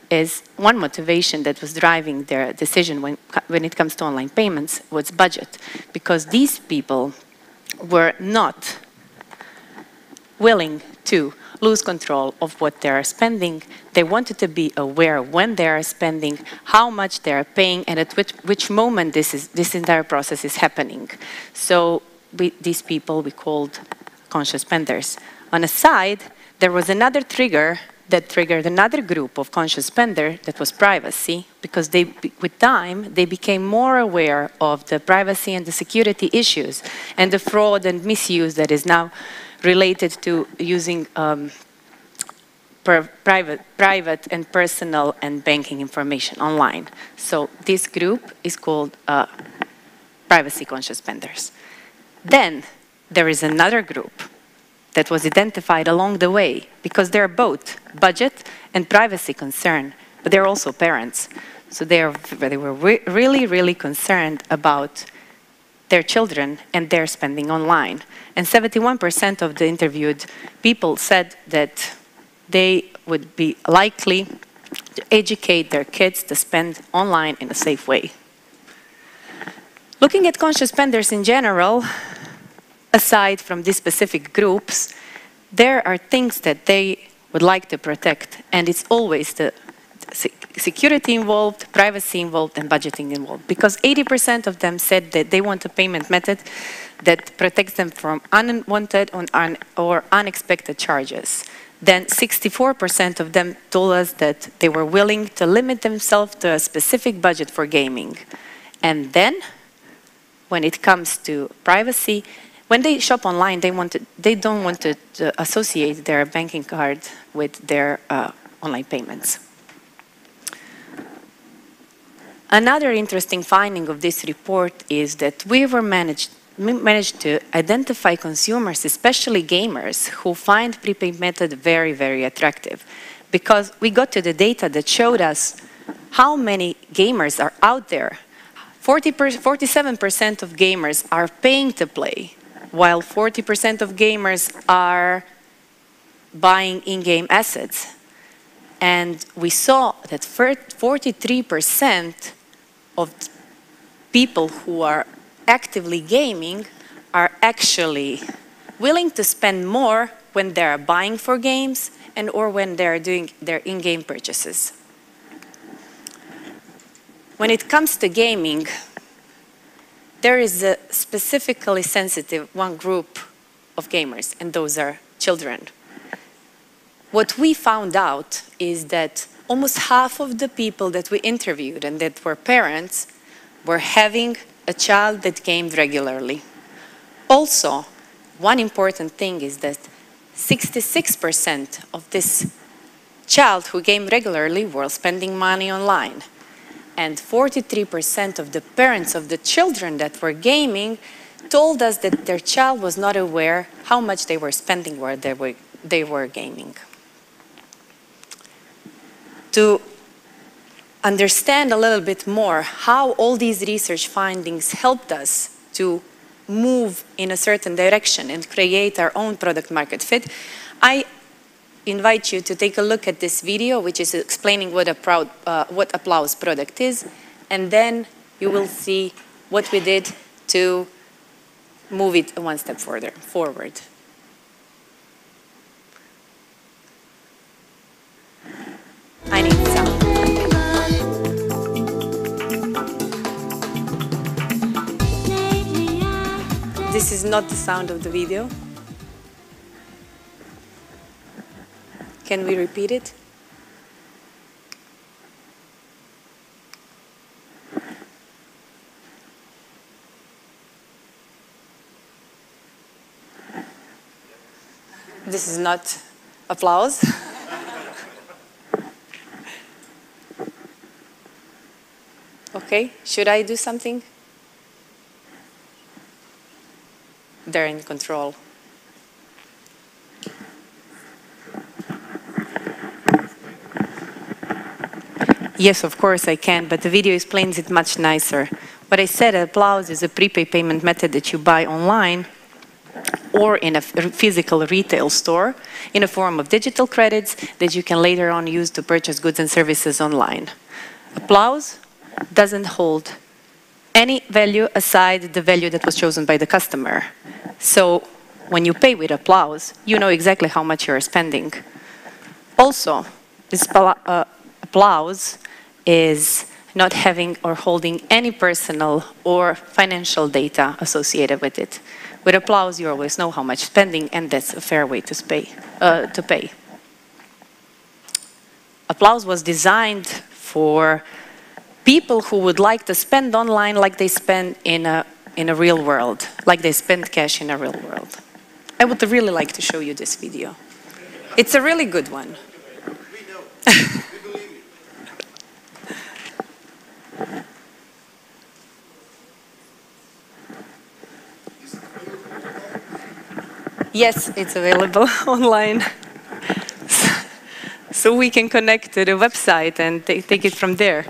is one motivation that was driving their decision when it comes to online payments was budget, because these people were not willing to lose control of what they are spending. They wanted to be aware when they are spending, how much they are paying, and at which moment this entire process is happening. So these people we called conscious spenders. On the side, there was another trigger that triggered another group of conscious spenders, that was privacy, because with time, they became more aware of the privacy and the security issues and the fraud and misuse that is now related to using private and personal and banking information online. So this group is called privacy conscious spenders. Then there is another group that was identified along the way, because they're both budget and privacy concerned, but they're also parents. So they were really, really concerned about their children and their spending online. And 71% of the interviewed people said that they would be likely to educate their kids to spend online in a safe way. Looking at conscious spenders in general, aside from these specific groups, there are things that they would like to protect, and it's always the security involved, privacy involved, and budgeting involved, because 80% of them said that they want a payment method that protects them from unwanted or unexpected charges. Then 64% of them told us that they were willing to limit themselves to a specific budget for gaming. And then, when it comes to privacy, when they shop online, they don't want to associate their banking card with their online payments. Another interesting finding of this report is that we managed to identify consumers, especially gamers, who find prepaid method very, very attractive, because we got to the data that showed us how many gamers are out there. 47% of gamers are paying to play, while 40% of gamers are buying in-game assets. And we saw that 43% of people who are actively gaming are actually willing to spend more when they're buying for games and or when they're doing their in-game purchases. When it comes to gaming, there is a specifically sensitive one group of gamers, and those are children. What we found out is that almost half of the people that we interviewed and that were parents were having a child that gamed regularly. Also, one important thing is that 66% of this child who gamed regularly were spending money online. And 43% of the parents of the children that were gaming told us that their child was not aware how much they were spending where they were gaming. To understand a little bit more how all these research findings helped us to move in a certain direction and create our own product market fit, I invite you to take a look at this video, which is explaining what Applause product is, and then you will see what we did to move it one step further forward. I need sound. This is not the sound of the video. Can we repeat it? This is not applause. Okay, should I do something? They're in control. Yes, of course I can, but the video explains it much nicer. What I said, Applause is a prepaid payment method that you buy online, or in a physical retail store in a form of digital credits that you can later on use to purchase goods and services online. Applause doesn't hold any value aside the value that was chosen by the customer. So when you pay with Applause, you know exactly how much you're spending. Also, this Applause is not having or holding any personal or financial data associated with it. With Applause, you always know how much spending, and that's a fair way to pay. Applause was designed for people who would like to spend online like they spend in a real world, like they spend cash in a real world. I would really like to show you this video. It's a really good one. Yes, it's available online. So we can connect to the website and take it from there.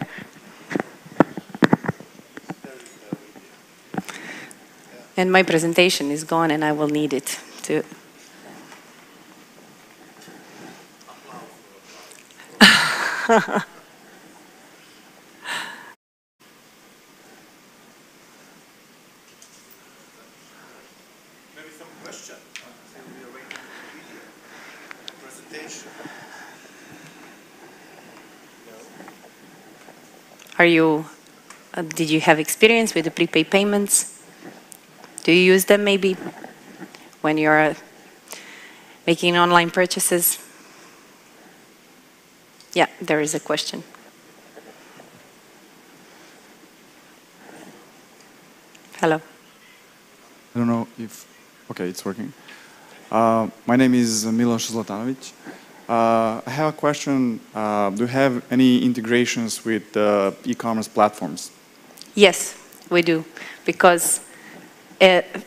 And my presentation is gone, and I will need it to. Maybe some question. We are waiting for the video presentation. Did you have experience with the prepaid payments? Do you use them maybe when you're making online purchases? Yeah, there is a question. Hello. I don't know if, okay, it's working. My name is Miloš Zlatanovic. I have a question. Do you have any integrations with e-commerce platforms? Yes, we do, because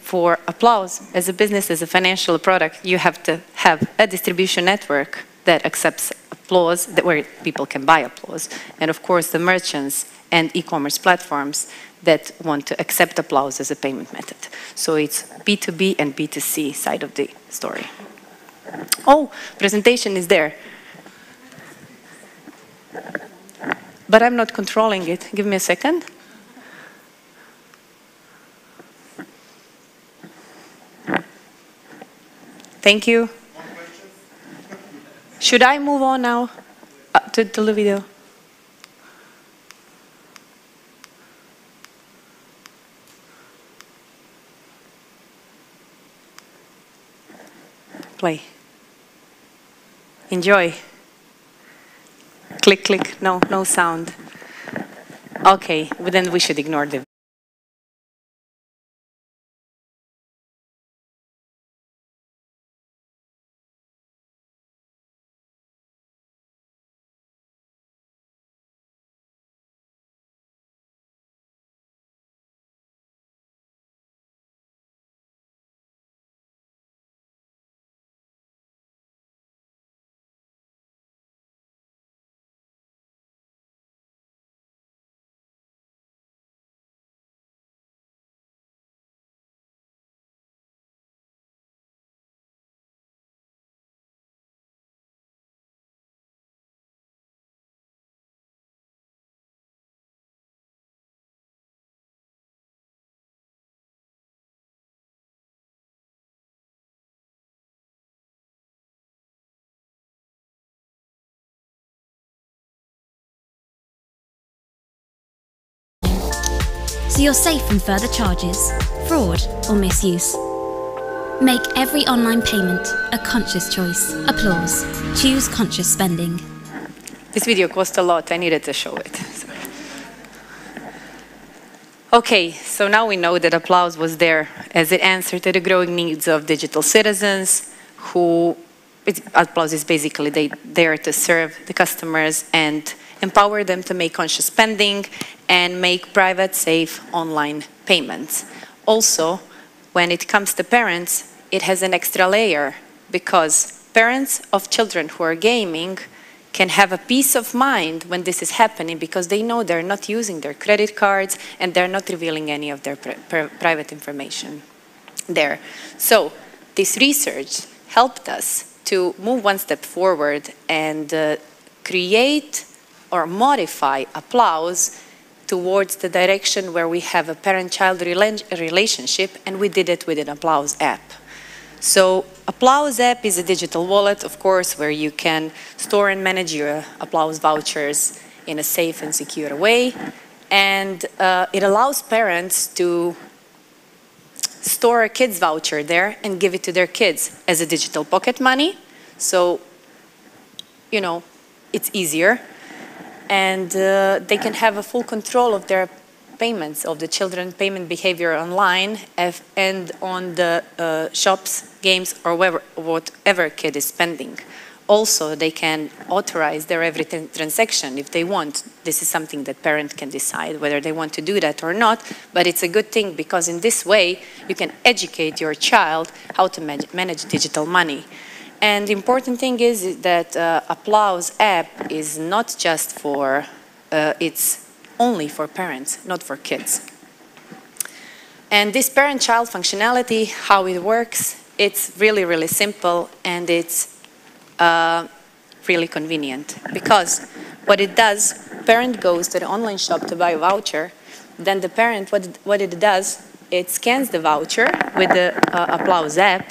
for Applause, as a business, as a financial product, you have to have a distribution network that accepts Applause, where people can buy Applause, and of course the merchants and e-commerce platforms that want to accept Applause as a payment method. So it's B2B and B2C side of the story. Oh, presentation is there. But I'm not controlling it. Give me a second. Thank you. Should I move on now to the video? Play. Enjoy. Click, click. No, no sound. Okay, but then we should ignore the so you're safe from further charges, fraud or misuse. Make every online payment a conscious choice. Applause. Choose conscious spending. This video cost a lot. I needed to show it. Okay, so now we know that Applause was there as it answered to the growing needs of digital citizens who, Applause is basically there to serve the customers and empower them to make conscious spending and make private, safe online payments. Also, when it comes to parents, it has an extra layer because parents of children who are gaming can have a peace of mind when this is happening because they know they're not using their credit cards and they're not revealing any of their private information there. So this research helped us to move one step forward and create or modify Applause towards the direction where we have a parent-child relationship, and we did it with an Applause app. So Applause app is a digital wallet, of course, where you can store and manage your Applause vouchers in a safe and secure way. And it allows parents to store a kid's voucher there and give it to their kids as a digital pocket money. So, you know, it's easier. And they can have a full control of their payments, of the children payment behavior online and on the shops, games, or whatever kid is spending. Also, they can authorize their every transaction if they want. This is something that parents can decide whether they want to do that or not, but it's a good thing because in this way, you can educate your child how to manage digital money. And the important thing is that Applause app is not just for, it's only for parents, not for kids. And this parent-child functionality, how it works, it's really, really simple, and it's really convenient. Because what it does, parent goes to the online shop to buy a voucher, then the parent, what it does, it scans the voucher with the Applause app,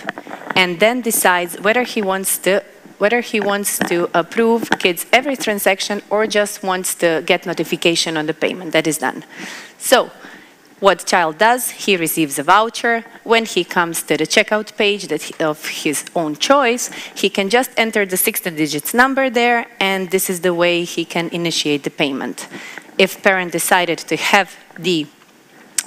and then decides whether he wants to approve kids' every transaction or just wants to get notification on the payment that is done. So, what the child does, he receives a voucher. When he comes to the checkout page of his own choice, he can just enter the 16-digit number there, and this is the way he can initiate the payment. If parent decided to have the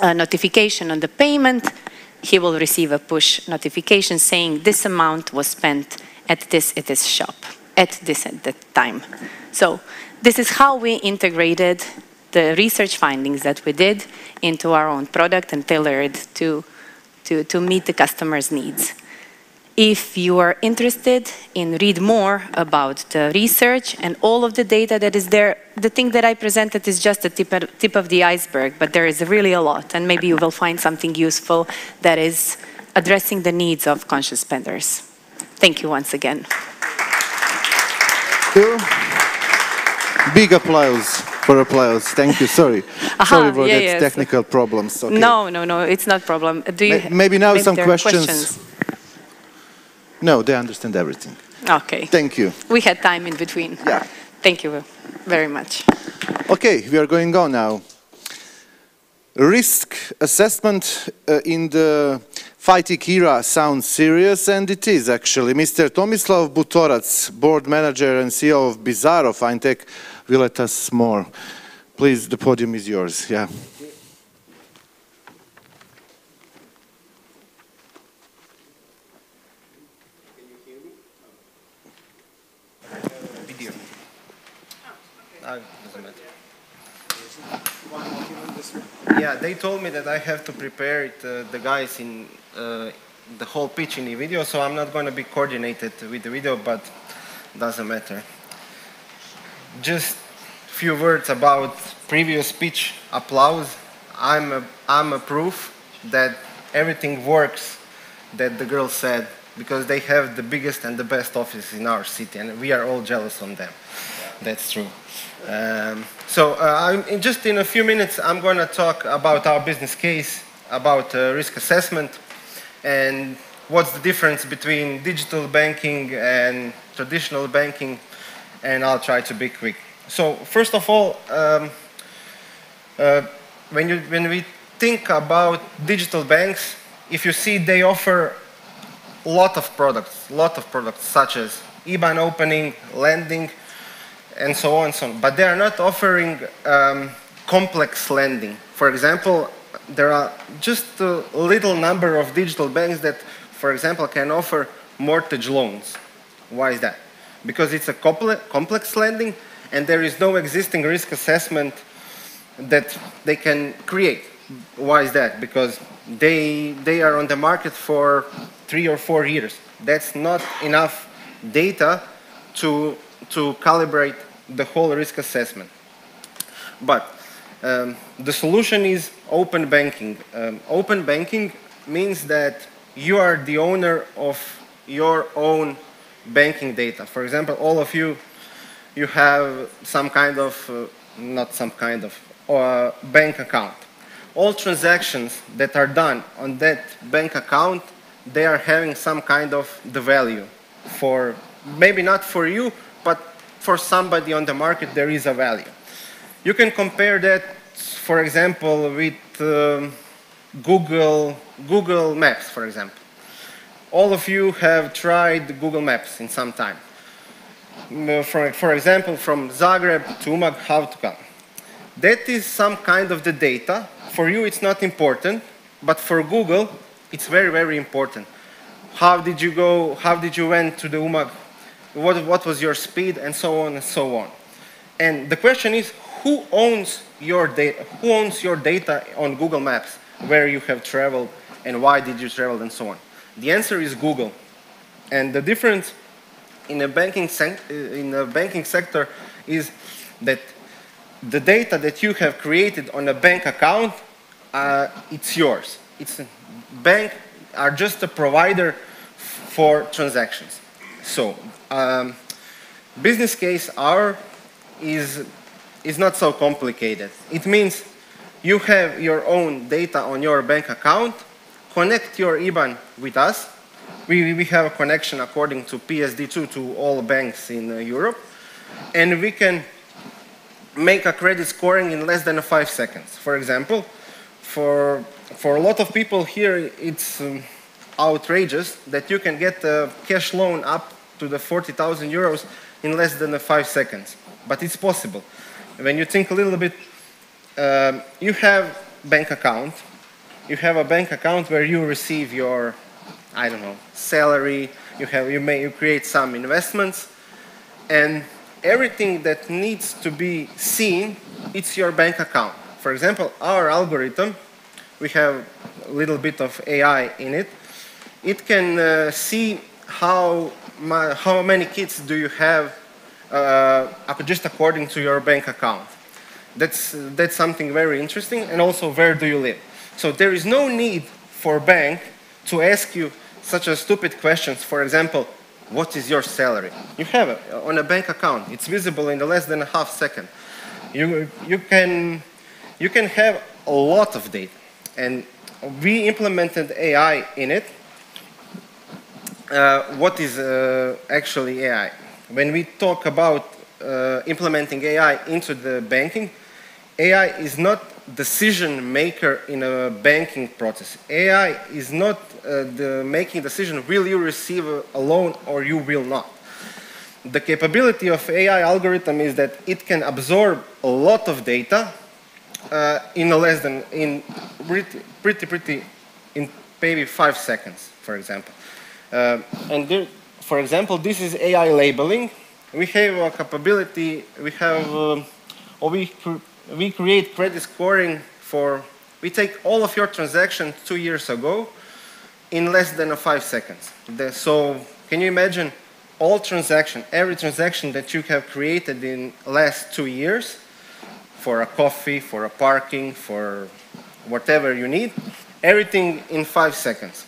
notification on the payment, he will receive a push notification saying this amount was spent at this shop, at that time. So this is how we integrated the research findings that we did into our own product and tailored to meet the customer's needs. If you are interested in read more about the research and all of the data that is there, the thing that I presented is just the tip of the iceberg, but there is really a lot, and maybe you will find something useful that is addressing the needs of conscious spenders. Thank you once again. Big applause for Applause. Thank you. Sorry. Sorry for that technical problems. Okay. No, it's not a problem. Do you maybe now some questions? No, they understand everything. Okay. Thank you. We had time in between. Yeah. Thank you very much. Okay, we are going on now. Risk assessment in the FITIC era sounds serious, and it is actually. Mr. Tomislav Butorac, board manager and CEO of Bizarro Fintech, will let us more. Please, the podium is yours. Yeah. Doesn't matter. Yeah, they told me that I have to prepare it, the guys in the whole pitch in the video, so I'm not going to be coordinated with the video, but doesn't matter. Just a few words about previous pitch, Applause. I'm a proof that everything works that the girls said, because they have the biggest and the best office in our city, and we are all jealous on them. That's true. Just in a few minutes, I'm going to talk about our business case, about risk assessment, and what's the difference between digital banking and traditional banking, and I'll try to be quick. So first of all, when we think about digital banks, if you see they offer a lot of products such as IBAN opening, lending, and so on, but they are not offering complex lending. For example, there are just a little number of digital banks that, for example, can offer mortgage loans. Why is that? Because it's a complex lending, and there is no existing risk assessment that they can create. Why is that? Because they are on the market for 3 or 4 years. That's not enough data to calibrate the whole risk assessment. But the solution is open banking. Open banking means that you are the owner of your own banking data. For example, all of you, you have some kind of, not some kind of, bank account. All transactions that are done on that bank account, they are having some kind of the value for, maybe not for you, but for somebody on the market, there is a value. You can compare that, for example, with Google Maps, for example. All of you have tried Google Maps in some time. For example, from Zagreb to Umag, how to come. That is some kind of the data. For you, it's not important, but for Google, it's very, very important. How did you go? How did you went to the Umag? What was your speed, and so on and so on. And the question is, who owns your data? Who owns your data on Google Maps? Where you have traveled, and why did you travel, and so on. The answer is Google. And the difference in the banking sector is that the data that you have created on a bank account, it's yours. Bank are just a provider for transactions. So, business case R is not so complicated. It means you have your own data on your bank account, connect your IBAN with us. We have a connection according to PSD2 to all banks in Europe, and we can make a credit scoring in less than 5 seconds. For example, for a lot of people here, it's outrageous that you can get a cash loan up to the 40,000 euros in less than 5 seconds. But it's possible. When you think a little bit, you have bank account. You have a bank account where you receive your, I don't know, salary. You create some investments, and everything that needs to be seen, it's your bank account. For example, our algorithm, we have a little bit of AI in it. It can see how many kids do you have just according to your bank account. That's something very interesting, and also where do you live. So there is no need for bank to ask you such a stupid questions. For example, what is your salary? You have it on a bank account. It's visible in less than a half second. You can have a lot of data, and we implemented AI in it. What is actually AI? When we talk about implementing AI into the banking, AI is not decision maker in a banking process. AI is not making decision, will you receive a loan or you will not. The capability of AI algorithm is that it can absorb a lot of data in maybe 5 seconds, for example. For example, this is AI labeling. We have a capability, we create credit scoring we take all of your transactions 2 years ago in less than 5 seconds. So can you imagine every transaction that you have created in last 2 years for a coffee, for a parking, for whatever you need, everything in 5 seconds.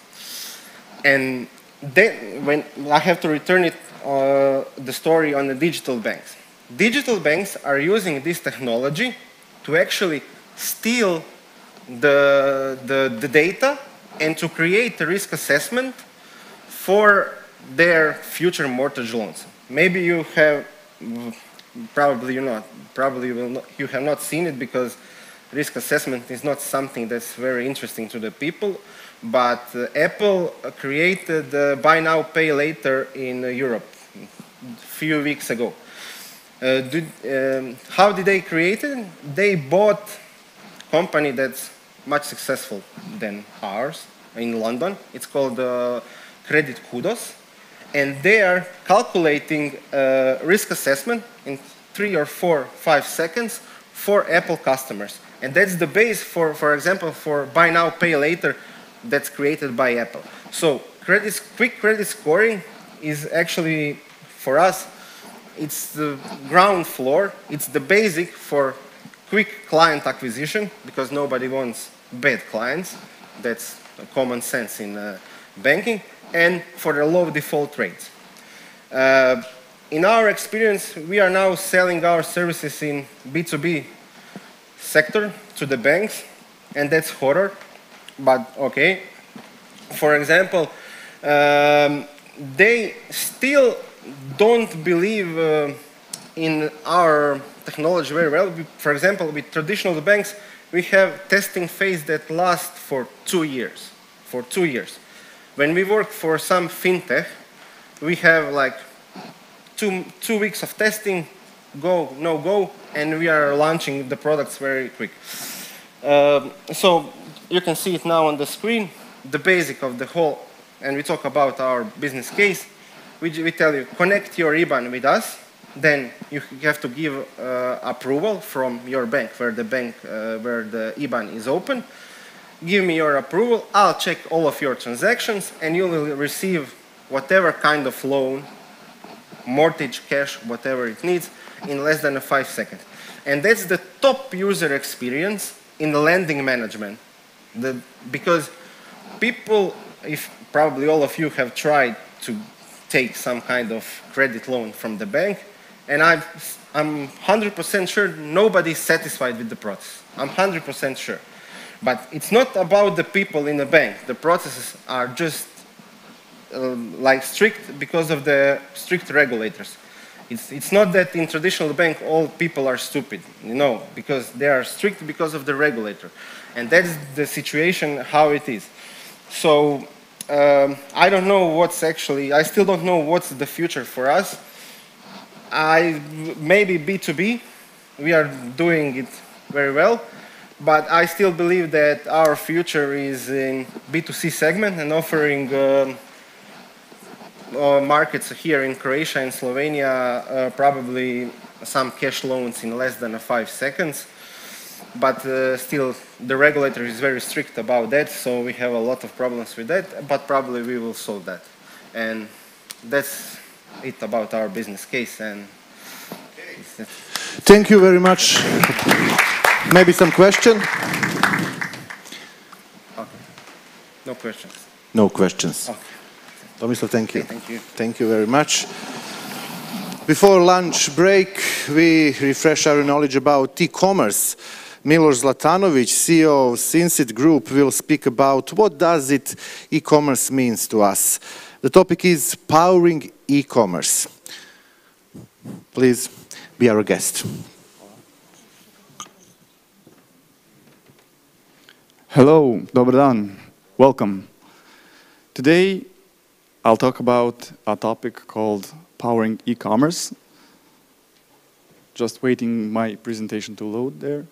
And then when I have to return it, the story on the digital banks. Digital banks are using this technology to actually steal the data and to create a risk assessment for their future mortgage loans. Maybe you have, probably you have not seen it because risk assessment is not something that's very interesting to the people, but Apple created buy now, pay later in Europe a few weeks ago. How did they create it? They bought a company that's much successful than ours in London. It's called Credit Kudos. And they are calculating risk assessment in 3 or 4, 5 seconds for Apple customers. And that's the base for example, for buy now, pay later that's created by Apple. So quick credit scoring is actually, for us, it's the ground floor. It's the basic for quick client acquisition because nobody wants bad clients. That's common sense in banking, and for the low default rates. In our experience, we are now selling our services in B2B sector to the banks, and that's horror, but okay. For example, they still don't believe in our technology very well. For example, with traditional banks, we have testing phase that lasts for 2 years. For 2 years. When we work for some fintech, we have like two weeks of testing, go, no go, and we are launching the products very quick. So you can see it now on the screen, the basic of the whole, and we talk about our business case. We tell you, connect your IBAN with us, then you have to give approval from your bank, where the IBAN is open. Give me your approval, I'll check all of your transactions, and you will receive whatever kind of loan, mortgage, cash, whatever it needs, in less than 5 seconds. And that's the top user experience in the lending management. Because people, if probably all of you have tried to take some kind of credit loan from the bank, and I'm 100% sure nobody's satisfied with the process. I'm 100% sure. But it's not about the people in the bank. The processes are just like strict because of the strict regulators. It's not that in traditional bank all people are stupid, no, because they are strict because of the regulator. And that's the situation how it is. So I don't know what's actually, I still don't know what's the future for us. Maybe B2B, we are doing it very well, but I still believe that our future is in B2C segment and offering markets here in Croatia and Slovenia, probably some cash loans in less than 5 seconds. But still, the regulator is very strict about that, so we have a lot of problems with that, but probably we will solve that. And that's it about our business case. And thank you very much. Maybe some question? Okay. No questions. No questions. Okay. Tomislav, thank you. Okay, thank you. Thank you very much. Before lunch break, we refresh our knowledge about e-commerce. Miloš Zlatanović, CEO of Sinsit Group, will speak about what does it e-commerce means to us. The topic is powering e-commerce. Please be our guest. Hello, dobar dan, welcome. Today I'll talk about a topic called powering e-commerce. Just waiting my presentation to load there.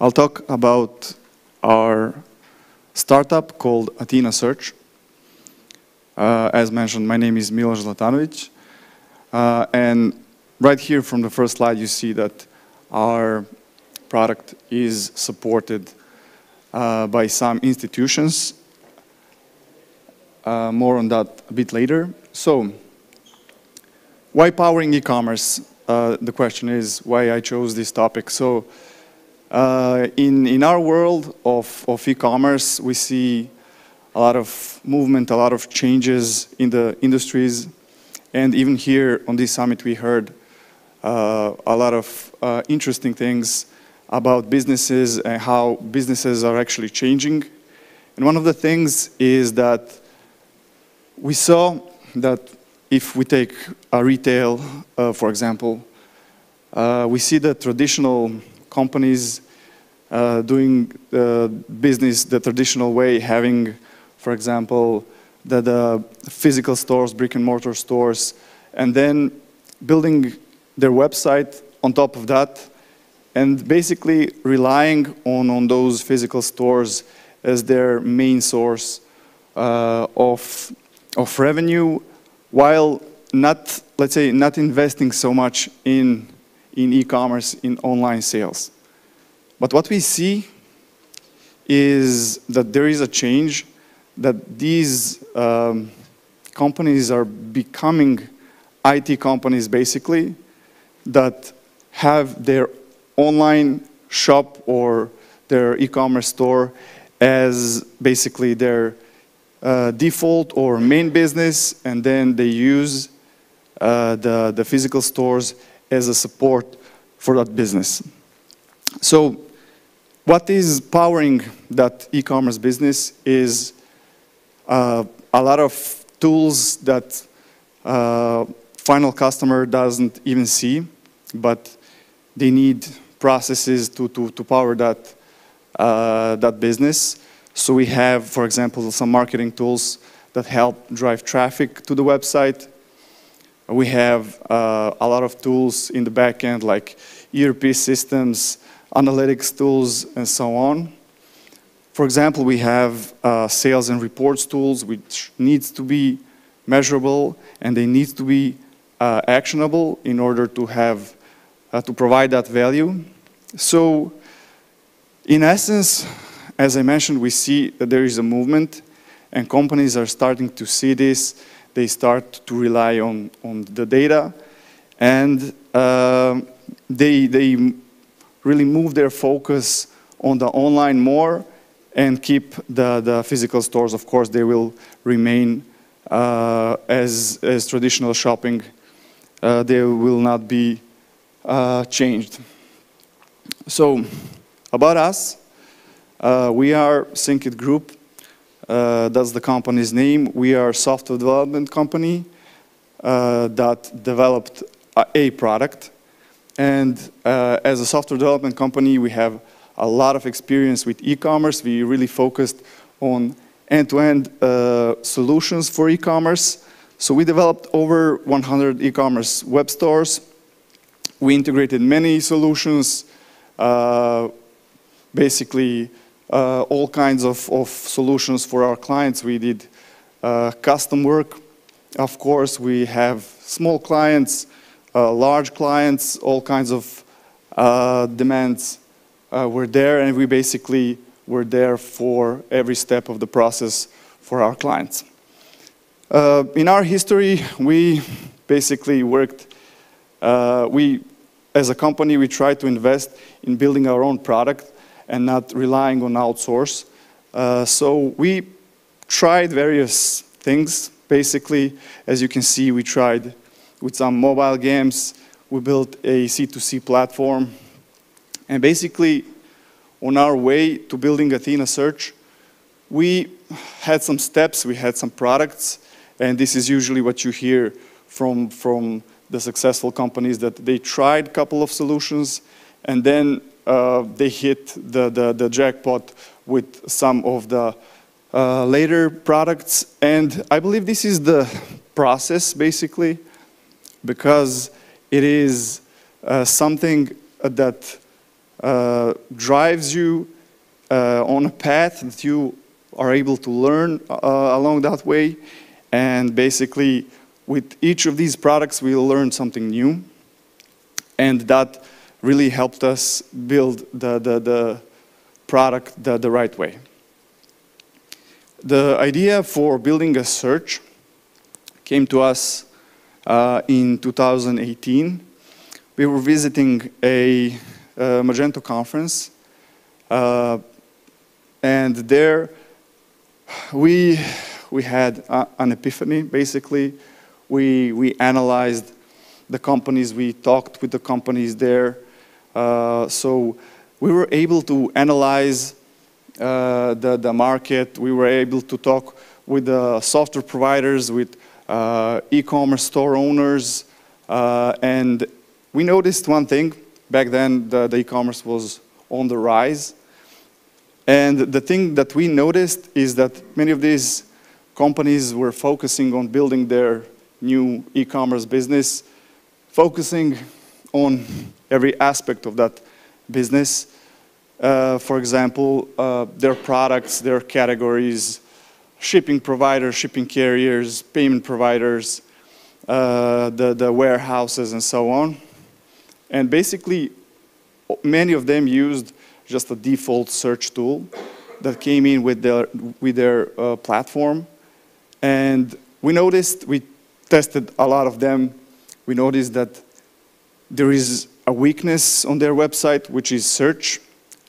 I'll talk about our startup called Athena Search. As mentioned, my name is Miloš Zlatanović. And right here from the first slide, you see that our product is supported by some institutions. More on that a bit later. So, why powering e-commerce? The question is why I chose this topic. So, in our world of e-commerce, we see a lot of movement, a lot of changes in the industries. And even here on this summit, we heard a lot of interesting things about businesses and how businesses are actually changing. And one of the things is that we saw that if we take a retail, for example, we see the traditional companies doing business the traditional way, having, for example, the physical stores, brick and mortar stores, and then building their website on top of that, and basically relying on those physical stores as their main source of revenue, while not, let's say, not investing so much in e-commerce, in online sales. But what we see is that there is a change, that these companies are becoming IT companies, basically, that have their online shop or their e-commerce store as basically their default or main business, and then they use the physical stores as a support for that business. So what is powering that e-commerce business is a lot of tools that final customer doesn't even see, but they need processes to power that, that business. So we have, for example, some marketing tools that help drive traffic to the website. We have a lot of tools in the back end, like ERP systems, analytics tools, and so on. For example, we have sales and reports tools, which needs to be measurable, and they need to be actionable in order to have to provide that value. So, in essence, as I mentioned, we see that there is a movement, and companies are starting to see this. They start to rely on the data, and they really move their focus on the online more and keep the physical stores. Of course, they will remain as traditional shopping. They will not be changed. So, about us, we are Syncit Group. That's the company's name. We are a software development company that developed a product. And as a software development company, we have a lot of experience with e-commerce. We really focused on end-to-end solutions for e-commerce. So we developed over 100 e-commerce web stores. We integrated many solutions, basically all kinds of solutions for our clients. We did custom work. Of course, we have small clients, large clients, all kinds of demands were there, and we basically were there for every step of the process for our clients. In our history, we basically worked, as a company, we tried to invest in building our own product and not relying on outsource. So we tried various things. Basically, as you can see, we tried with some mobile games. We built a C2C platform. And basically, on our way to building Athena Search, we had some steps, we had some products, and this is usually what you hear from the successful companies, that they tried a couple of solutions, and then they hit the jackpot with some of the later products. And I believe this is the process, basically, because it is something that drives you on a path that you are able to learn along that way. And basically, with each of these products, we learn something new. And that really helped us build the product the right way. The idea for building a search came to us in 2018. We were visiting a Magento conference, and there we had an epiphany. Basically, we analyzed the companies, we talked with the companies there, so we were able to analyze the market. We were able to talk with the software providers, with e-commerce store owners, and we noticed one thing. Back then, the e-commerce was on the rise. And the thing that we noticed is that many of these companies were focusing on building their new e-commerce business, focusing on every aspect of that business. For example, their products, their categories, shipping providers, shipping carriers, payment providers, the warehouses, and so on. And basically, many of them used just a default search tool that came in with their platform. And we noticed, we tested a lot of them, we noticed that there is a weakness on their website, which is search.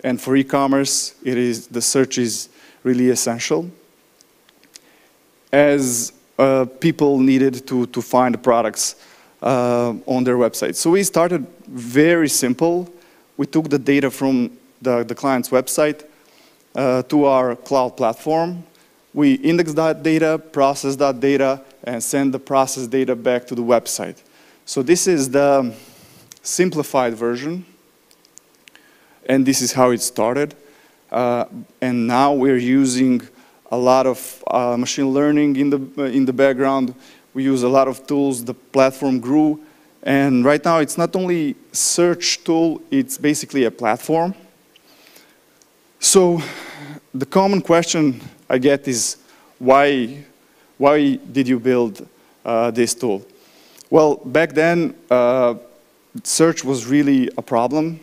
And for e-commerce, the search is really essential, as people needed to find the products on their website. So we started very simple. We took the data from the client's website to our cloud platform. We index that data, process that data, and send the processed data back to the website. So this is the simplified version, and this is how it started. And now we're using a lot of machine learning in the background. We use a lot of tools. The platform grew, and right now it's not only a search tool, it's basically a platform. So the common question I get is, why did you build this tool? Well, back then, search was really a problem,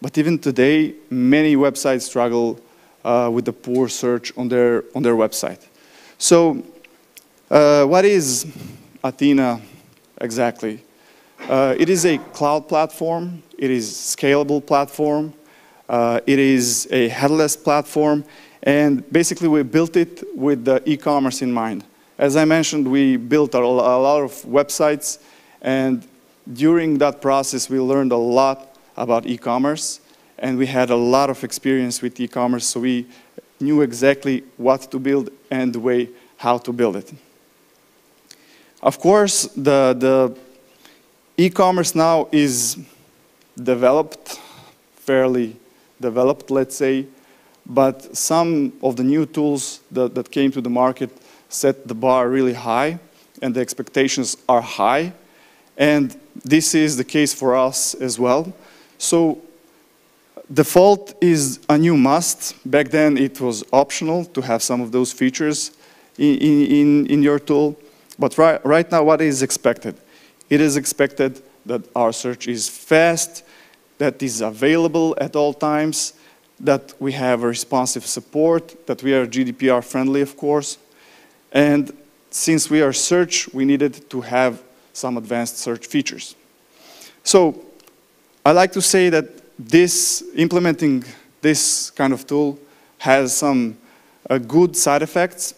but even today, many websites struggle with the poor search on their website. So what is Athena exactly? It is a cloud platform. It is a scalable platform. It is a headless platform. And basically, we built it with the e-commerce in mind. As I mentioned, we built a lot of websites. And during that process, we learned a lot about e-commerce. And we had a lot of experience with e-commerce, so we knew exactly what to build and the way how to build it. Of course, the e-commerce now is developed, fairly developed, let's say, but some of the new tools that came to the market set the bar really high, and the expectations are high. And this is the case for us as well. So default is a new must. Back then, it was optional to have some of those features in your tool. But right now, what is expected? It is expected that our search is fast, that is available at all times, that we have a responsive support, that we are GDPR friendly, of course. And since we are search, we needed to have some advanced search features. So I like to say that implementing this kind of tool has some good side effects,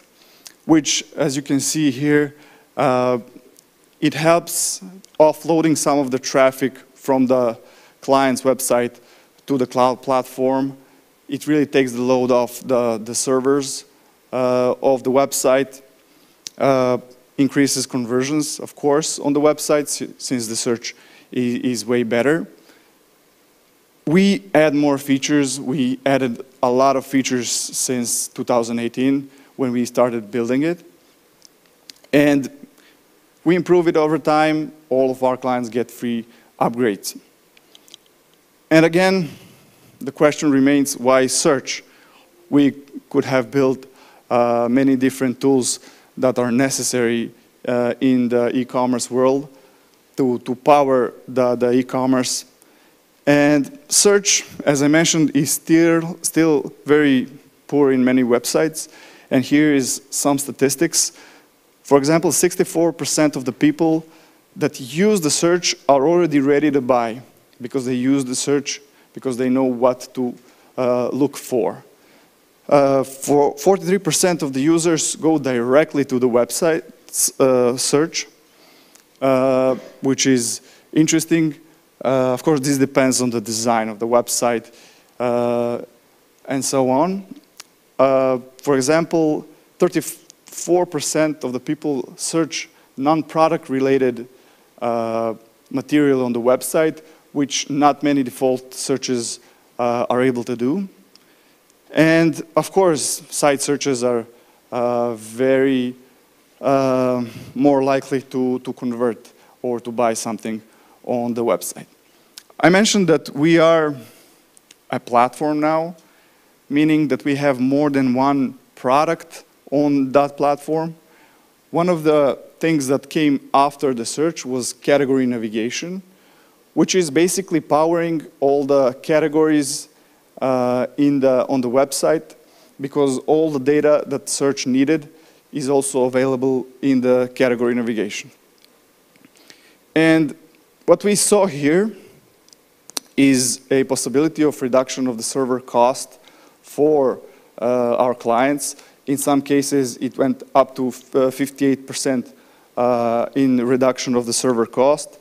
which, as you can see here, it helps offloading some of the traffic from the client's website to the cloud platform. It really takes the load off the servers of the website, increases conversions, of course, on the website, since the search is way better. We add more features. We added a lot of features since 2018 when we started building it. And we improve it over time. All of our clients get free upgrades. And again, the question remains, why search? We could have built many different tools that are necessary in the e-commerce world to power the e-commerce. And search, as I mentioned, is still very poor in many websites. And here is some statistics. For example, 64% of the people that use the search are already ready to buy because they use the search because they know what to look for. 43% of the users go directly to the website search, which is interesting. Of course, this depends on the design of the website and so on. For example, 34% of the people search non-product related material on the website, which not many default searches are able to do. And of course, site searches are very more likely to convert or to buy something on the website. I mentioned that we are a platform now, meaning that we have more than one product on that platform. One of the things that came after the search was category navigation, which is basically powering all the categories on the website, because all the data that search needed is also available in the category navigation. And what we saw here is a possibility of reduction of the server cost for our clients. In some cases, it went up to 58% in reduction of the server cost.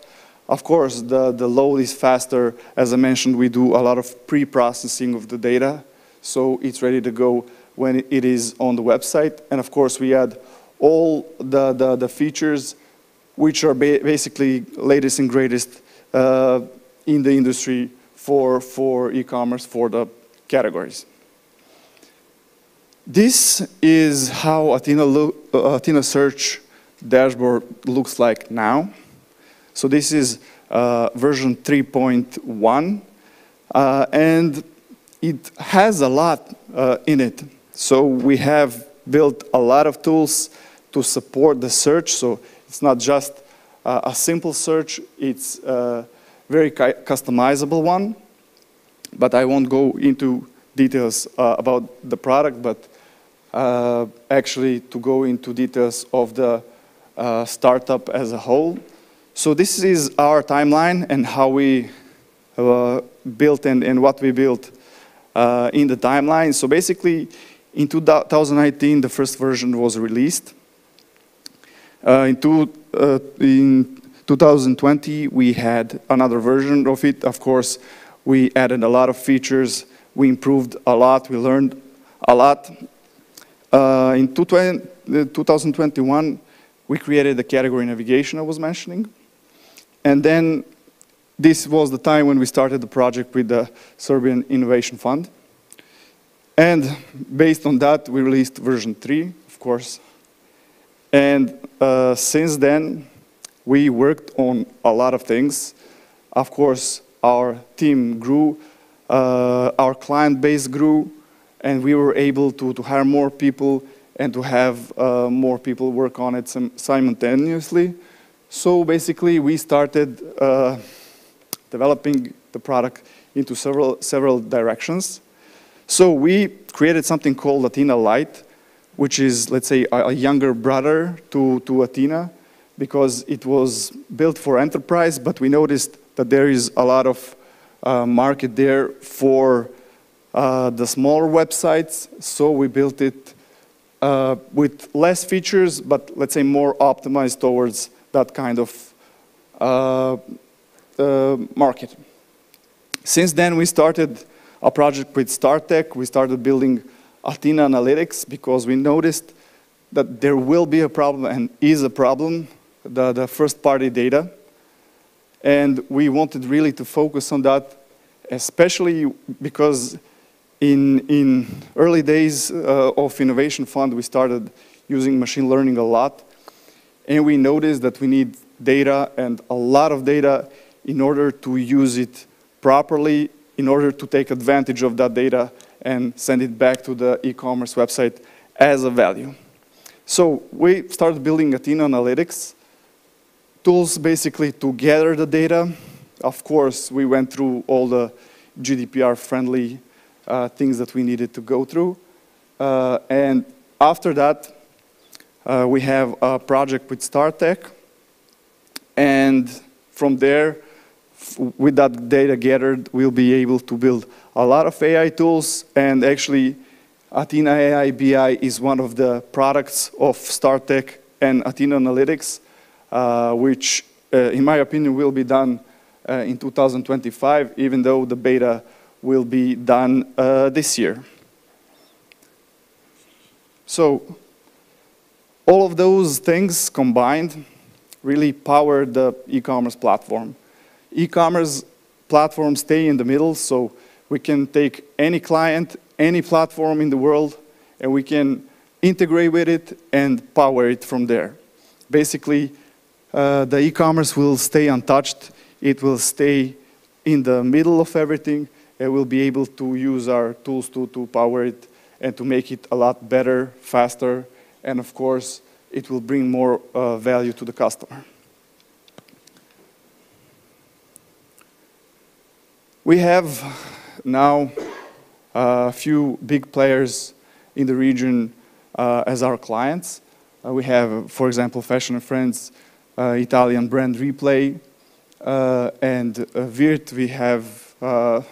Of course, the load is faster. As I mentioned, we do a lot of pre-processing of the data, so it's ready to go when it is on the website. And of course, we add all the features which are basically latest and greatest in the industry for e-commerce, for the categories. This is how Athena Search dashboard looks like now. So this is version 3.1, and it has a lot in it. So we have built a lot of tools to support the search. So it's not just a simple search, it's a very customizable one. But I won't go into details about the product, but actually to go into details of the startup as a whole. So this is our timeline and how we built and what we built in the timeline. So basically, in 2019, the first version was released. In 2020, we had another version of it. Of course, we added a lot of features. We improved a lot. We learned a lot. In 2021, we created the category navigation I was mentioning. And then this was the time when we started the project with the Serbian Innovation Fund. And based on that, we released version 3, of course. And since then, we worked on a lot of things. Of course, our team grew, our client base grew, and we were able to hire more people and to have more people work on it simultaneously. So basically, we started developing the product into several directions. So we created something called Athena Lite, which is, let's say, a younger brother to Athena, because it was built for enterprise, but we noticed that there is a lot of market there for the smaller websites, so we built it with less features, but let's say more optimized towards that kind of market. Since then, we started a project with StarTech. We started building Athena Analytics because we noticed that there will be a problem and is a problem, the first-party data. And we wanted really to focus on that, especially because in early days of Innovation Fund, we started using machine learning a lot. And we noticed that we need data and a lot of data in order to use it properly, in order to take advantage of that data and send it back to the e-commerce website as a value. So we started building Athena Analytics, tools basically to gather the data. Of course, we went through all the GDPR-friendly things that we needed to go through. And after that, we have a project with StarTech. And from there, with that data gathered, we'll be able to build a lot of AI tools. And actually, Athena AI BI is one of the products of StarTech and Athena Analytics, which, in my opinion, will be done in 2025, even though the beta will be done this year. So all of those things combined really power the e-commerce platform. E-commerce platforms stay in the middle, so we can take any client, any platform in the world, and we can integrate with it and power it from there. Basically, the e-commerce will stay untouched. It will stay in the middle of everything, and we'll be able to use our tools to power it and to make it a lot better, faster, and of course, it will bring more value to the customer. We have now a few big players in the region as our clients. We have, for example, Fashion & Friends, Italian brand Replay, and Virt. We have all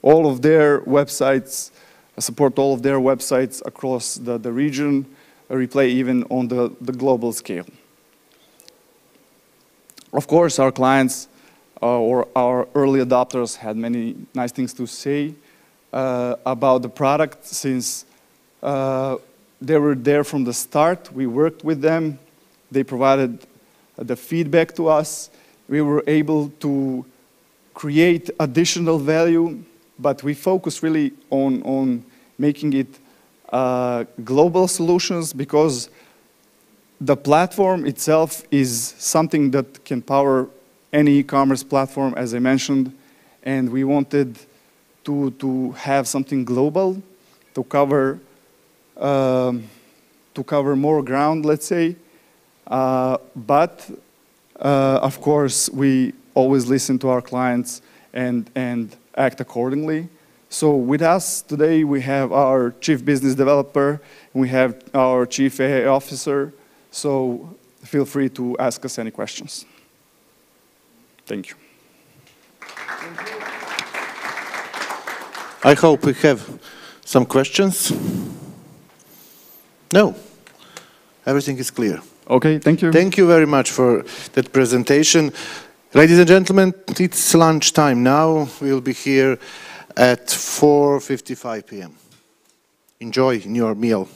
of their websites, support all of their websites across the region, replay even on the global scale. Of course, our clients or our early adopters had many nice things to say about the product since they were there from the start. We worked with them. They provided the feedback to us. We were able to create additional value, but we focus really on making it global solutions because the platform itself is something that can power any e-commerce platform, as I mentioned, and we wanted to have something global to cover more ground, let's say. But of course, we always listen to our clients and act accordingly. So with us today, we have our Chief Business Developer, and we have our Chief AI Officer. So feel free to ask us any questions. Thank you. I hope we have some questions. No, everything is clear. Okay, thank you. Thank you very much for that presentation. Ladies and gentlemen, it's lunchtime now. We'll be here at 4:55 p.m. Enjoy your meal.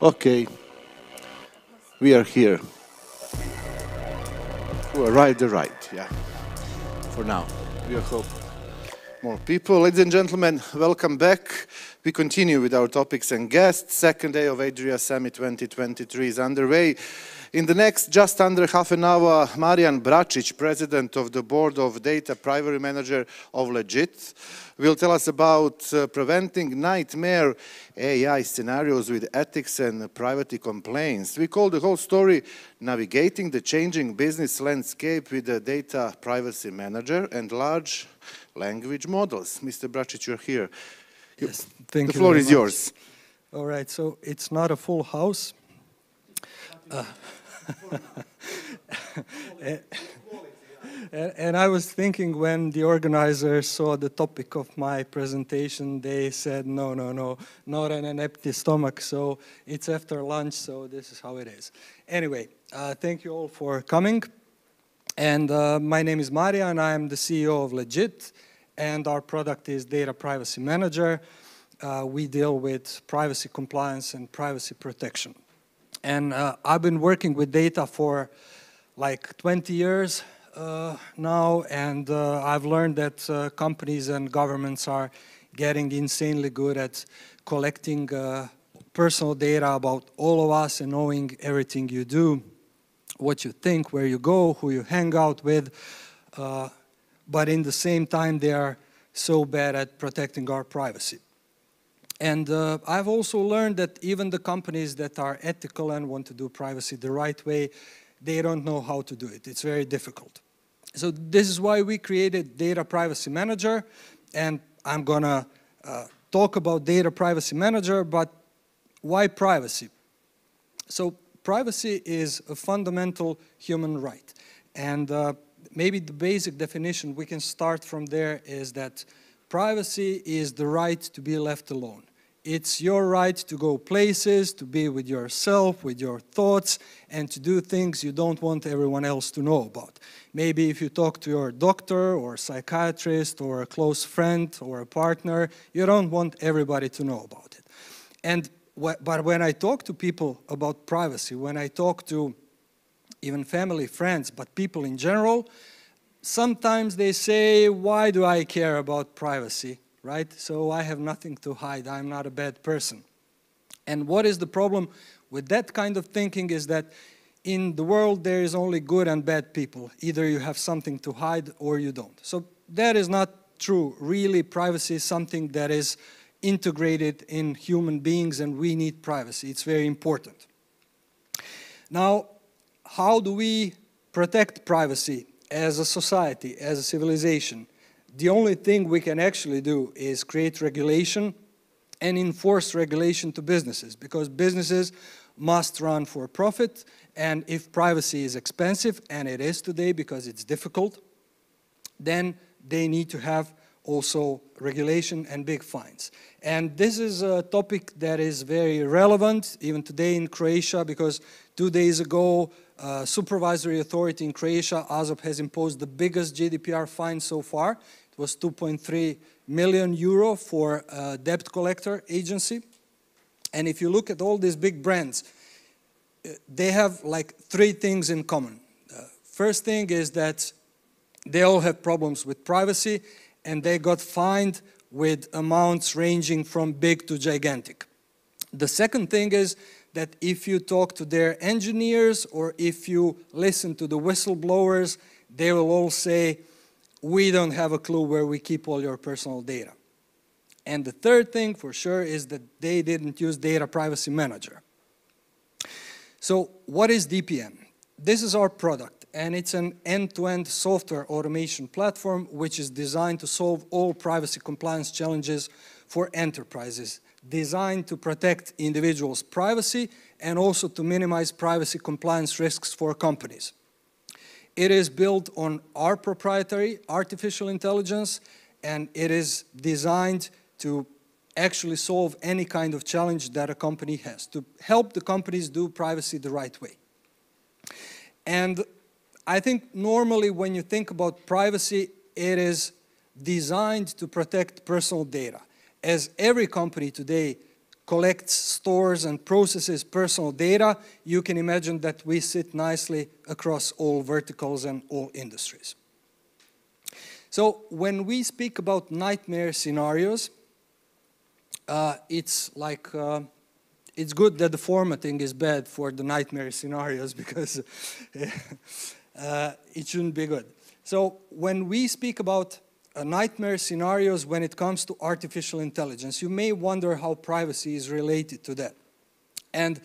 Okay, we are here. We arrived the right, yeah, for now. We hope more people. Ladies and gentlemen, welcome back. We continue with our topics and guests. Second day of Adria Summit 2023 is underway. In the next just under half an hour, Marian Bračić, President of the Board of Data Privacy Manager of Legit, will tell us about preventing nightmare AI scenarios with ethics and privacy complaints. We call the whole story Navigating the Changing Business Landscape with the Data Privacy Manager and Large Language Models. Mr. Bračić, you're here. Yes, thank you. The floor very is much. yours. All right, so it's not a full house. And I was thinking when the organizers saw the topic of my presentation, they said, no, not on an empty stomach. So it's after lunch, so this is how it is. Anyway, thank you all for coming. And my name is Maria, and I'm the CEO of Legit. And our product is Data Privacy Manager. We deal with privacy compliance and privacy protection. And I've been working with data for like 20 years now, and I've learned that companies and governments are getting insanely good at collecting personal data about all of us and knowing everything you do, what you think, where you go, who you hang out with. But in the same time, they are so bad at protecting our privacy. And I've also learned that even the companies that are ethical and want to do privacy the right way, they don't know how to do it. It's very difficult. So this is why we created Data Privacy Manager, and I'm going to talk about Data Privacy Manager, but why privacy? So privacy is a fundamental human right. And maybe the basic definition, we can start from there, is that privacy is the right to be left alone. It's your right to go places, to be with yourself, with your thoughts, and to do things you don't want everyone else to know about. Maybe if you talk to your doctor or psychiatrist or a close friend or a partner, you don't want everybody to know about it. But when I talk to people about privacy, when I talk to even family, friends, but people in general, sometimes they say, why do I care about privacy? Right? So I have nothing to hide. I'm not a bad person. And what is the problem with that kind of thinking is that in the world there is only good and bad people. Either you have something to hide or you don't. So that is not true. Really, privacy is something that is integrated in human beings, and we need privacy. It's very important. Now, how do we protect privacy as a society, as a civilization? The only thing we can actually do is create regulation and enforce regulation to businesses, because businesses must run for profit, and if privacy is expensive, and it is today because it's difficult, then they need to have also regulation and big fines. And this is a topic that is very relevant even today in Croatia, because 2 days ago, supervisory authority in Croatia, AZOP, has imposed the biggest GDPR fine so far. It was 2.3 million euro for a debt collector agency. And if you look at all these big brands, they have like 3 things in common. First thing is that they all have problems with privacy, and they got fined with amounts ranging from big to gigantic. The second thing is that if you talk to their engineers or if you listen to the whistleblowers, they will all say, we don't have a clue where we keep all your personal data. And the third thing for sure is that they didn't use Data Privacy Manager. So what is DPM? This is our product, and it's an end-to-end software automation platform which is designed to solve all privacy compliance challenges for enterprises, designed to protect individuals' privacy and also to minimize privacy compliance risks for companies. It is built on our proprietary artificial intelligence, and it is designed to actually solve any kind of challenge that a company has, to help the companies do privacy the right way. And I think normally when you think about privacy, it is designed to protect personal data. As every company today collects, stores, and processes personal data, you can imagine that we sit nicely across all verticals and all industries. So when we speak about nightmare scenarios, it's like, it's good that the formatting is bad for the nightmare scenarios because it shouldn't be good. So when we speak about nightmare scenarios when it comes to artificial intelligence, you may wonder how privacy is related to that. And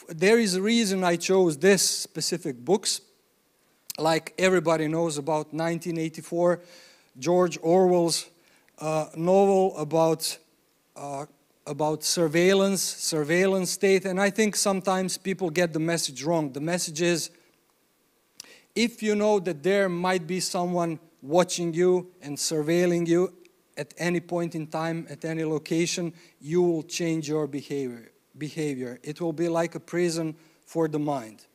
there is a reason I chose this specific books. Like everybody knows about 1984, George Orwell's novel about surveillance state, and I think sometimes people get the message wrong. The message is, if you know that there might be someone watching you and surveilling you at any point in time, at any location, you will change your behavior. It will be like a prison for the mind.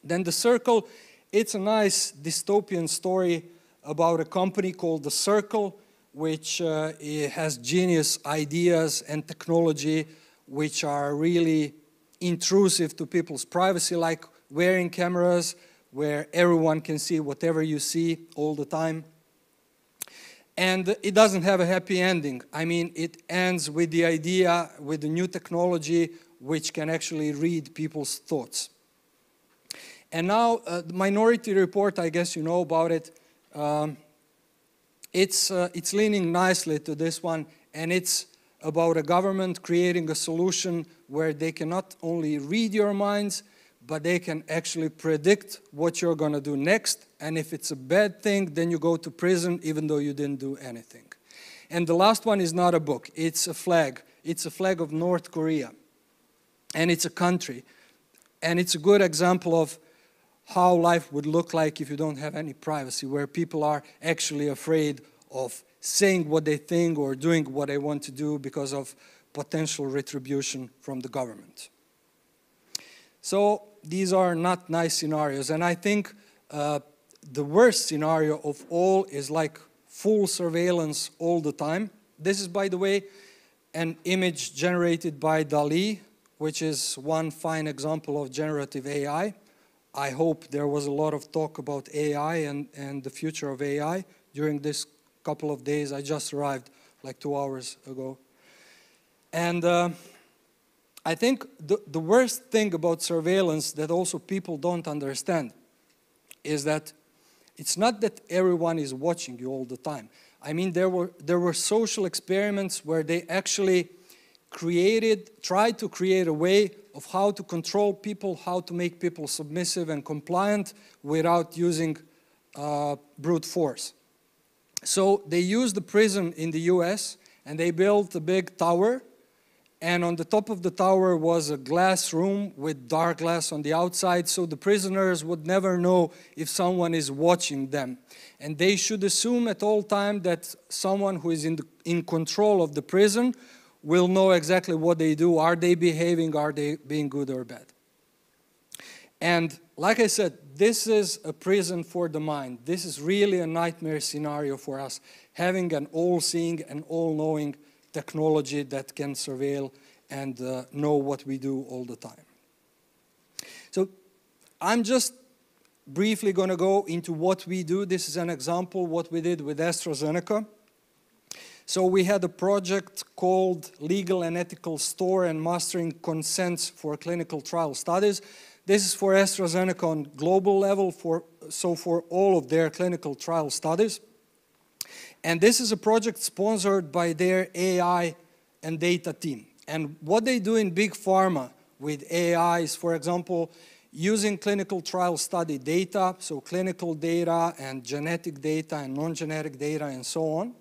Then The Circle, it's a nice dystopian story about a company called The Circle, which has genius ideas and technology which are really intrusive to people's privacy, like wearing cameras where everyone can see whatever you see all the time. And it doesn't have a happy ending. I mean, it ends with the idea, with the new technology, which can actually read people's thoughts. And now, the Minority Report, I guess you know about it. It's leaning nicely to this one, and it's about a government creating a solution where they can not only read your minds, but they can actually predict what you're going to do next. And if it's a bad thing, then you go to prison even though you didn't do anything. And the last one is not a book. It's a flag. It's a flag of North Korea. And it's a country. And it's a good example of how life would look like if you don't have any privacy, where people are actually afraid of saying what they think or doing what they want to do because of potential retribution from the government. So these are not nice scenarios. And I think the worst scenario of all is like full surveillance all the time. This is, by the way, an image generated by DALL-E, which is one fine example of generative AI. I hope there was a lot of talk about AI and the future of AI during this couple of days. I just arrived like 2 hours ago. And I think the worst thing about surveillance that also people don't understand is that it's not that everyone is watching you all the time. I mean, there were social experiments where they actually tried to create a way of how to control people, how to make people submissive and compliant without using brute force. So they used the prison in the US and they built a big tower, and on the top of the tower was a glass room with dark glass on the outside, so the prisoners would never know if someone is watching them. And they should assume at all time that someone who is in control of the prison will know exactly what they do. Are they behaving? Are they being good or bad? And like I said, this is a prison for the mind. This is really a nightmare scenario for us, having an all-seeing and all-knowing technology that can surveil and know what we do all the time. So I'm just briefly going to go into what we do. This is an example what we did with AstraZeneca. So we had a project called Legal and Ethical Store and Mastering Consents for Clinical Trial Studies. This is for AstraZeneca on global level, for all of their clinical trial studies. And this is a project sponsored by their AI and data team. And what they do in big pharma with AI is, for example, using clinical trial study data, so clinical data and genetic data and non-genetic data and so on,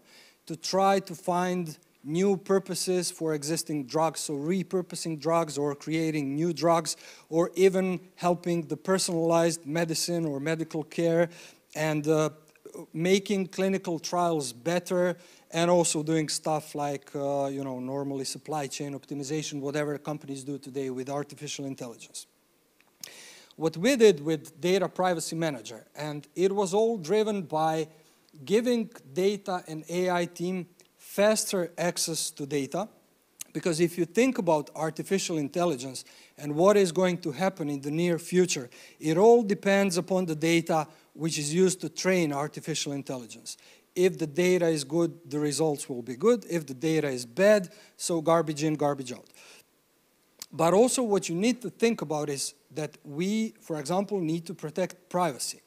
to try to find new purposes for existing drugs, so repurposing drugs or creating new drugs, or even helping the personalized medicine or medical care and making clinical trials better, and also doing stuff like, normally supply chain optimization, whatever companies do today with artificial intelligence. What we did with Data Privacy Manager, and it was all driven by giving data and AI team faster access to data, Because if you think about artificial intelligence and what is going to happen in the near future, it all depends upon the data which is used to train artificial intelligence. If the data is good, the results will be good. If the data is bad, so garbage in, garbage out. But also what you need to think about is that we, for example, need to protect privacy.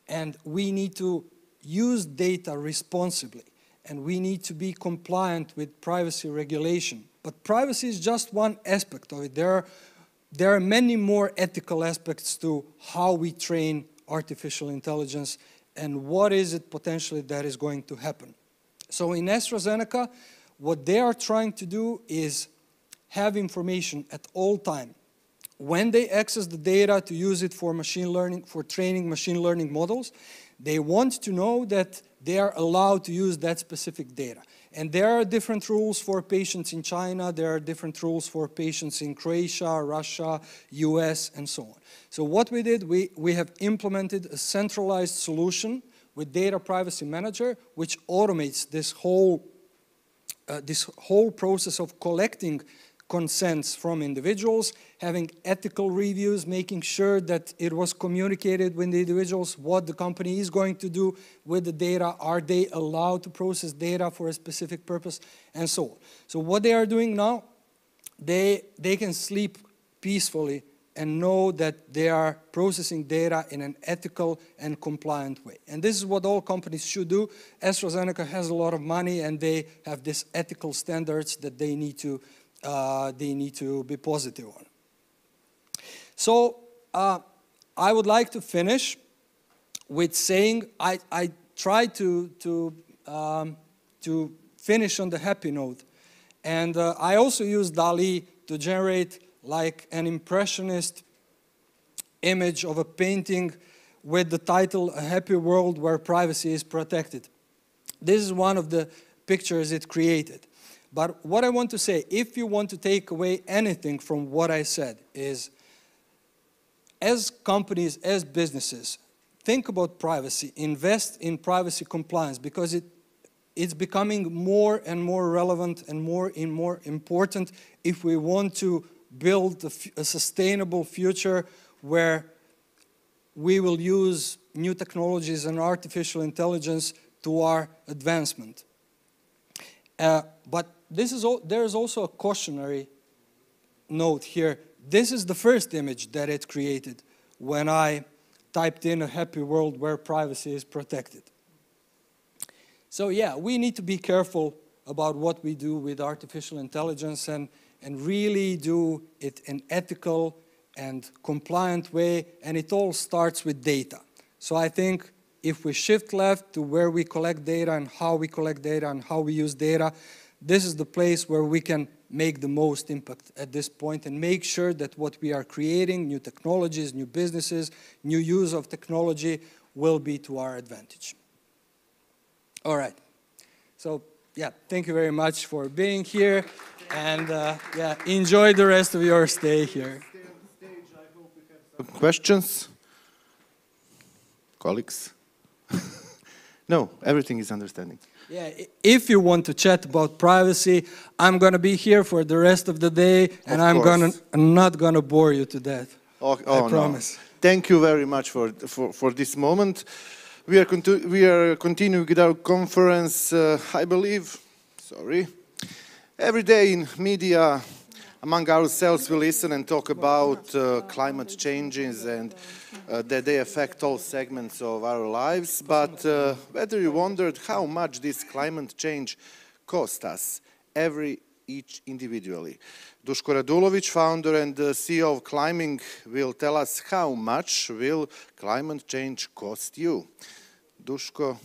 And we need to use data responsibly. And we need to be compliant with privacy regulation. But privacy is just one aspect of it. There are many more ethical aspects to how we train artificial intelligence and what is it potentially that is going to happen. So in AstraZeneca, what they are trying to do is have information at all time. When they access the data to use it for machine learning, for training machine learning models, they want to know that they are allowed to use that specific data. And there are different rules for patients in China, there are different rules for patients in Croatia, Russia, US, and so on. So what we did, we have implemented a centralized solution with Data Privacy Manager, which automates this whole process of collecting consents from individuals, having ethical reviews, making sure that it was communicated with the individuals what the company is going to do with the data, are they allowed to process data for a specific purpose, and so on. So what they are doing now, they can sleep peacefully and know that they are processing data in an ethical and compliant way. And this is what all companies should do. AstraZeneca has a lot of money and they have these ethical standards that they need to be positive on. So I would like to finish with saying I try to finish on the happy note. And I also use DALL-E to generate like an impressionist image of a painting with the title, A Happy World Where Privacy is Protected. This is one of the pictures it created. But what I want to say, if you want to take away anything from what I said, is as companies, as businesses, think about privacy, invest in privacy compliance, because it's becoming more and more relevant and more important if we want to build a sustainable future where we will use new technologies and artificial intelligence to our advancement. But there is also a cautionary note here. This is the first image that it created when I typed in a happy world where privacy is protected. So yeah, we need to be careful about what we do with artificial intelligence and really do it in ethical and compliant way, and it all starts with data. So I think if we shift left to where we collect data and how we collect data and how we use data, this is the place where we can make the most impact at this point and make sure that what we are creating, new technologies, new businesses, new use of technology, will be to our advantage. All right. So, yeah, thank you very much for being here. And, yeah, enjoy the rest of your stay here. Questions? Colleagues? No, everything is understanding. Yeah, if you want to chat about privacy, I'm going to be here for the rest of the day, and I'm not going to bore you to death. I promise. No. Thank you very much for this moment. We are continuing with our conference, I believe, every day in media, among ourselves, we listen and talk about climate changes and that they affect all segments of our lives. But whether you wondered how much this climate change cost us, each individually. Duško Radulović, founder and CEO of Climbing, will tell us how much will climate change cost you. Duško.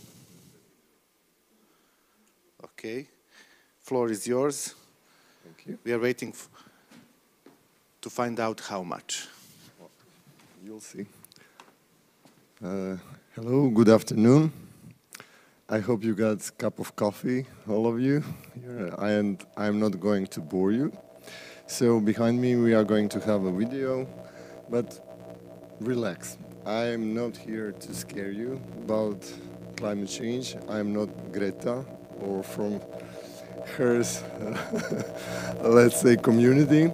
Okay. Floor is yours. Thank you. We are waiting to find out how much. You'll see. Hello, good afternoon. I hope you got a cup of coffee, all of you, and I'm not going to bore you. So behind me we are going to have a video, but relax. I'm not here to scare you about climate change. I'm not Greta or from hers, let's say, community.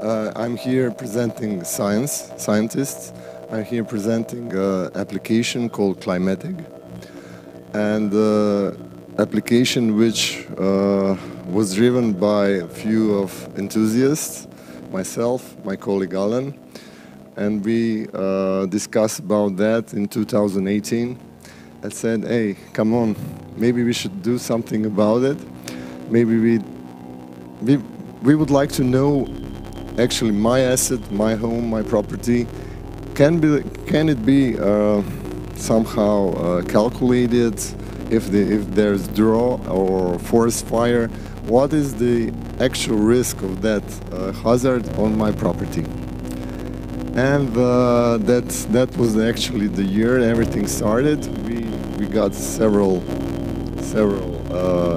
I'm here presenting scientists. I'm here presenting an application called Climatic, and application which was driven by a few of enthusiasts, myself, my colleague Alan, and we discussed about that in 2018. I said, hey, come on, maybe we should do something about it. Maybe we would like to know actually my asset, my home, my property. Can it be somehow calculated if there's drought or forest fire? What is the actual risk of that hazard on my property? And that was actually the year everything started. We got several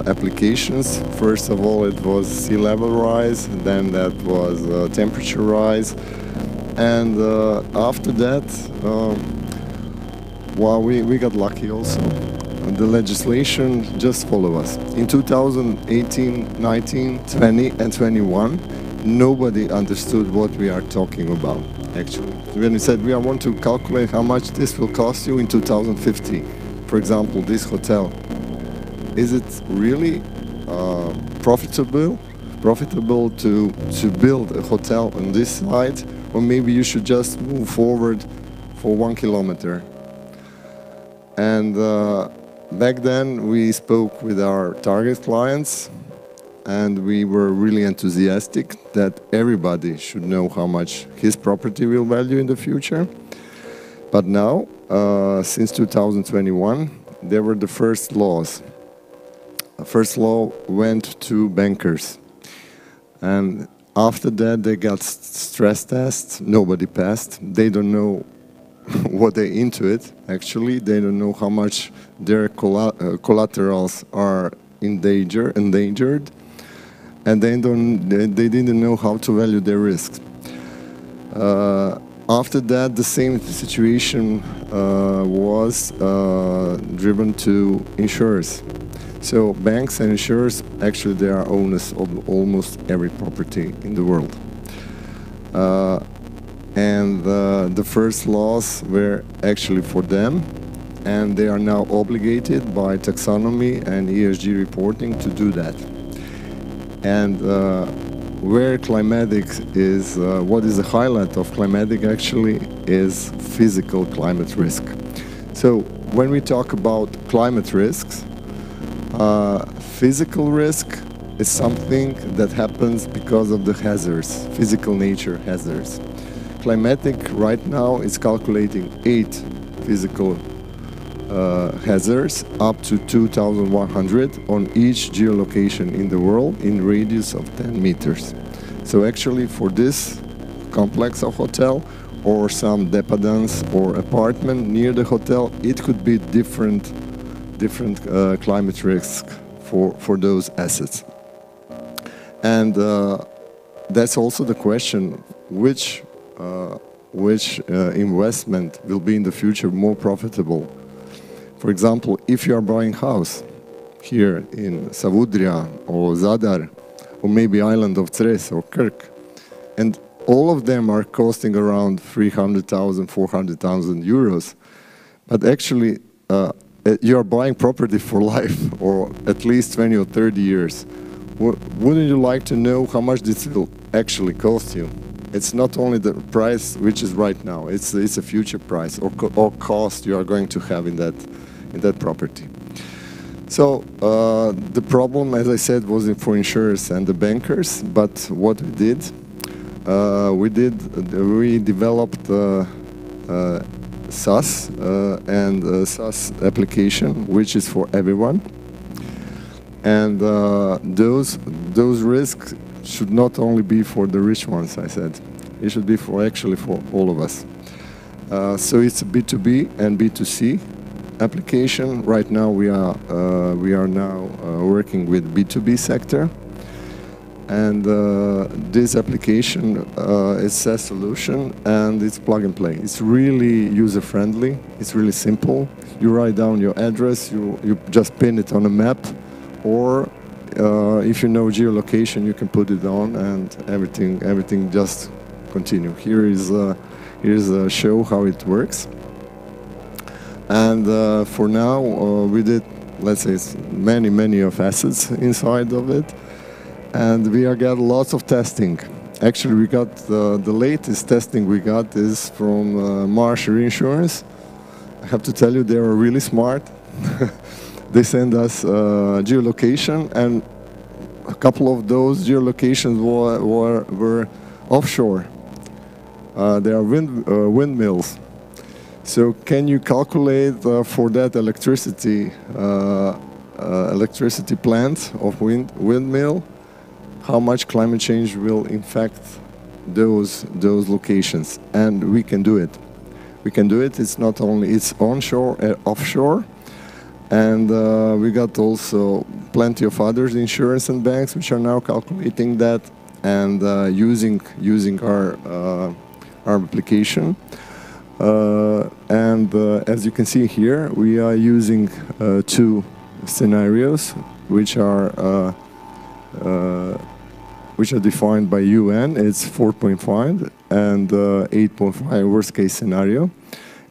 applications. First of all, it was sea level rise, then that was temperature rise, and after that, well, we got lucky also. The legislation just followed us. In 2018, 19, 20, and 21, nobody understood what we are talking about, actually. When we said we want to calculate how much this will cost you in 2050, for example, this hotel, is it really profitable to build a hotel on this side, or maybe you should just move forward for 1 kilometer? And back then we spoke with our target clients, and we were really enthusiastic that everybody should know how much his property will value in the future. But now, since 2021, there were the first laws. The first law went to bankers, and after that they got stress tests. Nobody passed. They don't know what they into it, actually. They don't know how much their collaterals are endangered, and they didn't know how to value their risks. After that, the same situation was driven to insurers. So banks and insurers, actually, they are owners of almost every property in the world. And the first laws were actually for them, and they are now obligated by taxonomy and ESG reporting to do that. And where climatic is, what is the highlight of climatic actually is physical climate risk. So when we talk about climate risks, physical risk is something that happens because of the hazards, physical nature hazards. Climatic right now is calculating 8 physical hazards up to 2,100 on each geolocation in the world in radius of 10 meters. So actually for this complex of hotel or some dependance or apartment near the hotel, it could be different climate risk for those assets. And that's also the question, which investment will be in the future more profitable. For example, if you are buying a house here in Adria or Zadar, or maybe island of Cres or Kirk, and all of them are costing around 300,000, 400,000 euros, but actually you are buying property for life, or at least 20 or 30 years. Wouldn't you like to know how much this will actually cost you? It's not only the price which is right now, it's a future price or cost you are going to have in that property. So the problem, as I said, was for insurers and the bankers, but what we did, we developed SaaS and SaaS application, which is for everyone. And those risks should not only be for the rich ones, I said. It should be actually for all of us. So it's a B2B and B2C application. Right now we are now working with B2B sector. And this application is a solution, and it's plug and play. It's really user-friendly. It's really simple. You write down your address, you just pin it on a map, or if you know geolocation, you can put it on and everything just continue. Here's a show how it works. And for now, we did, let's say, many of assets inside of it. And we are got lots of testing. Actually, we got the latest testing we got is from Marsh Reinsurance. I have to tell you, they are really smart. They send us geolocation, and a couple of those geolocations were offshore. They are windmills. So can you calculate for that electricity plant of windmill, how much climate change will infect those locations? And we can do it. We can do it. It's not only it's onshore, offshore, and we got also plenty of other insurance and banks which are now calculating that and using our application. As you can see here, we are using two scenarios which are defined by UN. It's 4.5 and 8.5 worst case scenario.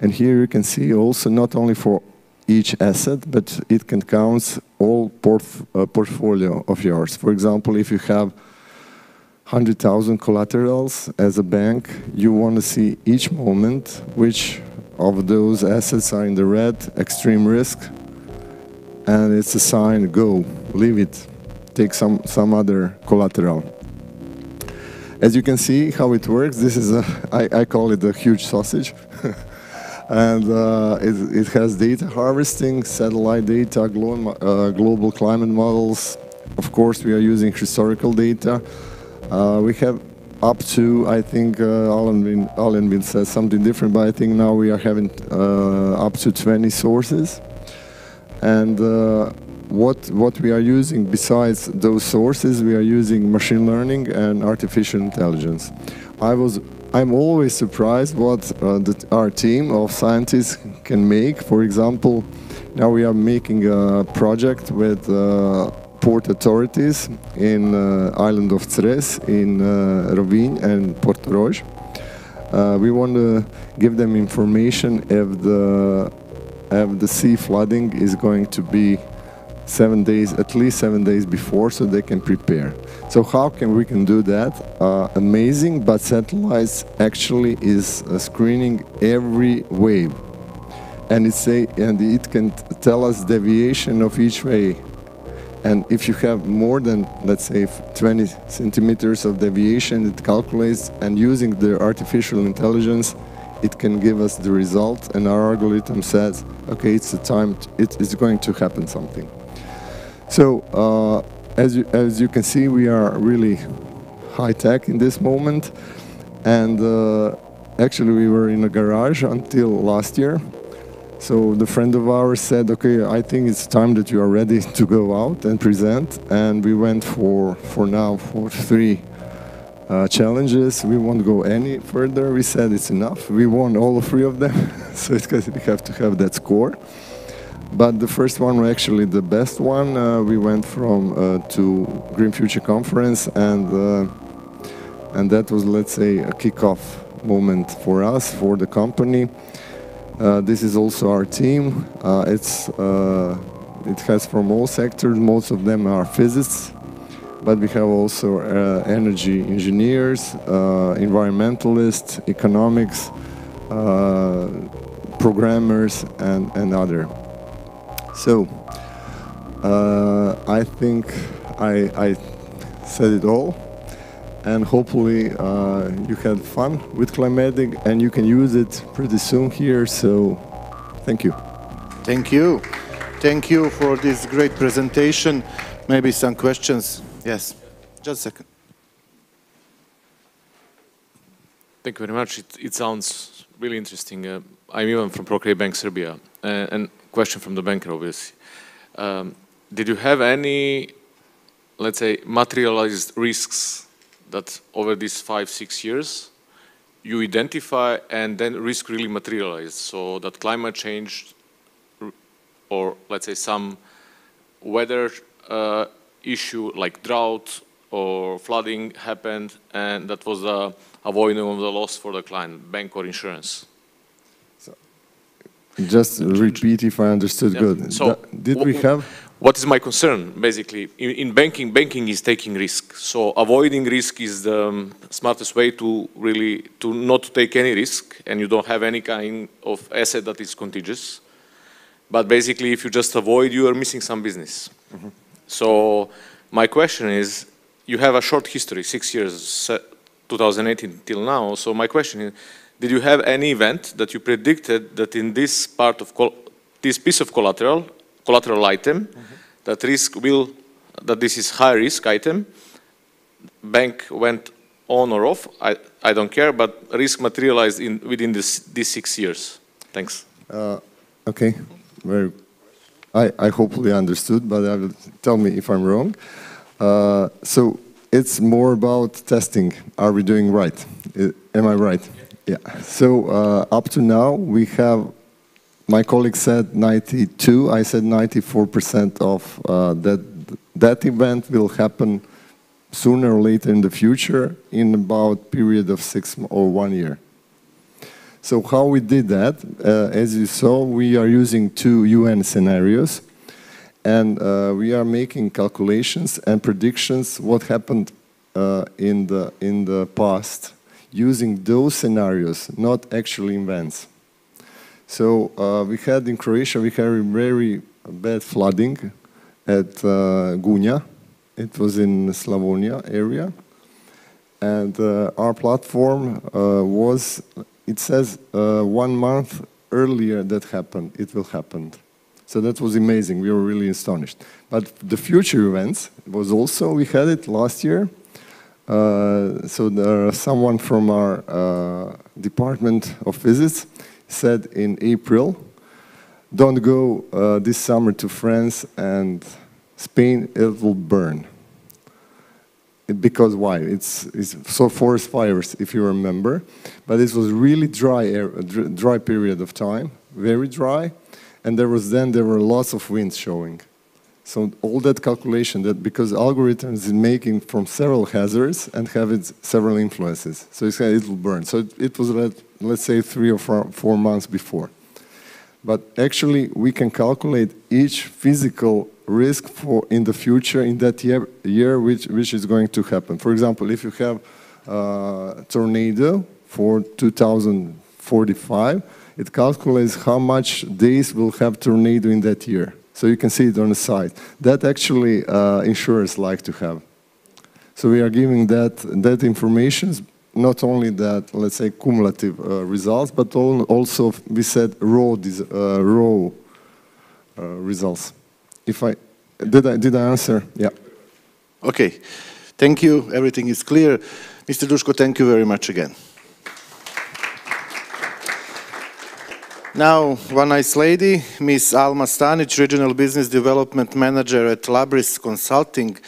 And here you can see also not only for each asset, but it can count all portfolio of yours. For example, if you have 100,000 collaterals as a bank, you want to see each moment which of those assets are in the red, extreme risk, and it's a sign, go, leave it, take some other collateral. As you can see how it works, this is I call it a huge sausage. And it has data harvesting, satellite data, global climate models. Of course, we are using historical data. We have up to, I think, Alan said something different, but I think now we are having up to 20 sources. And what we are using besides those sources, we are using machine learning and artificial intelligence. I'm always surprised what our team of scientists can make. For example, now we are making a project with port authorities in island of Cres, in Rovinj and Portorož. We want to give them information if the sea flooding is going to be 7 days, at least 7 days before, so they can prepare. So how can we do that? Amazing, but satellites actually is screening every wave, and it can tell us deviation of each wave. And if you have more than, let's say, 20 centimeters of deviation, it calculates, and using the artificial intelligence, it can give us the result, and our algorithm says, okay, it's the time, it's going to happen something. So, as you can see, we are really high-tech in this moment, and actually we were in a garage until last year. So the friend of ours said, okay, I think it's time that you are ready to go out and present, and we went for 3 challenges. We won't go any further. We said it's enough. We won all 3 of them, so it's because we have to have that score. But the first one was actually the best one. We went to Green Future Conference, and that was, let's say, a kickoff moment for us, for the company. This is also our team. It has from all sectors. Most of them are physicists, but we have also energy engineers, environmentalists, economics, programmers, and other. So I think I said it all, and hopefully you had fun with Climatic, and you can use it pretty soon here. So thank you. Thank you. Thank you for this great presentation. Maybe some questions. Yes, just a second. Thank you very much. It sounds really interesting. I'm Ivan from Procredit Bank Serbia, and question from the banker, obviously. Did you have any, let's say, materialized risks that over these 5-6 years you identify and then risk really materialized, so that climate change or let's say some weather issue like drought or flooding happened, and that was the avoiding of the loss for the client, bank or insurance. Just repeat if I understood good. So did we have? What is my concern, basically? In banking, banking is taking risk. So avoiding risk is the smartest way to really, not to take any risk, and you don't have any kind of asset that is contagious. But basically, if you just avoid, you are missing some business. Mm-hmm. So my question is, you have a short history, 6 years, 2018 till now. So my question is, did you have any event that you predicted that in this part of this piece of collateral item, that risk will, that this is high risk item, bank went on or off, I don't care, but risk materialized within these 6 years? Thanks. Okay, I hopefully understood, but I will, tell me if I'm wrong. So it's more about testing. Are we doing right? Am I right? Yeah. So up to now, we have, my colleague said 92, I said 94% of that event will happen sooner or later in the future in about period of 6 or 1 year. So how we did that, as you saw, we are using 2 UN scenarios, and we are making calculations and predictions what happened in the past using those scenarios, not actually events. So we had in Croatia, we had very bad flooding at Gunja. It was in Slavonia area. And our platform was, it says 1 month earlier that happened, it will happen. So that was amazing, we were really astonished. But the future events was also, we had it last year. So someone from our Department of Physics said in April, don't go this summer to France and Spain, it will burn. Because why? It's so forest fires, if you remember. But it was really dry period of time, very dry, and there were lots of winds showing. So all that calculation, that because algorithms is making from several hazards and have several influences. So it will burn. So it was, let's say, 3 or 4 months before. But actually, we can calculate each physical risk for in the future in that year which is going to happen. For example, if you have a tornado for 2045, it calculates how much days will have tornado in that year. So you can see it on the side. That actually insurers like to have. So we are giving that information, not only that, let's say, cumulative results, but also we said raw results. Did I answer? Yeah. Okay. Thank you. Everything is clear. Mr. Duško, thank you very much again. Now, one nice lady, Ms. Alma Stanic, Regional Business Development Manager at Labris Consulting,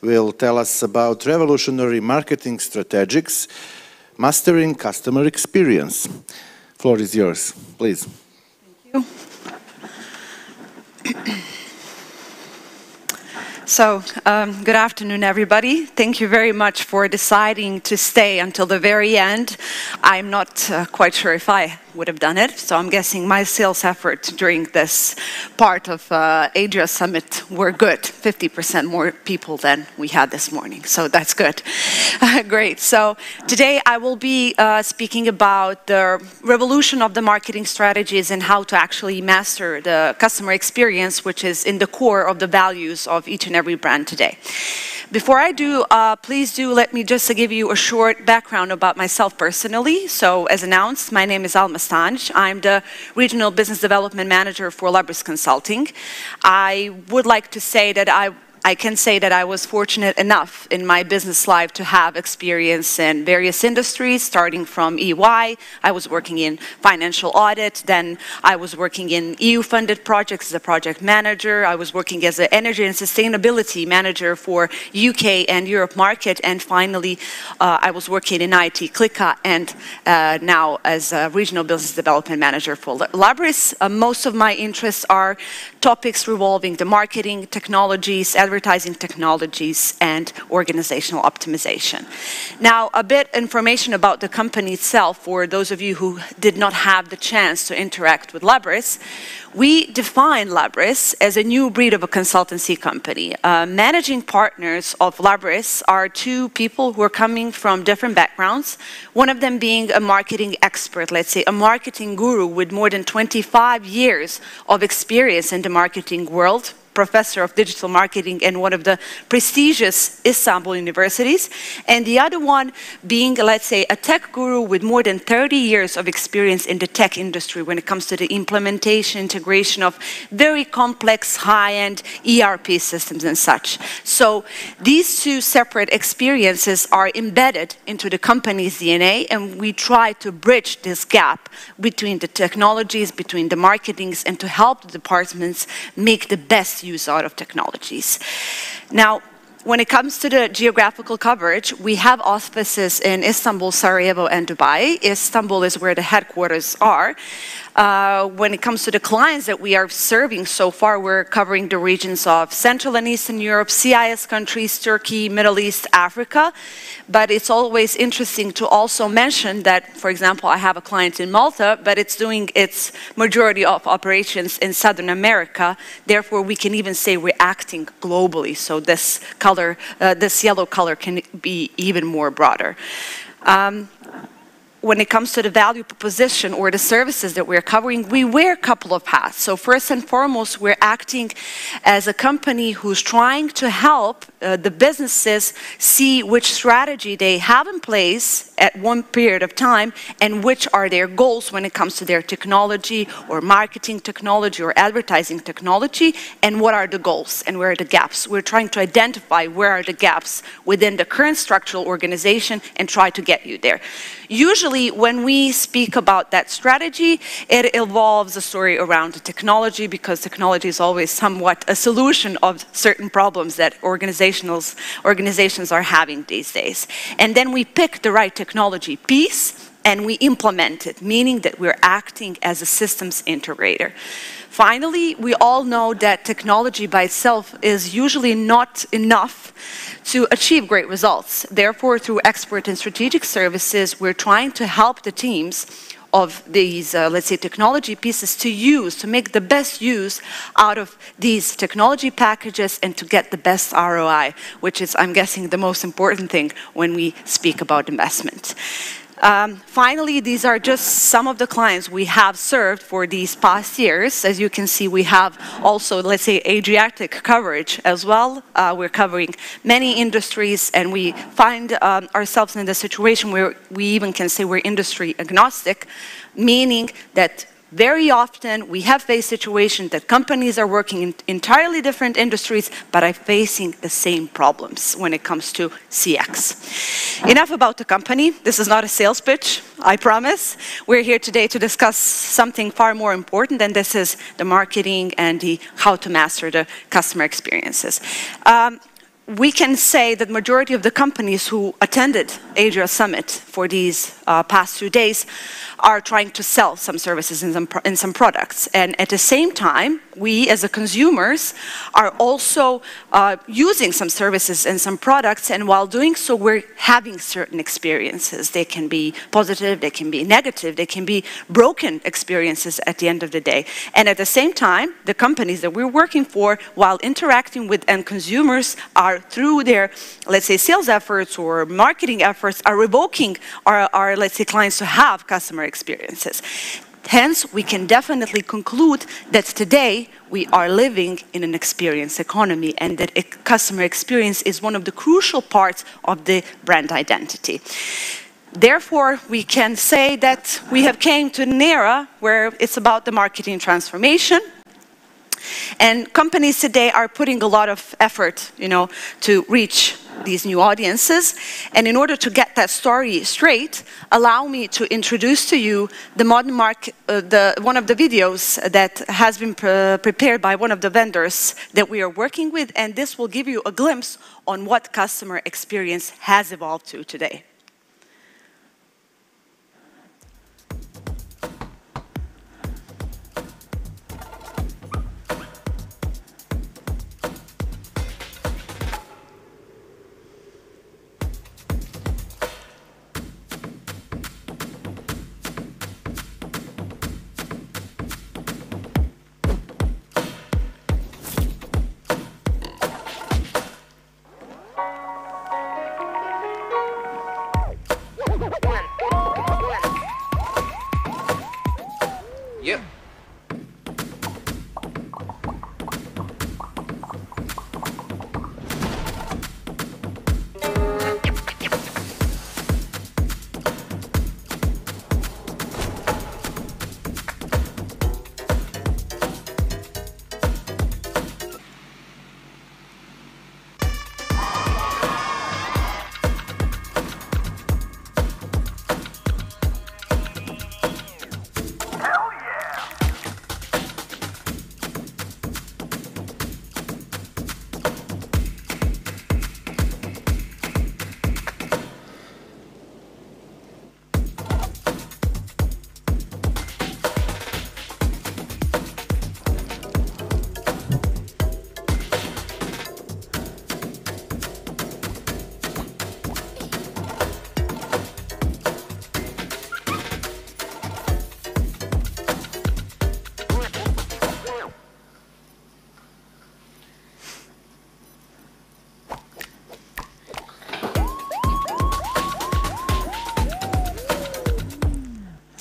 will tell us about revolutionary marketing strategies, mastering customer experience. Floor is yours, please. Thank you. So, good afternoon, everybody. Thank you very much for deciding to stay until the very end. I'm not quite sure if I would have done it, so I'm guessing my sales efforts during this part of Adria Summit were good. 50% more people than we had this morning, so that's good. Great. So today I will be speaking about the revolution of the marketing strategies and how to actually master the customer experience, which is in the core of the values of each and every brand today. Before I do, please do let me just give you a short background about myself personally. So as announced, my name is Alma Stanic. I'm the Regional Business Development Manager for Labris Consulting. I would like to say that I can say that I was fortunate enough in my business life to have experience in various industries, starting from EY. I was working in financial audit, then I was working in EU-funded projects as a project manager. I was working as an energy and sustainability manager for UK and Europe market, and finally I was working in IT Klika, and now as a regional business development manager for Labris. Most of my interests are topics revolving the marketing technologies, advertising technologies, and organizational optimization. Now, a bit information about the company itself for those of you who did not have the chance to interact with Labris. We define Labris as a new breed of a consultancy company. Managing partners of Labris are two people who are coming from different backgrounds, one of them being a marketing expert, let's say a marketing guru with more than 25 years of experience in the marketing world, professor of digital marketing in one of the prestigious Istanbul universities, and the other one being, let's say, a tech guru with more than 30 years of experience in the tech industry when it comes to the implementation, integration of very complex, high-end ERP systems and such. So these two separate experiences are embedded into the company's DNA, and we try to bridge this gap between the technologies, between the marketings, and to help the departments make the best use out of technologies. Now, when it comes to the geographical coverage, we have offices in Istanbul, Sarajevo, and Dubai. Istanbul is where the headquarters are. When it comes to the clients that we are serving so far, we're covering the regions of Central and Eastern Europe, CIS countries, Turkey, Middle East, Africa. But it's always interesting to also mention that, for example, I have a client in Malta, but it's doing its majority of operations in Southern America. Therefore, we can even say we're acting globally. So this color, this yellow color can be even more broader. When it comes to the value proposition or the services that we're covering, we wear a couple of hats. So first and foremost, we're acting as a company who's trying to help the businesses see which strategy they have in place at one period of time and which are their goals when it comes to their technology or marketing technology or advertising technology, and what are the goals and where are the gaps. We're trying to identify where are the gaps within the current structural organization and try to get you there. Usually when we speak about that strategy, it involves a story around the technology, because technology is always somewhat a solution of certain problems that organizations are having these days. And then we pick the right technology piece and we implement it, meaning that we're acting as a systems integrator. Finally, we all know that technology by itself is usually not enough to achieve great results. Therefore, through expert and strategic services, we're trying to help the teams of these, let's say, technology pieces to make the best use out of these technology packages and to get the best ROI, which is, I'm guessing, the most important thing when we speak about investment. Finally, these are just some of the clients we have served for these past years. As you can see, we have also, let's say, Adriatic coverage as well. We're covering many industries, and we find ourselves in the situation where we even can say we're industry agnostic, meaning that very often we have faced situations that companies are working in entirely different industries but are facing the same problems when it comes to CX. Enough about the company. This is not a sales pitch, I promise. We're here today to discuss something far more important, and this is the marketing and how to master the customer experiences. We can say that majority of the companies who attended Adria Summit for these past 2 days are trying to sell some services and some products. And at the same time, we as a consumers are also using some services and some products, and while doing so, we're having certain experiences. They can be positive, they can be negative, they can be broken experiences at the end of the day. And at the same time, the companies that we're working for, while interacting with end consumers, are through their, let's say, sales efforts or marketing efforts, are revoking our let's say, clients to have customer experiences. Hence, we can definitely conclude that today we are living in an experience economy, and that customer experience is one of the crucial parts of the brand identity. Therefore, we can say that we have came to an era where it's about the marketing transformation. And companies today are putting a lot of effort, to reach these new audiences. And in order to get that story straight, allow me to introduce to you the one of the videos that has been prepared by one of the vendors that we are working with. And this will give you a glimpse on what customer experience has evolved to today.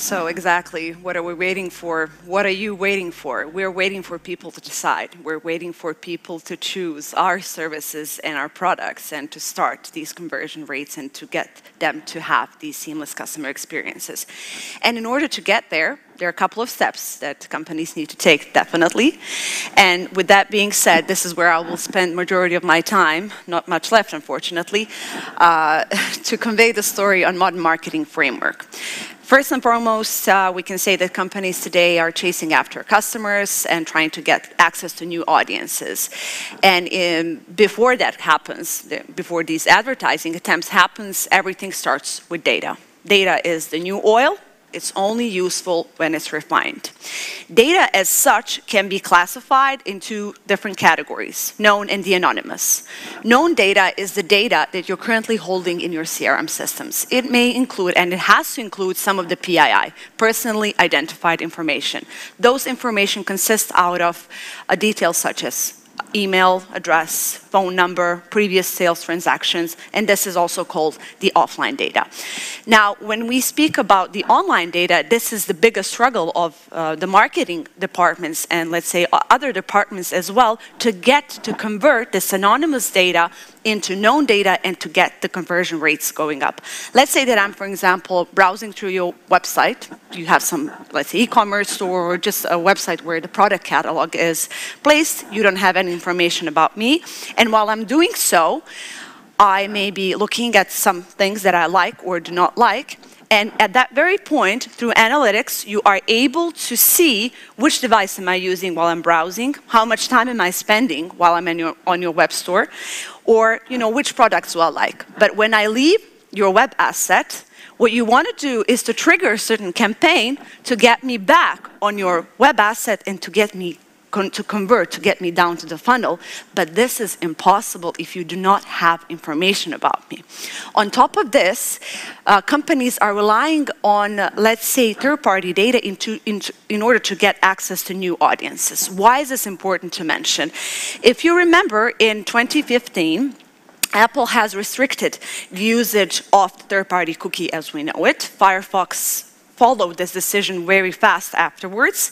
So exactly, what are we waiting for? What are you waiting for? We're waiting for people to decide. We're waiting for people to choose our services and our products and to start these conversion rates and to get them to have these seamless customer experiences. And in order to get there, there are a couple of steps that companies need to take, definitely. And with that being said, this is where I will spend majority of my time, not much left, unfortunately, to convey the story on modern marketing framework. First and foremost, we can say that companies today are chasing after customers and trying to get access to new audiences. And before that happens, before these advertising attempts happens, everything starts with data. Data is the new oil. It's only useful when it's refined. Data as such can be classified into different categories, known and the anonymous. Known data is the data that you're currently holding in your CRM systems. It may include, and it has to include, some of the PII, personally identified information. Those information consist out of details such as email, address, phone number, previous sales transactions, and this is also called the offline data. Now, when we speak about the online data, this is the biggest struggle of the marketing departments and, let's say, other departments as well, to convert this anonymous data into known data and to get the conversion rates going up. Let's say that I'm, for example, browsing through your website. You have some, let's say, e-commerce store or just a website where the product catalog is placed. You don't have any information about me. And while I'm doing so, I may be looking at some things that I like or do not like. And at that very point, through analytics, you are able to see which device am I using while I'm browsing, how much time am I spending while I'm on your web store, or which products do I like. But when I leave your web asset, what you want to do is to trigger a certain campaign to get me back on your web asset and to get me to convert, to get me down to the funnel, but this is impossible if you do not have information about me. On top of this, companies are relying on, let's say, third-party data in order to get access to new audiences. Why is this important to mention? If you remember, in 2015, Apple has restricted the usage of the third-party cookie as we know it. Firefox followed this decision very fast afterwards.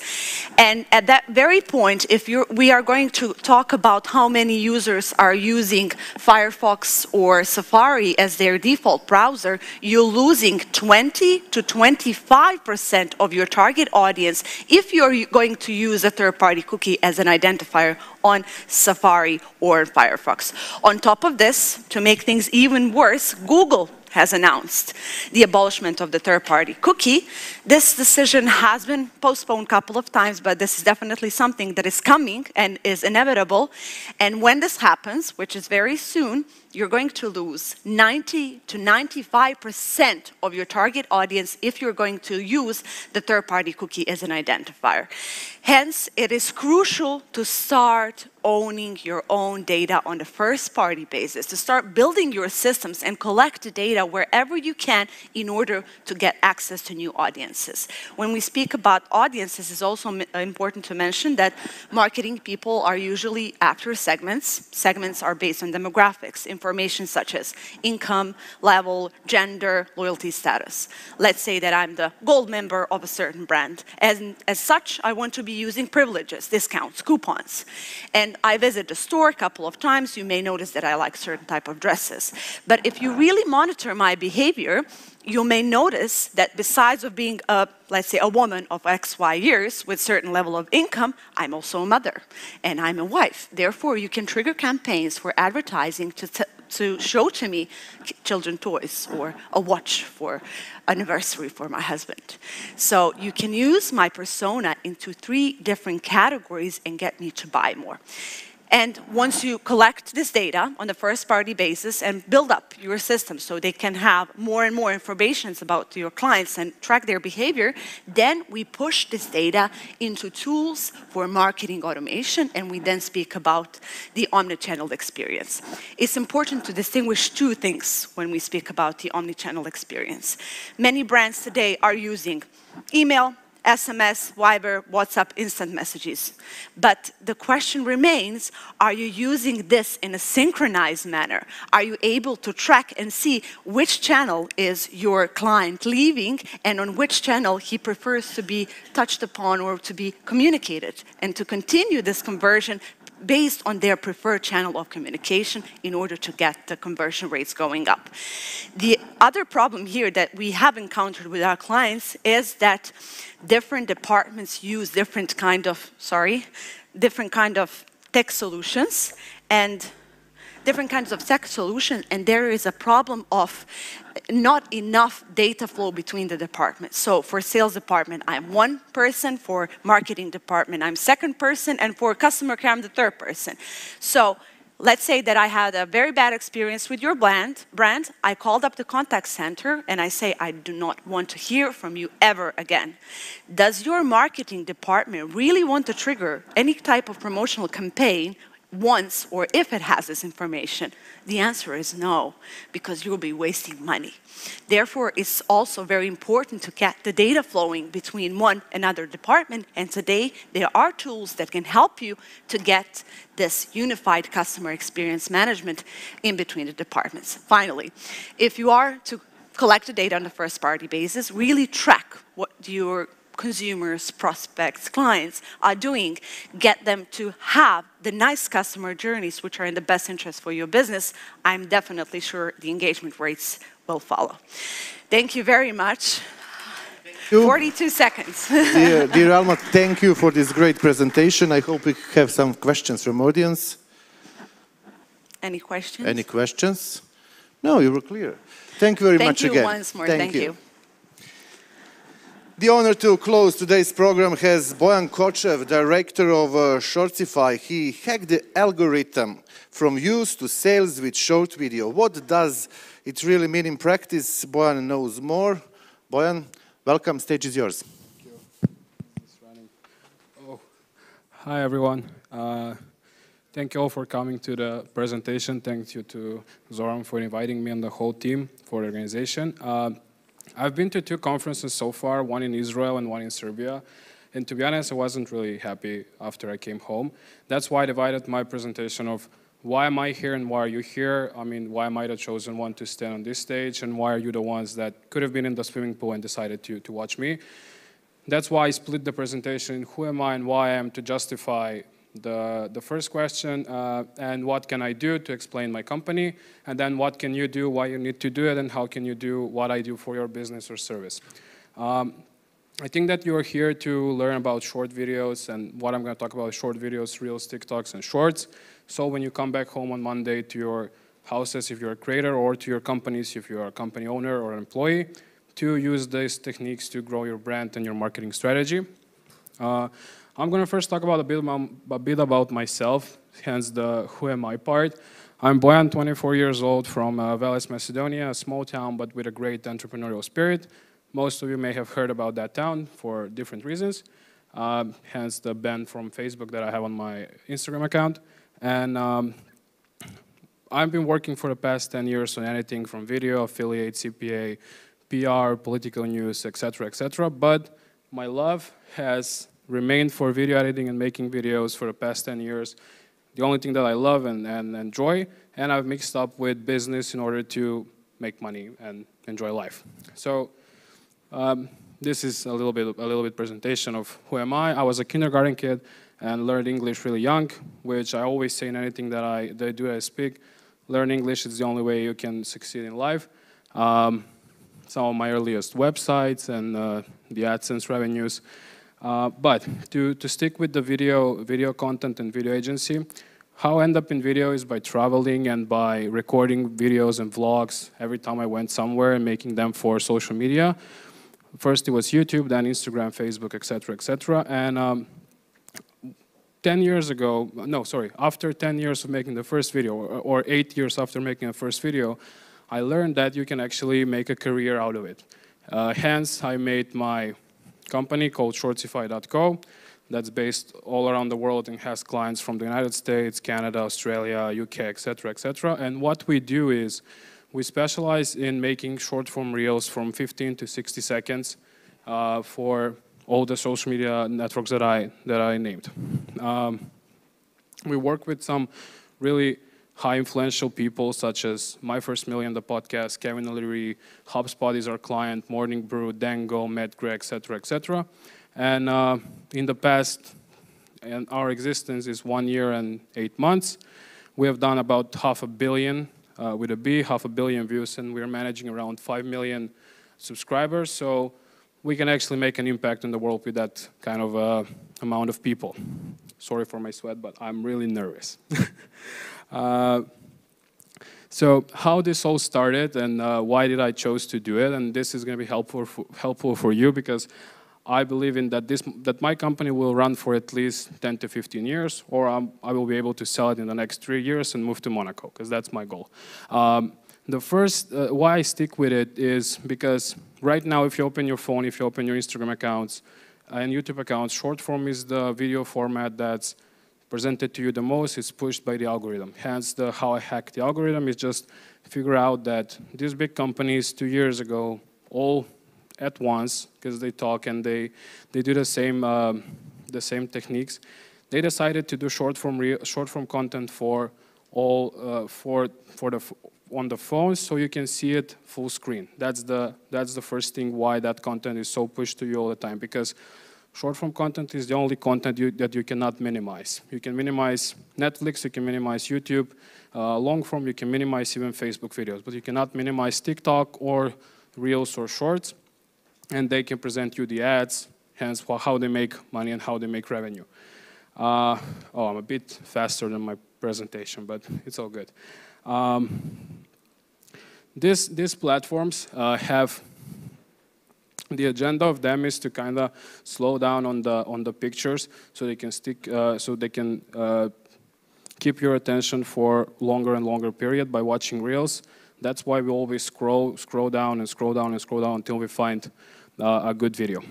And at that very point, if we are going to talk about how many users are using Firefox or Safari as their default browser, you're losing 20 to 25% of your target audience if you're going to use a third-party cookie as an identifier on Safari or Firefox. On top of this, to make things even worse, Google has announced the abolishment of the third-party cookie. This decision has been postponed a couple of times, but this is definitely something that is coming and is inevitable. And when this happens, which is very soon, you're going to lose 90 to 95% of your target audience if you're going to use the third-party cookie as an identifier. Hence, it is crucial to start owning your own data on the first-party basis, to start building your systems and collect the data wherever you can in order to get access to new audiences. When we speak about audiences, it's also important to mention that marketing people are usually after segments. Segments are based on demographics, information such as income, level, gender, loyalty status. Let's say that I'm the gold member of a certain brand. And as such, I want to be using privileges, discounts, coupons. And I visit the store a couple of times. You may notice that I like certain type of dresses. But if you really monitor my behavior, you may notice that besides of being let's say, a woman of XY years with certain level of income, I'm also a mother and I'm a wife. Therefore, you can trigger campaigns for advertising to show to me children toys or a watch for anniversary for my husband. So you can use my persona into 3 different categories and get me to buy more. And once you collect this data on the first-party basis and build up your system so they can have more and more information about your clients and track their behavior, then we push this data into tools for marketing automation, and we then speak about the omnichannel experience. It's important to distinguish 2 things when we speak about the omnichannel experience. Many brands today are using email, SMS, Viber, WhatsApp, instant messages. But the question remains, are you using this in a synchronized manner? Are you able to track and see which channel is your client leaving and on which channel he prefers to be touched upon or to be communicated, and to continue this conversion based on their preferred channel of communication in order to get the conversion rates going up. The other problem here that we have encountered with our clients is that different departments use different kind of tech solutions, and there is a problem of not enough data flow between the departments. So for sales department, I'm one person, for marketing department, I'm second person, and for customer care, I'm the third person. So let's say that I had a very bad experience with your brand. I called up the contact center and I say, I do not want to hear from you ever again. Does your marketing department really want to trigger any type of promotional campaign once, or if it has this information? The answer is no, because you'll be wasting money. Therefore, it's also very important to get the data flowing between one and another department, and today there are tools that can help you to get this unified customer experience management in between the departments. Finally, if you are to collect the data on a first-party basis, really track what your consumers, prospects, clients are doing, get them to have the nice customer journeys which are in the best interest for your business, I'm definitely sure the engagement rates will follow. Thank you very much. 42 seconds. Dear Alma, thank you for this great presentation. I hope we have some questions from audience. Any questions? Any questions? No, you were clear. Thank you very much again. Thank you once more. Thank you. The honor to close today's program has Bojan Kočev, director of Shortify. He hacked the algorithm from use to sales with short video. What does it really mean in practice? Bojan knows more. Bojan, welcome. Stage is yours. Hi, everyone. Thank you all for coming to the presentation. Thank you to Zoran for inviting me and the whole team for the organization. I've been to 2 conferences so far, one in Israel and one in Serbia. And to be honest, I wasn't really happy after I came home. That's why I divided my presentation of why am I here and why are you here? I mean, why am I the chosen one to stand on this stage? And why are you the ones that could have been in the swimming pool and decided to watch me? That's why I split the presentation in who am I and why I am, to justify the first question, and what can I do to explain my company, and then what can you do, why you need to do it, and how can you do what I do for your business or service. I think that you're here to learn about short videos, and what I'm going to talk about is short videos, Reels, TikToks, and Shorts. So when you come back home on Monday to your houses, if you're a creator, or to your companies, if you're a company owner or employee, to use these techniques to grow your brand and your marketing strategy. I'm going to first talk about a bit about myself, hence the who am I part. I'm Bojan, 24 years old, from Veles, Macedonia, a small town but with a great entrepreneurial spirit. Most of you may have heard about that town for different reasons, hence the ban from Facebook that I have on my Instagram account. And I've been working for the past 10 years on anything from video, affiliate, CPA, PR, political news, etc., etc. But my love has remained for video editing and making videos for the past 10 years. The only thing that I love and enjoy, and I've mixed up with business in order to make money and enjoy life. So this is a little bit presentation of who am I. I was a kindergarten kid and learned English really young, which I always say in anything that I do, I speak. Learn English is the only way you can succeed in life. Some of my earliest websites and the AdSense revenues. But to stick with the video content and video agency, how I end up in video is by traveling and by recording videos and vlogs every time I went somewhere and making them for social media. First it was YouTube, then Instagram, Facebook, etc., etc. And 10 years ago, no, sorry, after 10 years of making the first video, or 8 years after making the first video, I learned that you can actually make a career out of it. Hence, I made my company called Shortify.co that's based all around the world and has clients from the United States, Canada, Australia, UK, etc., etc. And what we do is we specialize in making short-form reels from 15 to 60 seconds for all the social media networks that I named. We work with some really high influential people such as My First Million, the podcast, Kevin O'Leary, HubSpot is our client, Morning Brew, Dango, Matt Gray, etc., etc. And in the past, and our existence is 1 year and 8 months. We have done about 500 million with a B, 500 million views, and we're managing around 5 million subscribers. So we can actually make an impact in the world with that kind of amount of people. Sorry for my sweat, but I'm really nervous. So how this all started and why did I choose to do it? And this is going to be helpful for you because I believe in that my company will run for at least 10 to 15 years, or I will be able to sell it in the next 3 years and move to Monaco, because that's my goal. The first, why I stick with it is because right now, if you open your phone, if you open your Instagram accounts and YouTube accounts, short form is the video format that's presented to you the most. It's pushed by the algorithm. Hence, how I hack the algorithm is just figure out that these big companies 2 years ago, all at once, because they talk and they do the same techniques, they decided to do short form content for all on the phone, so you can see it full screen. That's the first thing why that content is so pushed to you all the time, because short form content is the only content that you cannot minimize. You can minimize Netflix, you can minimize YouTube, long form you can minimize even Facebook videos, but you cannot minimize TikTok or Reels or Shorts, and they can present you the ads, hence how they make money and how they make revenue. I'm a bit faster than my presentation, but it's all good. These platforms have the agenda of them is to kind of slow down on the pictures so they can keep your attention for longer and longer period by watching reels. That's why we always scroll down and scroll down and scroll down until we find a good video.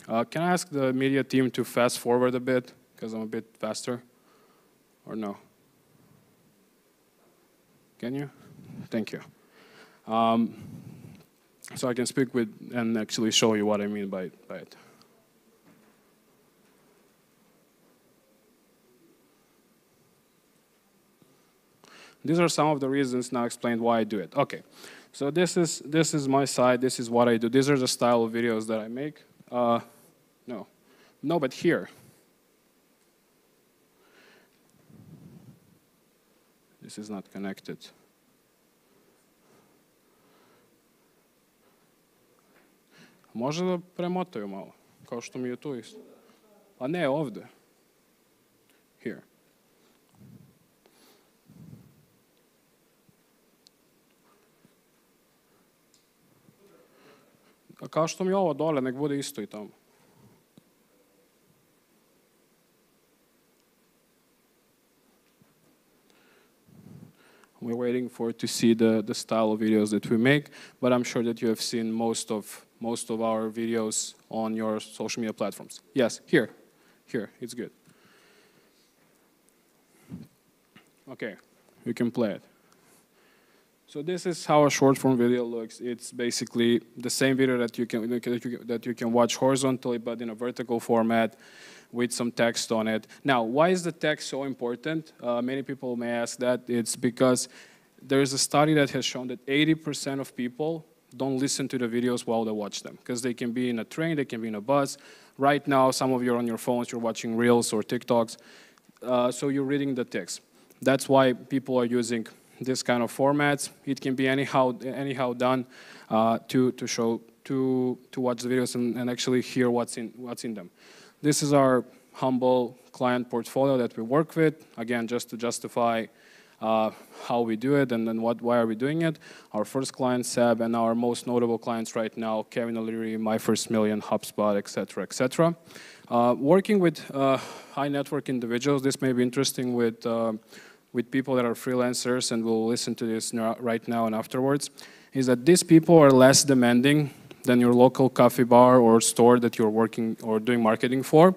Can I ask the media team to fast forward a bit because I'm a bit faster, or no? Can you? Thank you. So I can speak with and actually show you what I mean by it. These are some of the reasons now explained why I do it. Okay, so this is my side. This is what I do. These are the style of videos that I make. No, but here. This is not connected. Može da premotaju malo, kao što mi je tu isto. A ne, ovde. Here. A kao što mi je ovo dole, nek bude isto i tamo. We're waiting to see the style of videos that we make, but I'm sure that you have seen most of our videos on your social media platforms. Yes, here, it's good. Okay, you can play it. So this is how a short form video looks. It's basically the same video that you can watch horizontally, but in a vertical format with some text on it. Now, why is the text so important? Many people may ask that. It's because there is a study that has shown that 80% of people don't listen to the videos while they watch them, because they can be in a train, they can be in a bus. Right now, some of you are on your phones, you're watching Reels or TikToks, so you're reading the text. That's why people are using this kind of formats. It can be anyhow done to watch the videos and actually hear what's in them. This is our humble client portfolio that we work with, again, just to justify how we do it and then why are we doing it. Our first client, Seb, and our most notable clients right now, Kevin O'Leary, My First Million, HubSpot, etc., etc. Working with high net worth individuals, this may be interesting with people that are freelancers, and we'll listen to this right now and afterwards, is that these people are less demanding than your local coffee bar or store that you're working or doing marketing for.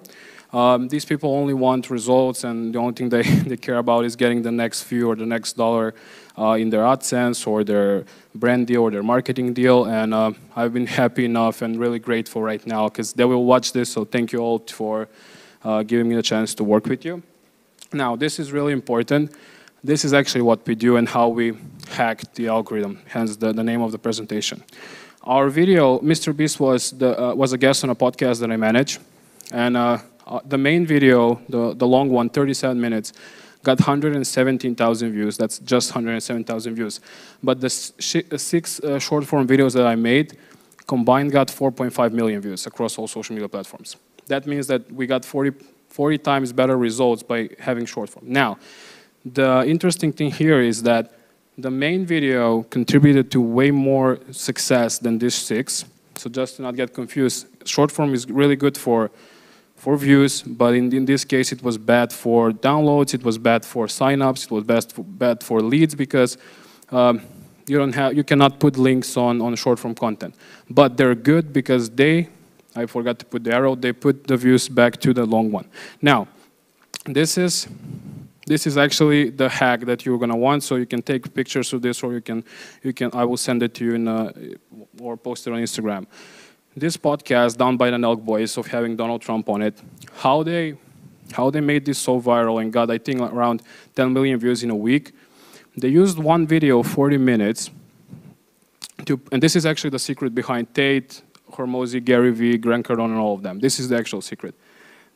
These people only want results, and the only thing they care about is getting the next view or the next dollar in their AdSense or their brand deal or their marketing deal. And I've been happy enough and really grateful right now because they will watch this. So thank you all for giving me the chance to work with you. Now, this is really important. This is actually what we do and how we hack the algorithm, hence the name of the presentation. Our video, Mr. Beast was a guest on a podcast that I manage. And the main video, the long one, 37 minutes, got 117,000 views. That's just 107,000 views. But the 6 short-form videos that I made combined got 4.5 million views across all social media platforms. That means that we got 40 times better results by having short-form. Now, the interesting thing here is that the main video contributed to way more success than these 6. So just to not get confused, short-form is really good for views, but in this case it was bad for downloads, it was bad for signups, it was bad for leads because you cannot put links on short-form content. But they're good because I forgot to put the arrow, they put the views back to the long one. Now, this is actually the hack that you're gonna want, so you can take pictures of this, or I will send it to you or post it on Instagram. This podcast, Down by the Nelk Boys, of having Donald Trump on it, how they made this so viral and got, I think, around 10 million views in a week. They used one video, 40 minutes, and this is actually the secret behind Tate, Hormozy, Gary Vee, Grant Cardone, and all of them. This is the actual secret.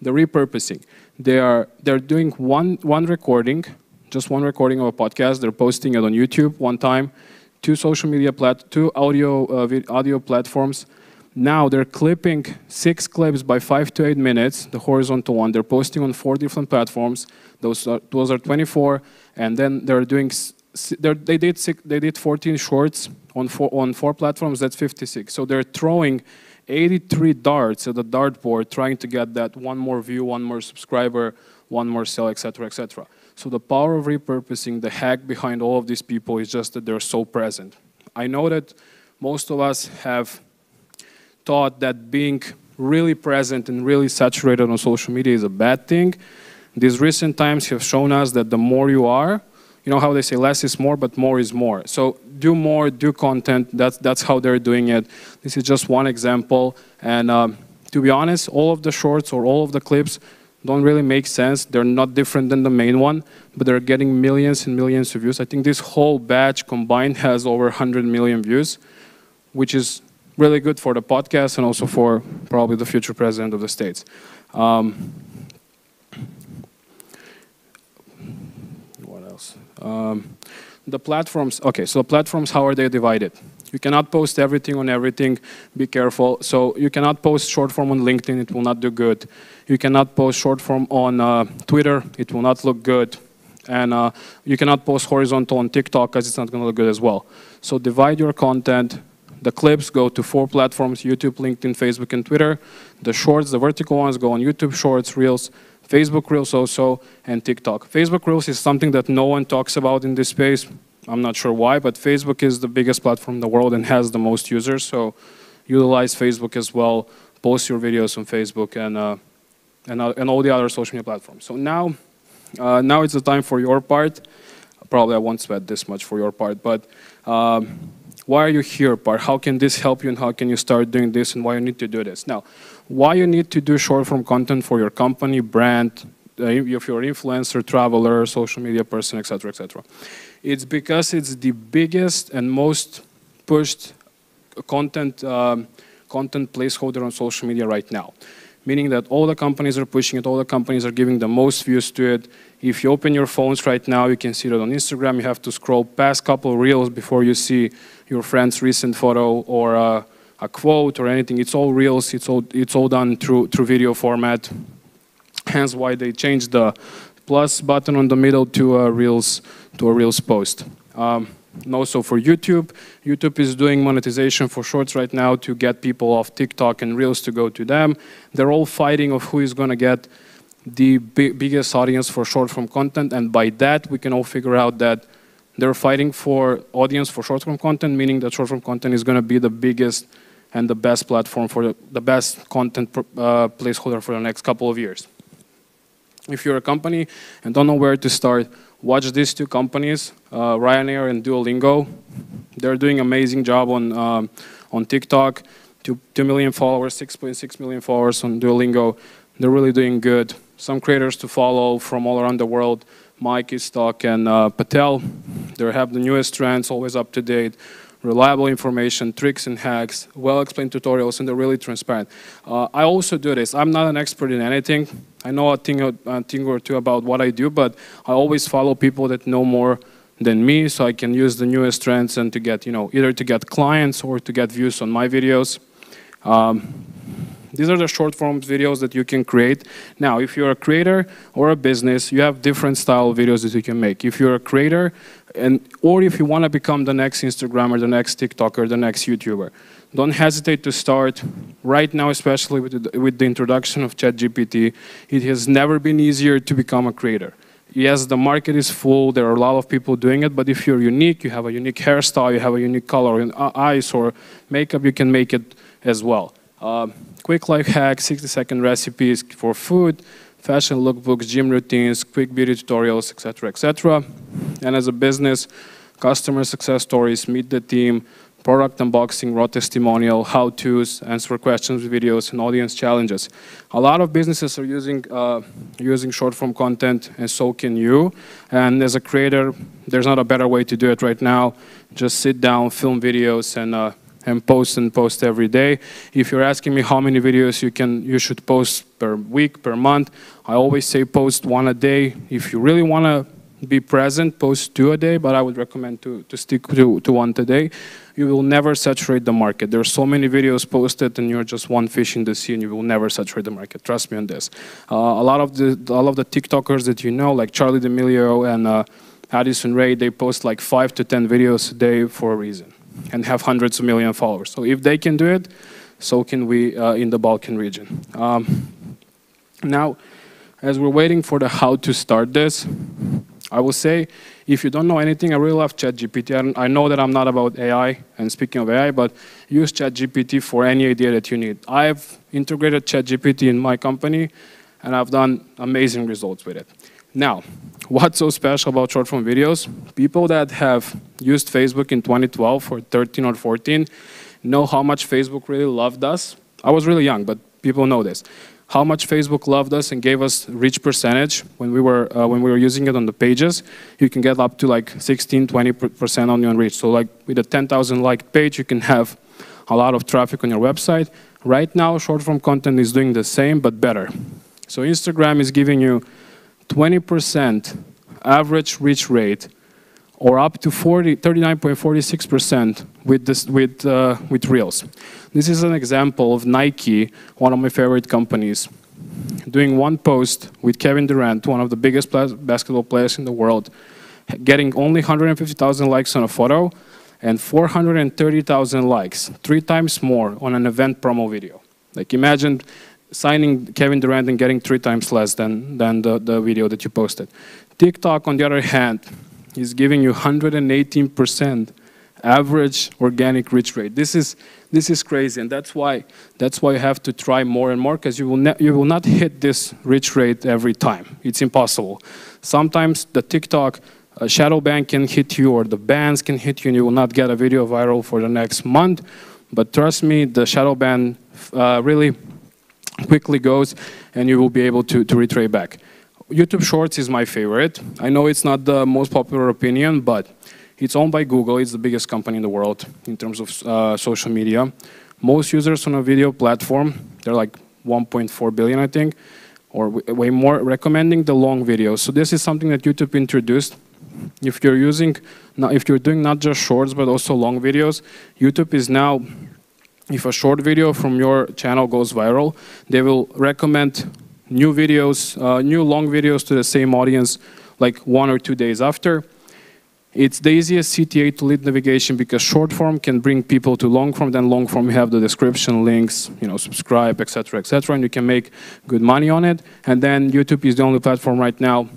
The repurposing. They're doing one recording, just one recording of a podcast. They're posting it on YouTube one time, 2 social media two audio platforms. Now they're clipping 6 clips by 5 to 8 minutes, the horizontal one. They're posting on 4 different platforms. Those are 24, and then they're doing. They did 14 shorts on 4 platforms. That's 56. So they're throwing 83 darts at the dartboard, trying to get that one more view, one more subscriber, one more sale, etc., etc. So the power of repurposing, the hack behind all of these people is just that they're so present. I know that most of us have thought that being really present and really saturated on social media is a bad thing. These recent times have shown us that the more you are, you know how they say less is more, but more is more. So do more, do content. That's how they're doing it. This is just one example. And to be honest, all of the shorts or all of the clips don't really make sense. They're not different than the main one, but they're getting millions and millions of views. I think this whole batch combined has over 100 million views, which is really good for the podcast and also for probably the future president of the States. What else? The platforms, okay, so platforms, how are they divided? You cannot post everything on everything, be careful. So you cannot post short form on LinkedIn, it will not do good. You cannot post short form on Twitter, it will not look good. And you cannot post horizontal on TikTok because it's not gonna look good as well. So divide your content. The clips go to 4 platforms, YouTube, LinkedIn, Facebook, and Twitter. The shorts, the vertical ones, go on YouTube Shorts, Reels, Facebook Reels also, and TikTok. Facebook Reels is something that no one talks about in this space. I'm not sure why, but Facebook is the biggest platform in the world and has the most users, so utilize Facebook as well. Post your videos on Facebook and all the other social media platforms. So now it's the time for your part. Probably I won't sweat this much for your part, but why are you here part? How can this help you and how can you start doing this and why you need to do this? Now, why you need to do short form content for your company, brand, if you're an influencer, traveler, social media person, etc., etc. It's because it's the biggest and most pushed content placeholder on social media right now. Meaning that all the companies are pushing it, all the companies are giving the most views to it. If you open your phones right now, you can see that on Instagram. You have to scroll past couple reels before you see your friend's recent photo or a quote or anything. It's all reels. It's all done through video format. Hence why they changed the plus button on the middle to a reels post. And also for YouTube, YouTube is doing monetization for shorts right now to get people off TikTok and Reels to go to them. They're all fighting of who is going to get the biggest audience for short-form content, and by that we can all figure out that they're fighting for audience for short-form content, meaning that short-form content is going to be the biggest and the best platform for the best content placeholder for the next couple of years. If you're a company and don't know where to start, watch these two companies, Ryanair and Duolingo. They're doing an amazing job on TikTok. 2 million followers, 6.6 million followers on Duolingo. They're really doing good. Some creators to follow from all around the world. Mike Istok and Patel. They have the newest trends, always up to date. Reliable information, tricks and hacks, well-explained tutorials, and they're really transparent. I also do this. I'm not an expert in anything. I know a thing or two about what I do, but I always follow people that know more than me, so I can use the newest trends and to get, either to get clients or to get views on my videos. These are the short form videos that you can create. Now, if you're a creator or a business, you have different style videos that you can make. If you're a creator, or if you want to become the next Instagrammer, the next TikToker, the next YouTuber, don't hesitate to start. Right now, especially with the introduction of ChatGPT, it has never been easier to become a creator. Yes, the market is full, there are a lot of people doing it, but if you're unique, you have a unique hairstyle, you have a unique color in eyes or makeup, you can make it as well. Quick life hacks, 60-second recipes for food, fashion lookbooks, gym routines, quick beauty tutorials, etc., etc. And as a business, customer success stories, meet the team, product unboxing, raw testimonial, how-tos, answer questions videos, and audience challenges. A lot of businesses are using short-form content, and so can you. And as a creator, there's not a better way to do it right now. Just sit down, film videos, and post every day. If you're asking me how many videos you should post per week, per month, I always say post 1 a day. If you really want to be present, post 2 a day, but I would recommend to stick to 1 a day. You will never saturate the market. There are so many videos posted and you're just one fish in the sea and you will never saturate the market. Trust me on this. All of the TikTokers that you know, like Charlie D'Amelio and Addison Rae, they post like 5 to 10 videos a day for a reason and have hundreds of million followers. So if they can do it, so can we in the Balkan region. Now, as we're waiting for the how to start this, I will say, if you don't know anything, I really love ChatGPT. I know that I'm not about AI, and speaking of AI, but use ChatGPT for any idea that you need. I've integrated ChatGPT in my company, and I've done amazing results with it. Now, what's so special about short-form videos? People that have used Facebook in 2012 or 13 or 14 know how much Facebook really loved us. I was really young, but people know this. How much Facebook loved us and gave us reach percentage when we were using it on the pages. You can get up to like 16–20% on your reach. So like with a 10,000 liked page, you can have a lot of traffic on your website. Right now, short-form content is doing the same, but better. So Instagram is giving you 20% average reach rate, or up to 39.46% with Reels. This is an example of Nike, one of my favorite companies, doing one post with Kevin Durant, one of the biggest basketball players in the world, getting only 150,000 likes on a photo and 430,000 likes, 3 times more on an event promo video. Like imagine signing Kevin Durant and getting 3 times less than the video that you posted. TikTok, on the other hand, is giving you 118% average organic reach rate. This is crazy, and that's why you have to try more and more, because you will not hit this reach rate every time. It's impossible. Sometimes the TikTok shadow ban can hit you, or the bans can hit you, and you will not get a video viral for the next month. But trust me, the shadow ban really quickly goes, and you will be able to retrace back. YouTube Shorts is my favorite. I know it's not the most popular opinion, but it's owned by Google. It's the biggest company in the world in terms of social media. Most users on a video platform, they're like 1.4 billion, I think, or way more, recommending the long videos. So this is something that YouTube introduced. If you're doing not just shorts, but also long videos, YouTube is now, if a short video from your channel goes viral, they will recommend new videos, new long videos to the same audience like 1 or 2 days after. It's the easiest CTA to lead navigation, because short form can bring people to long form. Then long form, you have the description, links, subscribe, etc., and you can make good money on it. And then YouTube is the only platform right now.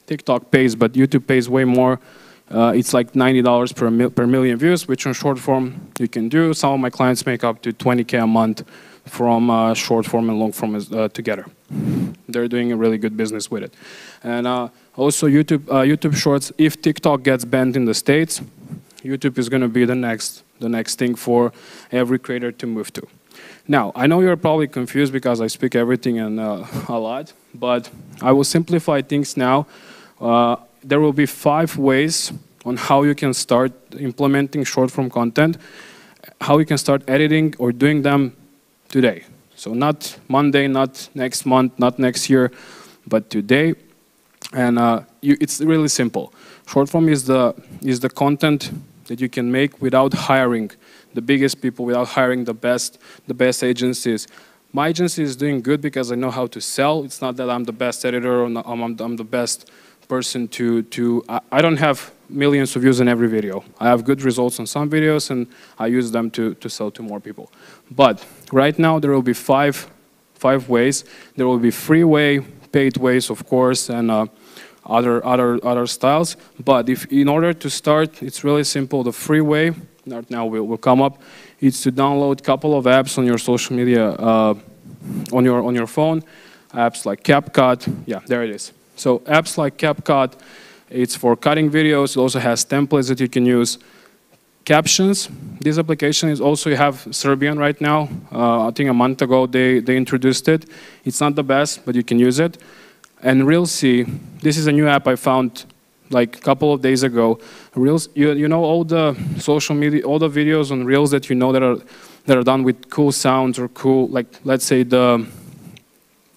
TikTok pays, but YouTube pays way more. It's like $90 per million views, which on short form you can do. Some of my clients make up to $20K a month from short form and long form together. they're doing a really good business with it. And also YouTube Shorts, if TikTok gets banned in the States, YouTube is going to be the next thing for every creator to move to. Now, I know you're probably confused because I speak everything and a lot, but I will simplify things now. There will be 5 ways on how you can start implementing short-form content, how you can start editing or doing them today. So not Monday, not next month, not next year, but today. And it's really simple. Short-form is the content that you can make without hiring the biggest people, without hiring the best agencies. My agency is doing good because I know how to sell. It's not that I'm the best editor or I'm the best person I don't have millions of views in every video. I have good results on some videos and I use them to sell to more people. But right now there will be five ways. There will be free way, paid ways, of course, and other styles. But in order to start, it's really simple. The free way, right now will come up, is to download a couple of apps on your social media, on your phone. Apps like CapCut, yeah, there it is. So apps like CapCut, it's for cutting videos. It also has templates that you can use. Captions, this application is also, you have Serbian right now. I think a month ago they introduced it. It's not the best, but you can use it. And ReelC, this is a new app I found like a couple of days ago. Reels, you know all the social media, all the videos on Reels that you know that are done with cool sounds or cool, like let's say the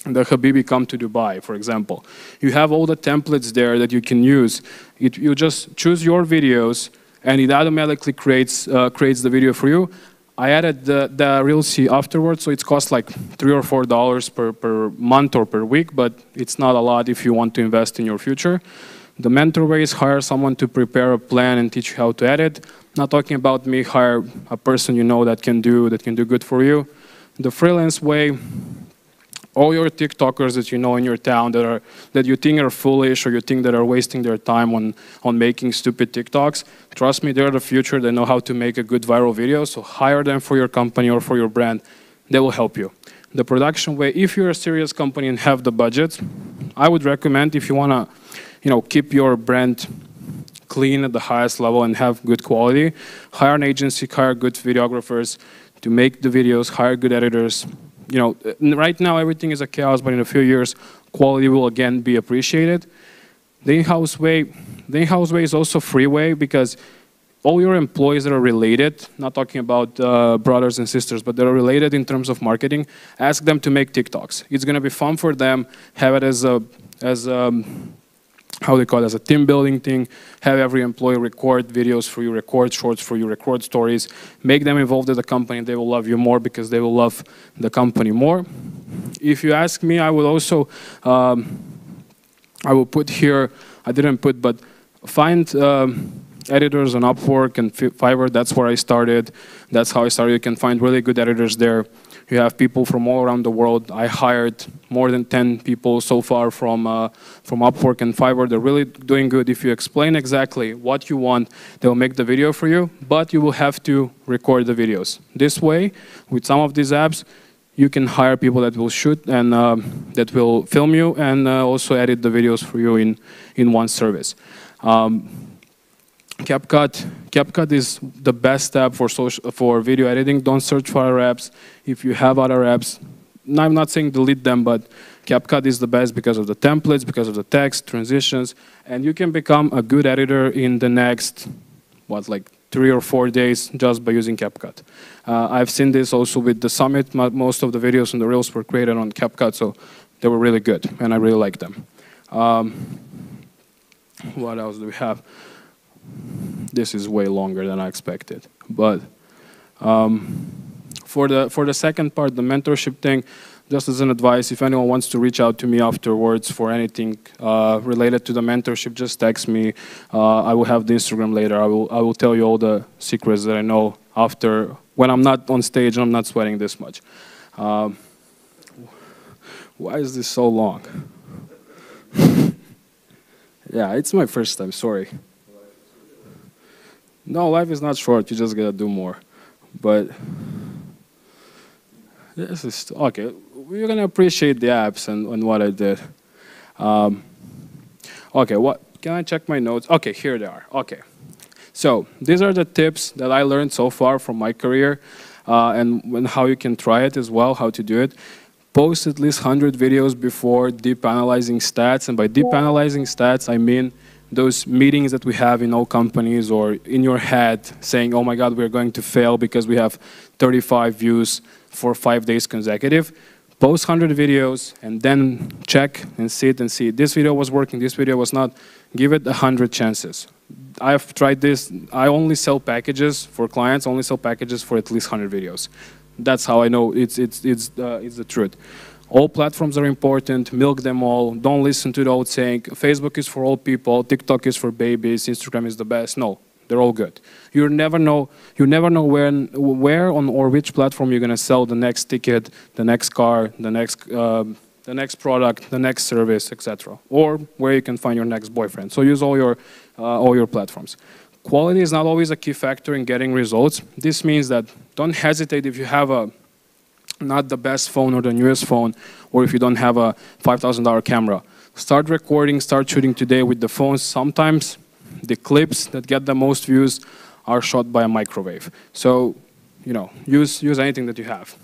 Habibi come to Dubai, for example. You have all the templates there that you can use. You just choose your videos and it automatically creates the video for you. I added the ReelC afterwards, so it costs like $3 or $4 per month or per week, but it's not a lot if you want to invest in your future. The mentor way is hire someone to prepare a plan and teach you how to edit. Not talking about me, hire a person you know that can do good for you. The freelance way, all your TikTokers that you know in your town that you think are foolish or you think that are wasting their time on making stupid TikToks, trust me, they're the future. They know how to make a good viral video, so hire them for your company or for your brand. They will help you. The production way, if you're a serious company and have the budget, I would recommend, if you want to keep your brand clean at the highest level and have good quality, hire an agency, hire good videographers to make the videos, hire good editors. Right now everything is a chaos, but in a few years, quality will again be appreciated. The in-house way is also free way because all your employees that are related, not talking about brothers and sisters, but that are related in terms of marketing, ask them to make TikToks. It's going to be fun for them, have it as how they call it, as a team building thing, have every employee record videos for you, record shorts for you, record stories, make them involved in the company. They will love you more because they will love the company more. If you ask me, I will also, I will put here, I didn't put, but find editors on Upwork and Fiverr. That's where I started. That's how I started. You can find really good editors there. You have people from all around the world. I hired more than 10 people so far from Upwork and Fiverr. They're really doing good. If you explain exactly what you want, they'll make the video for you, but you will have to record the videos. This way, with some of these apps, you can hire people that will shoot and that will film you and also edit the videos for you in one service. CapCut is the best app for video editing. Don't search for other apps. If you have other apps, I'm not saying delete them, but CapCut is the best because of the templates, because of the text, transitions, and you can become a good editor in the next, like 3 or 4 days just by using CapCut. I've seen this also with the summit. Most of the videos and the reels were created on CapCut, so they were really good, and I really like them. What else do we have? This is way longer than I expected, but for the second part, the mentorship thing, just as an advice, if anyone wants to reach out to me afterwards for anything related to the mentorship, just text me. I will have the Instagram later. I will tell you all the secrets that I know after, when I'm not on stage and I'm not sweating this much. Why is this so long? Yeah, it's my first time, sorry. No, life is not short, you just gotta do more. But this is, okay, you're gonna appreciate the apps and what I did. Okay, what can I check my notes? Okay, here they are. Okay, so these are the tips that I learned so far from my career, and how you can try it as well, how to do it. Post at least 100 videos before deep analyzing stats, and by deep analyzing stats, I mean those meetings that we have in all companies or in your head saying, oh my God, we're going to fail because we have 35 views for 5 days consecutive. Post 100 videos and then check and see it and see this video was working, this video was not. Give it 100 chances. I've tried this. I only sell packages for clients, only sell packages for at least 100 videos. That's how I know it's the truth. All platforms are important, milk them all. Don't listen to the old saying, Facebook is for old people, TikTok is for babies, Instagram is the best. No, they're all good. You never know where on or which platform you're gonna sell the next ticket, the next car, the next product, the next service, etc. Or where you can find your next boyfriend. So use all your platforms. Quality is not always a key factor in getting results. This means that don't hesitate if you have not the best phone or the newest phone, or if you don't have a $5,000 camera. Start recording, start shooting today with the phones. Sometimes the clips that get the most views are shot by a microwave. So, use anything that you have.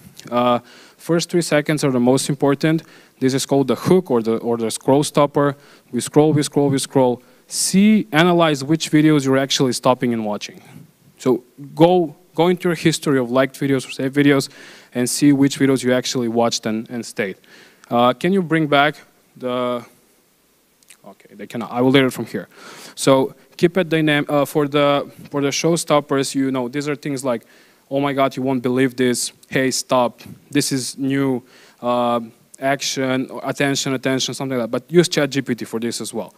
First 3 seconds are the most important. This is called the hook or the scroll stopper. We scroll, we scroll, we scroll. Analyze which videos you're actually stopping and watching. So go into your history of liked videos or saved videos and see which videos you actually watched and stayed. Can you bring back the... Okay, they cannot. I will lead it from here. So keep it dynamic. For the showstoppers, these are things like, oh my God, you won't believe this. Hey, stop. This is new. Action, attention, something like that. But use ChatGPT for this as well.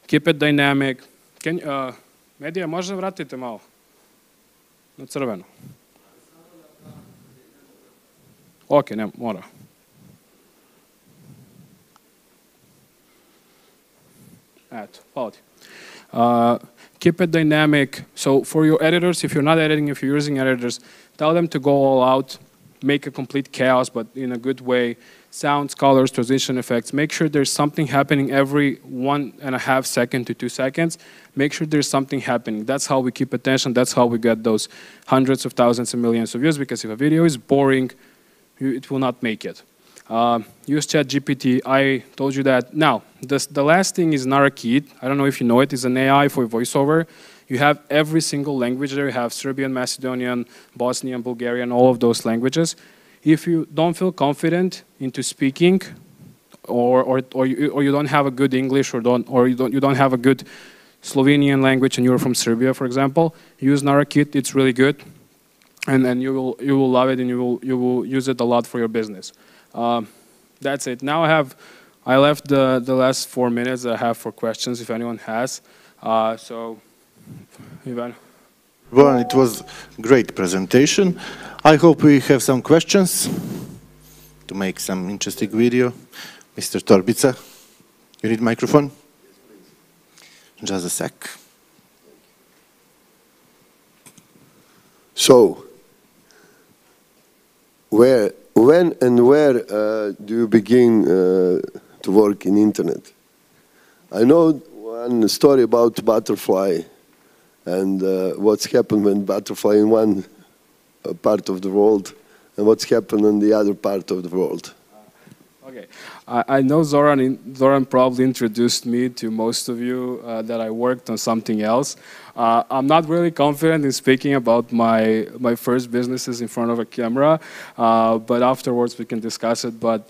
Keep it dynamic. Medija, možda vratite malo na crveno. Ok, ne, mora. Eto, hvala ti. Keep it dynamic. So for your editors, if you're not editing, if you're using editors, tell them to go all out, make a complete chaos, but in a good way. Sounds, colors, transition effects. Make sure there's something happening every 1.5 seconds to 2 seconds. Make sure there's something happening. That's how we keep attention. That's how we get those hundreds of thousands and millions of views, because if a video is boring, it will not make it. Use ChatGPT. I told you that. Now, the last thing is Narakit. I don't know if you know it. It's an AI for voiceover. You have every single language there. You have Serbian, Macedonian, Bosnian, Bulgarian, all of those languages. If you don't feel confident into speaking, or you don't have a good English, or you don't have a good Slovenian language, and you're from Serbia, for example, use Narakit. It's really good, and you will love it, and you will use it a lot for your business. That's it. Now I left the last 4 minutes that I have for questions if anyone has. So, Ivan. Well, it was a great presentation. I hope we have some questions to make some interesting video. Mr. Torbica, you need microphone? Just a sec. So, when and where do you begin to work in internet? I know one story about butterfly and what's happened when butterfly in one part of the world and what's happened in the other part of the world. Okay, I know Zoran probably introduced me to most of you that I worked on something else. I'm not really confident in speaking about my first businesses in front of a camera, but afterwards we can discuss it. But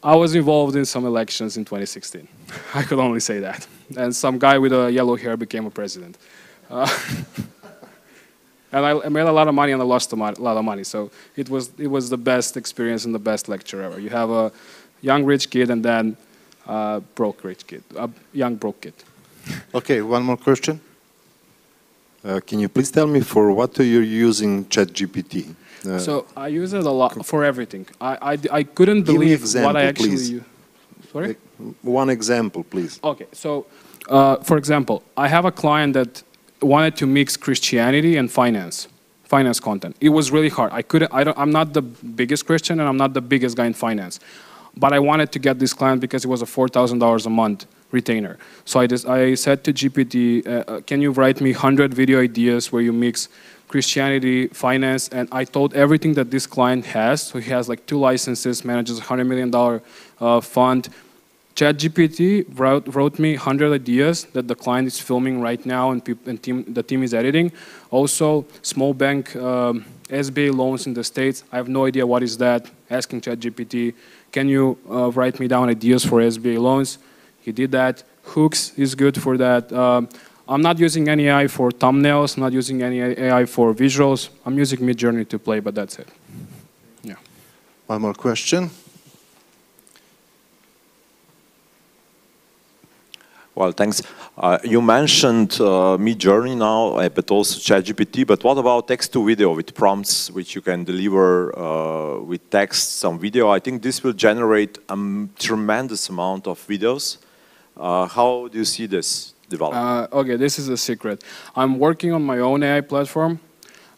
I was involved in some elections in 2016. I could only say that. And some guy with a yellow hair became a president. And I made a lot of money and I lost a lot of money. So it was the best experience and the best lecture ever. You have a young rich kid and then a broke rich kid, a young broke kid. Okay, one more question. Can you please tell me for what are you using ChatGPT? So I use it a lot for everything. I couldn't believe what I actually use. Sorry? One example, please. Okay, so for example, I have a client that wanted to mix Christianity and finance finance content. It was really hard. I'm not the biggest Christian and I'm not the biggest guy in finance. But I wanted to get this client because it was a $4,000 a month retainer. So I said to GPT, can you write me 100 video ideas where you mix Christianity, finance, and I told everything that this client has. So he has like 2 licenses, manages a $100 million fund. ChatGPT wrote me 100 ideas that the client is filming right now and the team is editing. Also, small bank SBA loans in the States. I have no idea what is that. Asking ChatGPT, can you write me down ideas for SBA loans? He did that. Hooks is good for that. I'm not using any AI for thumbnails. I'm not using any AI for visuals. I'm using Midjourney to play, but that's it. Yeah. One more question. Well, thanks. You mentioned Midjourney now, but also ChatGPT, but what about text-to-video with prompts which you can deliver with text, some video? I think this will generate a tremendous amount of videos. How do you see this develop? Okay, this is a secret. I'm working on my own AI platform.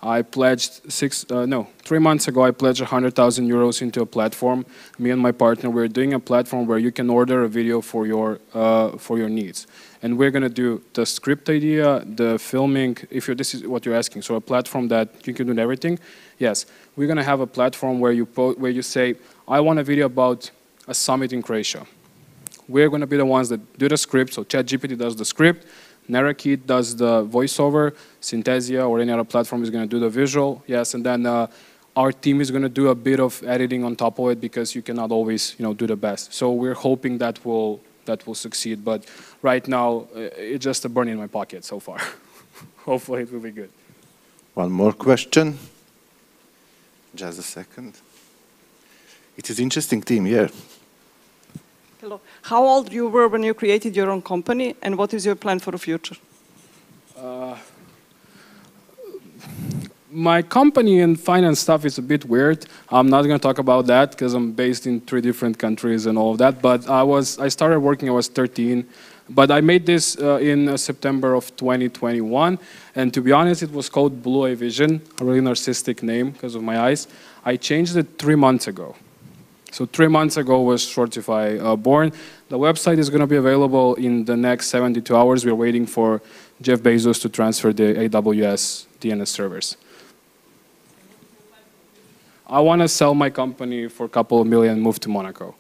I pledged 3 months ago, I pledged 100,000 euros into a platform. Me and my partner, we're doing a platform where you can order a video for your needs. And we're going to do the script idea, the filming, this is what you're asking. So a platform that you can do everything. Yes, we're going to have a platform where you say, I want a video about a summit in Croatia. We're going to be the ones that do the script. So ChatGPT does the script. Narakit does the voiceover, Synthesia or any other platform is going to do the visual, yes, and then our team is going to do a bit of editing on top of it because you cannot always, do the best. So we're hoping that will succeed, but right now it's just a burn in my pocket so far. Hopefully it will be good. One more question. Just a second. It is interesting team, yeah. Hello. How old you were when you created your own company, and what is your plan for the future? My company and finance stuff is a bit weird. I'm not going to talk about that because I'm based in 3 different countries and all of that. But I started working, I was 13. But I made this in September of 2021. And to be honest, it was called Blue Eye Vision, a really narcissistic name because of my eyes. I changed it 3 months ago. So 3 months ago was Shortify born. The website is going to be available in the next 72 hours. We're waiting for Jeff Bezos to transfer the AWS DNS servers. I want to sell my company for a couple of million and move to Monaco.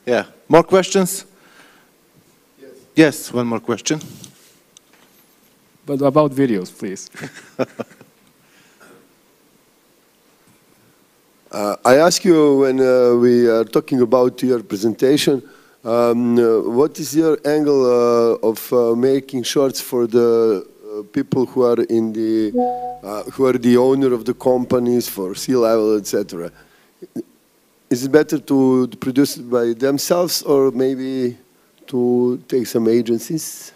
Yeah. More questions? Yes, one more question. But about videos, please. I ask you when we are talking about your presentation, what is your angle of making shorts for the people who are in the owner of the companies for C-level, etc. Is it better to produce it by themselves or maybe to take some agencies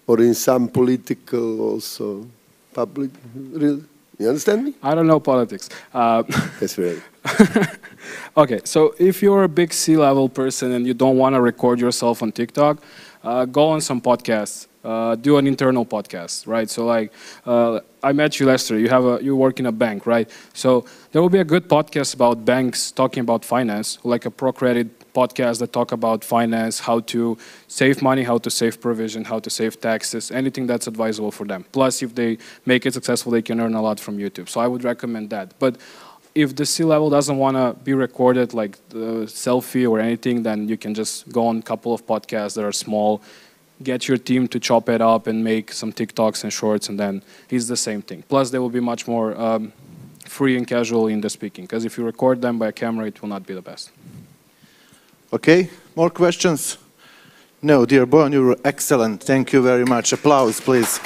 or in some political also public? Really? You understand me? I don't know politics. That's right. Okay, so if you're a big C-level person and you don't want to record yourself on TikTok, go on some podcasts. Do an internal podcast, right? So like, I met you, Lester. You work in a bank, right? So there will be a good podcast about banks talking about finance, like a ProCredit podcast that talk about finance, how to save money, how to save provision, how to save taxes, anything that's advisable for them. Plus, if they make it successful, they can earn a lot from YouTube. So I would recommend that. But if the C-level doesn't want to be recorded, like the selfie or anything, then you can just go on a couple of podcasts that are small, get your team to chop it up and make some TikToks and shorts, and then it's the same thing. Plus, they will be much more free and casual in the speaking, because if you record them by a camera, it will not be the best. Okay, more questions? No, dear Balun, you were excellent. Thank you very much. Applause, please.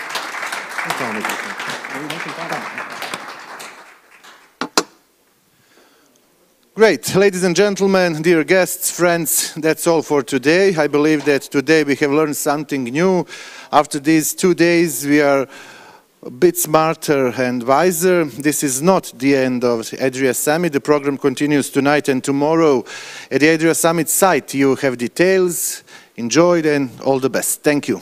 Great. Ladies and gentlemen, dear guests, friends, that's all for today. I believe that today we have learned something new. After these 2 days, we are a bit smarter and wiser. This is not the end of the Adria Summit. The program continues tonight and tomorrow at the Adria Summit site. You have details. Enjoy and all the best. Thank you.